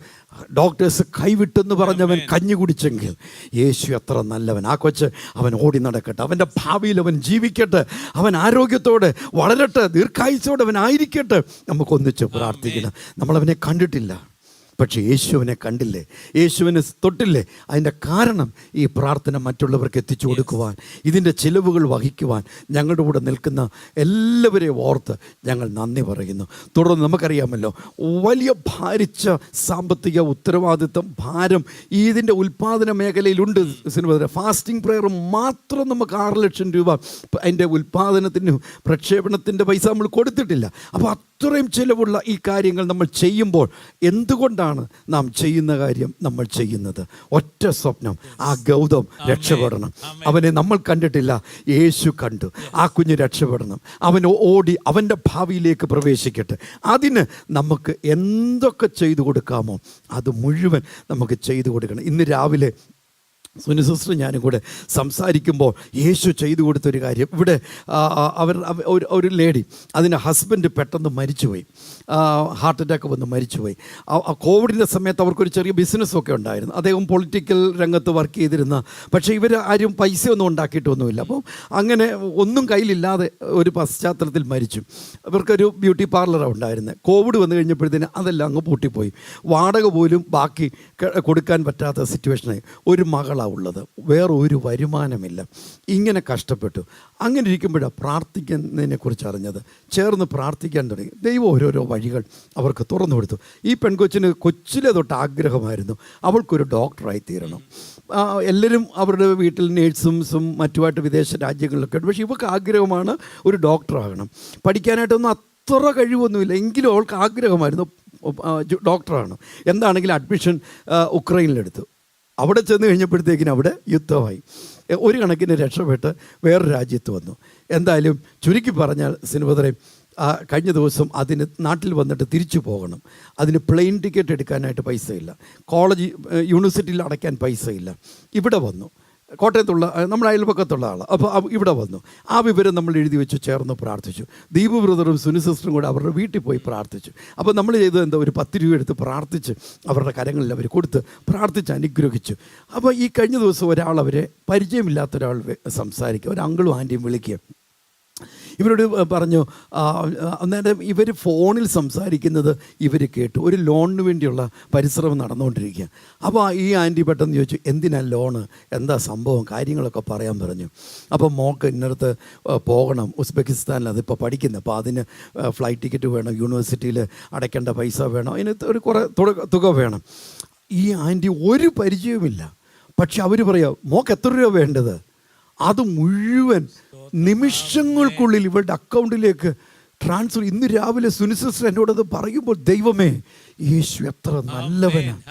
ഡോക്ടേഴ്സ് കൈവിട്ടെന്ന് പറഞ്ഞവൻ കഞ്ഞി കുടിച്ചെങ്കിൽ യേശു എത്ര നല്ലവൻ. ആ കൊച്ച് അവൻ ഓടി നടക്കട്ടെ, അവൻ്റെ ഭാവിയിൽ അവൻ ജീവിക്കട്ടെ, അവൻ ആരോഗ്യത്തോടെ വളരട്ടെ, ദീർഘായുസോടെ അവൻ ആയിരിക്കട്ടെ. നമുക്കൊന്നിച്ച് പ്രാർത്ഥിക്കണം. നമ്മളവനെ കണ്ടിട്ടില്ല, പക്ഷേ യേശുവിനെ കണ്ടില്ലേ, യേശുവിനെ തൊട്ടില്ലേ? അതിൻ്റെ കാരണം ഈ പ്രാർത്ഥന മറ്റുള്ളവർക്ക് എത്തിച്ചു കൊടുക്കുവാൻ, ഇതിൻ്റെ ചിലവുകൾ വഹിക്കുവാൻ ഞങ്ങളുടെ കൂടെ നിൽക്കുന്ന എല്ലാവരെയും ഓർത്ത് ഞങ്ങൾ നന്ദി പറയുന്നു. തുടർന്ന് നമുക്കറിയാമല്ലോ, വലിയ ഭാരിച്ച സാമ്പത്തിക ഉത്തരവാദിത്വം, ഭാരം ഇതിൻ്റെ ഉൽപ്പാദന മേഖലയിലുണ്ട്. ഫാസ്റ്റിംഗ് പ്രെയർ മാത്രം നമുക്ക് 6 ലക്ഷം രൂപ അതിൻ്റെ ഉൽപ്പാദനത്തിന് പ്രക്ഷേപണത്തിൻ്റെ പൈസ നമ്മൾ കൊടുത്തിട്ടില്ല. അപ്പോൾ അത്രയും ചിലവുള്ള ഈ കാര്യങ്ങൾ നമ്മൾ ചെയ്യുമ്പോൾ എന്തുകൊണ്ടാണ് നാം ചെയ്യുന്ന കാര്യം നമ്മൾ ചെയ്യുന്നത്? ഒറ്റ സ്വപ്നം, ആ ഗൗതം രക്ഷപ്പെടണം. അവനെ നമ്മൾ കണ്ടിട്ടില്ല, യേശു കണ്ടു. ആ കുഞ്ഞ് രക്ഷപ്പെടണം, അവൻ ഓടി അവൻ്റെ ഭാവിയിലേക്ക് പ്രവേശിക്കട്ടെ. അതിന് നമുക്ക് എന്തൊക്കെ ചെയ്തു കൊടുക്കാമോ അത് മുഴുവൻ നമുക്ക് ചെയ്തു കൊടുക്കണം. ഇന്ന് രാവിലെ സുനി സിസ്റ്റർ ഞാനും കൂടെ സംസാരിക്കുമ്പോൾ യേശു ചെയ്തു കൊടുത്തൊരു കാര്യം, ഇവിടെ ഒരു ലേഡി, അതിൻ്റെ ഹസ്ബൻഡ് പെട്ടെന്ന് മരിച്ചുപോയി, ഹാർട്ട് അറ്റാക്ക് വന്ന് മരിച്ചുപോയി. കോവിഡിൻ്റെ സമയത്ത് അവർക്കൊരു ചെറിയ ബിസിനസ്സൊക്കെ ഉണ്ടായിരുന്നു. അദ്ദേഹം പൊളിറ്റിക്കൽ രംഗത്ത് വർക്ക് ചെയ്തിരുന്ന, പക്ഷേ ഇവർ ആരും പൈസയൊന്നും ഉണ്ടാക്കിയിട്ടൊന്നുമില്ല. അപ്പം അങ്ങനെ ഒന്നും കയ്യിലില്ലാതെ ഒരു പശ്ചാത്തലത്തിൽ മരിച്ചു. ഇവർക്കൊരു ബ്യൂട്ടി പാർലറാണ് ഉണ്ടായിരുന്നത്. കോവിഡ് വന്നു കഴിഞ്ഞപ്പോഴത്തേന് അതെല്ലാം അങ്ങ് പൂട്ടിപ്പോയി. വാടക പോലും ബാക്കി കൊടുക്കാൻ പറ്റാത്ത സിറ്റുവേഷനായി. ഒരു മകളാണ് ഉള്ളത്, വേറെ ഒരു വരുമാനമില്ല. ഇങ്ങനെ കഷ്ടപ്പെട്ടു. അങ്ങനെ ഇരിക്കുമ്പോഴാണ് പ്രാർത്ഥിക്കുന്നതിനെക്കുറിച്ച് അറിഞ്ഞത്. ചേർന്ന് പ്രാർത്ഥിക്കാൻ തുടങ്ങി. ദൈവം ഓരോരോ വഴികൾ അവർക്ക് തുറന്നു കൊടുത്തു. ഈ പെൺകൊച്ചിന് കൊച്ചിലെ തൊട്ട് ആഗ്രഹമായിരുന്നു അവൾക്കൊരു ഡോക്ടറായി തീരണം. എല്ലാവരും അവരുടെ വീട്ടിൽ നേഴ്സും മറ്റുമായിട്ട് വിദേശ രാജ്യങ്ങളിലൊക്കെ ഉണ്ട്. പക്ഷേ ഇവർക്ക് ആഗ്രഹമാണ് ഒരു ഡോക്ടറാകണം. പഠിക്കാനായിട്ടൊന്നും അത്ര കഴിവൊന്നുമില്ല, എങ്കിലും അവൾക്ക് ആഗ്രഹമായിരുന്നു ഡോക്ടറാണ്. എന്താണെങ്കിലും അഡ്മിഷൻ ഉക്രൈനിലെടുത്തു. അവിടെ ചെന്ന് കഴിഞ്ഞപ്പോഴത്തേക്കിനും അവിടെ യുദ്ധമായി. ഒരു കണക്കിന് രക്ഷപ്പെട്ട് വേറൊരു രാജ്യത്ത് വന്നു. എന്തായാലും ചുരുക്കി പറഞ്ഞാൽ സിനിമതരെ, കഴിഞ്ഞ ദിവസം അതിന് നാട്ടിൽ വന്നിട്ട് തിരിച്ചു പോകണം. അതിന് പ്ലെയിൻ ടിക്കറ്റ് എടുക്കാനായിട്ട് പൈസയില്ല, കോളേജ് യൂണിവേഴ്സിറ്റിയിൽ അടയ്ക്കാൻ പൈസയില്ല. ഇവിടെ വന്നു, കോട്ടയത്തുള്ള നമ്മുടെ അയൽപക്കത്തുള്ള ആൾ. അപ്പോൾ ഇവിടെ വന്നു. ആ വിവരം നമ്മൾ എഴുതി വെച്ച് ചേർന്ന് പ്രാർത്ഥിച്ചു. ദീപു ബ്രദറും സുനി സിസ്റ്ററും കൂടെ അവരുടെ വീട്ടിൽ പോയി പ്രാർത്ഥിച്ചു. അപ്പോൾ നമ്മൾ ചെയ്തത് എന്താ, ഒരു 10 രൂപ എടുത്ത് പ്രാർത്ഥിച്ച് അവരുടെ കരങ്ങളിൽ അവർ കൊടുത്ത് പ്രാർത്ഥിച്ച് അനുഗ്രഹിച്ചു. അപ്പോൾ ഈ കഴിഞ്ഞ ദിവസം ഒരാൾ, അവരെ പരിചയമില്ലാത്ത ഒരാൾ സംസാരിക്കുക, ഒരു അങ്കിളും ആൻറ്റിയും വിളിക്കുക. ഇവരോട് പറഞ്ഞു, അന്നേരം ഇവർ ഫോണിൽ സംസാരിക്കുന്നത് ഇവർ കേട്ടു. ഒരു ലോണിന് വേണ്ടിയുള്ള പരിശ്രമം നടന്നുകൊണ്ടിരിക്കുക. അപ്പോൾ ഈ ആൻറ്റി പെട്ടെന്ന് ചോദിച്ചു, എന്തിനാ ലോണ്, എന്താ സംഭവം, കാര്യങ്ങളൊക്കെ പറയാൻ പറഞ്ഞു. അപ്പോൾ മോൾക്ക് ഇന്നടത്ത് പോകണം, ഉസ്ബെക്കിസ്ഥാനിൽ അതിപ്പോൾ പഠിക്കുന്നത്. അപ്പോൾ അതിന് ഫ്ലൈറ്റ് ടിക്കറ്റ് വേണം, യൂണിവേഴ്സിറ്റിയിൽ അടയ്ക്കേണ്ട പൈസ വേണം, അതിന് ഒരു കുറേ തുക വേണം. ഈ ആൻറ്റി ഒരു പരിചയവുമില്ല. പക്ഷെ അവർ പറയാം, മോൾക്ക് എത്ര രൂപ വേണ്ടത്, അത് മുഴുവൻ നിമിഷങ്ങൾക്കുള്ളിൽ ഇവരുടെ അക്കൗണ്ടിലേക്ക് ട്രാൻസ്ഫർ. ഇന്ന് രാവിലെ സുനി സിസ്റ്റർ എന്നോടത് പറയുമ്പോൾ, ദൈവമേ, യേശു എത്ര നല്ലവനാണ്.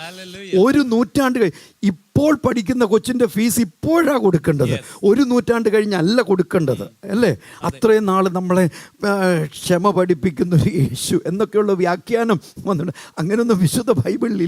1 നൂറ്റാണ്ട് ഇപ്പോൾ പഠിക്കുന്ന കൊച്ചിൻ്റെ ഫീസ് ഇപ്പോഴാണ് കൊടുക്കേണ്ടത്, 1 നൂറ്റാണ്ട് കഴിഞ്ഞല്ല കൊടുക്കേണ്ടത്, അല്ലേ? അത്രയും നാൾ നമ്മളെ ക്ഷമ പഠിപ്പിക്കുന്ന ഒരു യേശു എന്നൊക്കെയുള്ള വ്യാഖ്യാനം വന്നിട്ടുണ്ട്. അങ്ങനെയൊന്നും വിശുദ്ധ ബൈബിളിൽ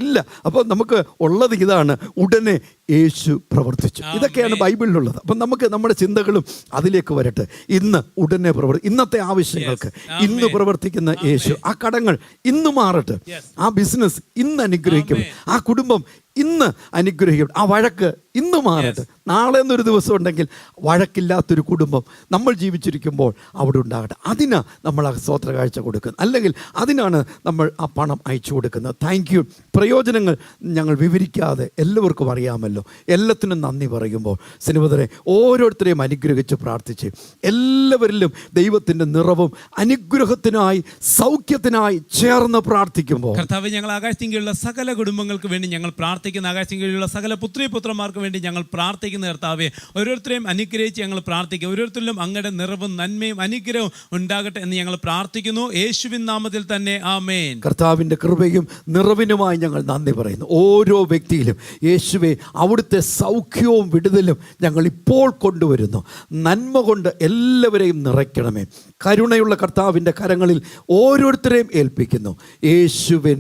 ഇല്ല. അപ്പോൾ നമുക്ക് ഉള്ളത് ഇതാണ്, ഉടനെ യേശു പ്രവർത്തിച്ചു. ഇതൊക്കെയാണ് ബൈബിളിലുള്ളത്. അപ്പം നമുക്ക് നമ്മുടെ ചിന്തകളും അതിലേക്ക് വരട്ടെ. ഇന്ന് ഉടനെ ഇന്നത്തെ ആവശ്യങ്ങൾക്ക് ഇന്ന് പ്രവർത്തിക്കുന്ന യേശു. ആ കടങ്ങൾ ഇന്ന് മാറട്ടെ, ആ ബിസിനസ് ഇന്ന് അനുഗ്രഹിക്കും, ആ കുടുംബം ഇന്ന് അനുഗ്രഹിക്കും, ആ വഴക്ക് ഇന്ന് മാറട്ടെ. നാളെ എന്നൊരു ദിവസം ഉണ്ടെങ്കിൽ വഴക്കില്ലാത്തൊരു കുടുംബം നമ്മൾ ജീവിച്ചിരിക്കുമ്പോൾ അവിടെ ഉണ്ടാകട്ടെ. അതിനാണ് നമ്മൾ ആ സ്തോത്ര കാഴ്ച കൊടുക്കുന്നത്, അല്ലെങ്കിൽ അതിനാണ് നമ്മൾ ആ പണം അയച്ചു കൊടുക്കുന്നത്. Thank you. പ്രയോജനങ്ങൾ ഞങ്ങൾ വിവരിക്കാതെ എല്ലാവർക്കും അറിയാമല്ലോ. എല്ലാത്തിനും നന്ദി പറയുമ്പോൾ സിനിമതരെ ഓരോരുത്തരെയും അനുഗ്രഹിച്ച് പ്രാർത്ഥിച്ച് എല്ലാവരിലും ദൈവത്തിൻ്റെ നിറവും അനുഗ്രഹത്തിനായി സൗഖ്യത്തിനായി ചേർന്ന് പ്രാർത്ഥിക്കുമ്പോൾ, കർത്താവേ, ഞങ്ങൾ ആകാശത്തിലുള്ള സകല കുടുംബങ്ങൾക്ക് വേണ്ടി ഞങ്ങൾ പ്രാർത്ഥിക്കുന്ന, ആകാശത്തിലുള്ള സകല പുത്രിപുത്രന്മാർക്ക് വേണ്ടി ഞങ്ങൾ പ്രാർത്ഥിക്കുന്ന കർത്താവേ, ഓരോരുത്തരെയും അനുഗ്രഹിച്ച് ഞങ്ങൾ പ്രാർത്ഥിക്കുക. ഓരോരുത്തരിലും അങ്ങയുടെ നിറവും നന്മയും അനുഗ്രഹവും ഉണ്ടാകട്ടെ എന്ന് ഞങ്ങൾ പ്രാർത്ഥിക്കുന്നു, യേശുവിൻ നാമത്തിൽ തന്നെ, ആമേൻ. കർത്താവിൻ്റെ കൃപയും നിറവിനുമായി ഞങ്ങൾ നന്ദി പറയുന്നു. ഓരോ വ്യക്തിയിലും യേശുവേ, അവിടുത്തെ സൗഖ്യവും വിടുതലും ഞങ്ങൾ ഇപ്പോൾ കൊണ്ടുവരുന്നു. നന്മ കൊണ്ട് എല്ലാവരെയും നിറയ്ക്കണമേ. കരുണയുള്ള കർത്താവിൻ്റെ കരങ്ങളിൽ ഓരോരുത്തരെയും ഏൽപ്പിക്കുന്നു, യേശുവിൻ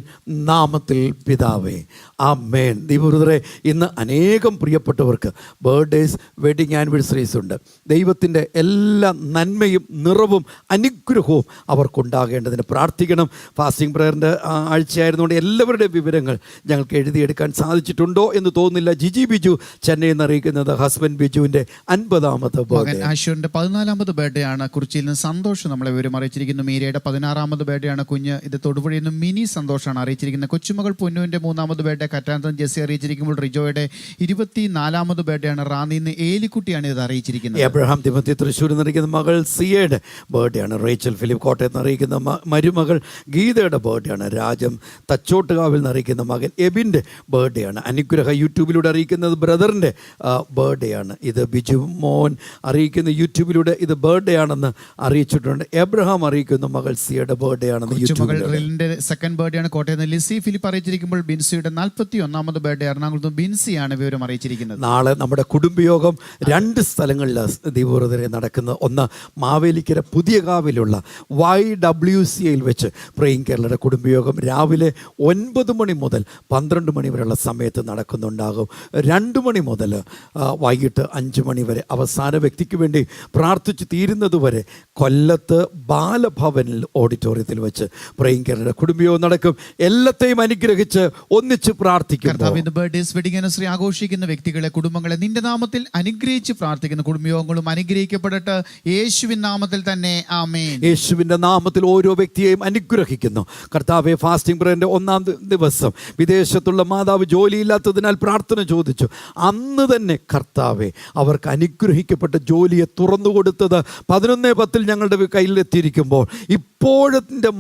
നാമത്തിൽ പിതാവേ, ആമേൻ. ദൈവവൃതരെ, ഇന്ന് അനേകം പ്രിയപ്പെട്ടവർക്ക് ബർത്ത്ഡേസ്, വെഡിങ് ആനിവേഴ്സറീസ് ഉണ്ട്. ദൈവത്തിൻ്റെ എല്ലാ നന്മയും നിറവും അനുഗ്രഹവും അവർക്കുണ്ടാകേണ്ടതിന് പ്രാർത്ഥിക്കണം. ഫാസ്റ്റിംഗ് പ്രയറിൻ്റെ ആഴ്ചയായിരുന്നുകൊണ്ട് എല്ലാവരുടെയും വിവരങ്ങൾ വിവരങ്ങൾ ഞങ്ങൾക്ക് എഴുതിയെടുക്കാൻ സാധിച്ചിട്ടുണ്ടോ എന്ന് തോന്നുന്നില്ല. ജിജി ബിജു ചെന്നൈയിൽ നിന്ന് അറിയിക്കുന്നത് ഹസ്ബൻഡ് ബിജുവിൻ്റെ 50ാമത്തെ മകൻ ബർത്ത്ഡേ. ആശുവിന്റെ 14ാമത് ബർത്ത്ഡേ ആണ്. കുറിച്ചിയിൽ നിന്ന് സന്തോഷം നമ്മളെ വിവരം അറിയിച്ചിരിക്കുന്നു. മീരയുടെ 16ാമത് ബർത്ത്ഡേ ആണ്. കുഞ്ഞ് ഇത് തൊടുപുഴയിൽ നിന്ന് മിനി സന്തോഷമാണ് അറിയിച്ചിരിക്കുന്നത്. കൊച്ചുമകൾ പൊന്നുവിന്റെ 3ാമത് ബർത്ത്ഡേ കറ്റാന്തം ജെസ്സി അറിയിച്ചിരിക്കുമ്പോൾ റിജോയുടെ 24ാമത് ബർത്ത്ഡേ ആണ്. റാന്നിയിൽ നിന്ന് ഏലിക്കുട്ടിയാണ് ഇത് അറിയിച്ചിരിക്കുന്നത്. എബ്രഹാം തിമത്തി തൃശ്ശൂരിൽ നിന്നിരിക്കുന്ന മകൾ സിയയുടെ ബർത്ത്ഡേ ആണ്. റേച്ചൽ ഫിലിപ്പ് കോട്ടയത്ത് നിന്നറിയിക്കുന്ന മരുമകൾ ഗീതയുടെ ബർത്ത്ഡേ ആണ്. രാജം തച്ചോട്ടുകാവിൽ നിന്നറിയിക്കുന്ന മകൻ എബിൻ്റെ ബർത്ത്ഡേ ആണ്. അനുഗ്രഹ യൂട്യൂബിലൂടെ അറിയിക്കുന്നത് ബ്രദറിൻ്റെ ബർത്ത്ഡേ ആണ്. ഇത് ബിജു മോൻ അറിയിക്കുന്ന യൂട്യൂബിലൂടെ ഇത് ബർത്ത്ഡേ ആണെന്ന് അറിയിച്ചിട്ടുണ്ട്. എബ്രഹാം അറിയിക്കുന്ന മകൾ സിയയുടെ ബർത്ത്ഡേ ആണെന്ന് കൊച്ചുമകൾ യൂട്യൂബിൽ. റിലിന്റെ സെക്കൻഡ് ബർത്ത്ഡേ ആണ്. കോട്ടയത്ത് നിന്ന് ലിസി ഫിലിപ്പ് അറിയിച്ചിരിക്കുമ്പോൾ ബിൻസിയുടെ 41ാമത് ബർത്ത്ഡേ എറണാകുളത്ത് ബിൻസിയാണ് വിവരം അറിയിച്ചിരിക്കുന്നത്. നാളെ നമ്മുടെ കുടുംബയോഗം 2 സ്ഥലങ്ങളിലാണ് ദീപവ്രതരെ നടക്കുന്നത്. ഒന്ന് മാവേലിക്കര പുതിയകാവിലുള്ള YWCAയിൽ വെച്ച് പ്രേയിങ് കേരളയുടെ കുടുംബയോഗം രാവിലെ 9 മണി മുതൽ 12 മണി വരെയുള്ള സമയത്ത് നടക്കുന്നുണ്ടാകും. 2 മണി മുതൽ വൈകിട്ട് 5 മണി വരെ അവസാന വ്യക്തിക്ക് വേണ്ടി പ്രാർത്ഥിച്ച് തീരുന്നതുവരെ കൊല്ലത്ത് ബാലഭവനിൽ ഓഡിറ്റോറിയത്തിൽ വെച്ച് പ്രേയിങ് കേരളയുടെ കുടുംബയോഗം നടക്കും. എല്ലാത്തെയും അനുഗ്രഹിച്ച് ഒന്നിച്ച് പ്രാർത്ഥിക്കും. ബർത്ത്ഡേസ് വെഡിങ് ആനിവേഴ്സറി ആഘോഷിക്കുന്ന വ്യക്തികളെ, കുടുംബങ്ങളെ നിന്റെ നാമത്തിൽ അനുഗ്രഹിച്ച് പ്രാർത്ഥിക്കുന്ന കുടുംബയോഗങ്ങളും അനുഗ്രഹിക്കപ്പെടട്ടെ യേശുവിൻ നാമത്തിൽ തന്നെ ആമേൻ. യേശുവിൻ്റെ നാമത്തിൽ ഓരോ വ്യക്തിയെയും അനുഗ്രഹിക്കുന്നു. കർത്താവെ, ഫാസ്റ്റിംഗ് പ്രേയറിൻ്റെ 1ാം ദിവസം വിദേശത്തുള്ള മാതാവ് ജോലിയില്ലാത്തതിനാൽ പ്രാർത്ഥന ചോദിച്ചു. അന്ന് തന്നെ കർത്താവെ അവർക്ക് അനുഗ്രഹിക്കപ്പെട്ട ജോലിയെ തുറന്നു കൊടുത്തത് 11:10 ഞങ്ങളുടെ കയ്യിലെത്തിയിരിക്കുമ്പോൾ ഇപ്പോഴത്തെ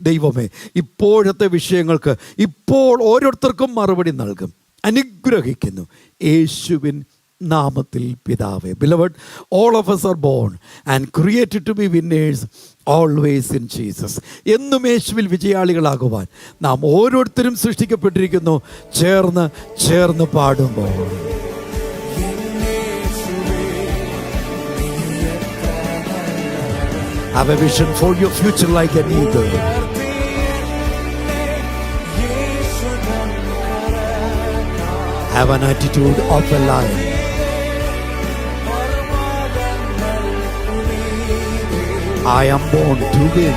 ദൈവമേ, ഇപ്പോഴത്തെ വിഷയങ്ങൾക്ക് ഇപ്പോൾ ഓരോരുത്തർക്കും മറുപടി നൽകും. അനുഗ്രഹിക്കുന്നു യേശുവിൻ നാമത്തിൽ പിതാവേ. Beloved, all of us are born and created to be winners always in Jesus. എന്നും യേശുവിൽ വിജയാളികളാകുവാൻ നാം ഓരോരുത്തരും സൃഷ്ടിക്കപ്പെട്ടിരിക്കുന്നു. ചേർന്ന് പാടുമ്പോൾ have a vision for your future like an eagle. Have an attitude of a lion. I am born to win.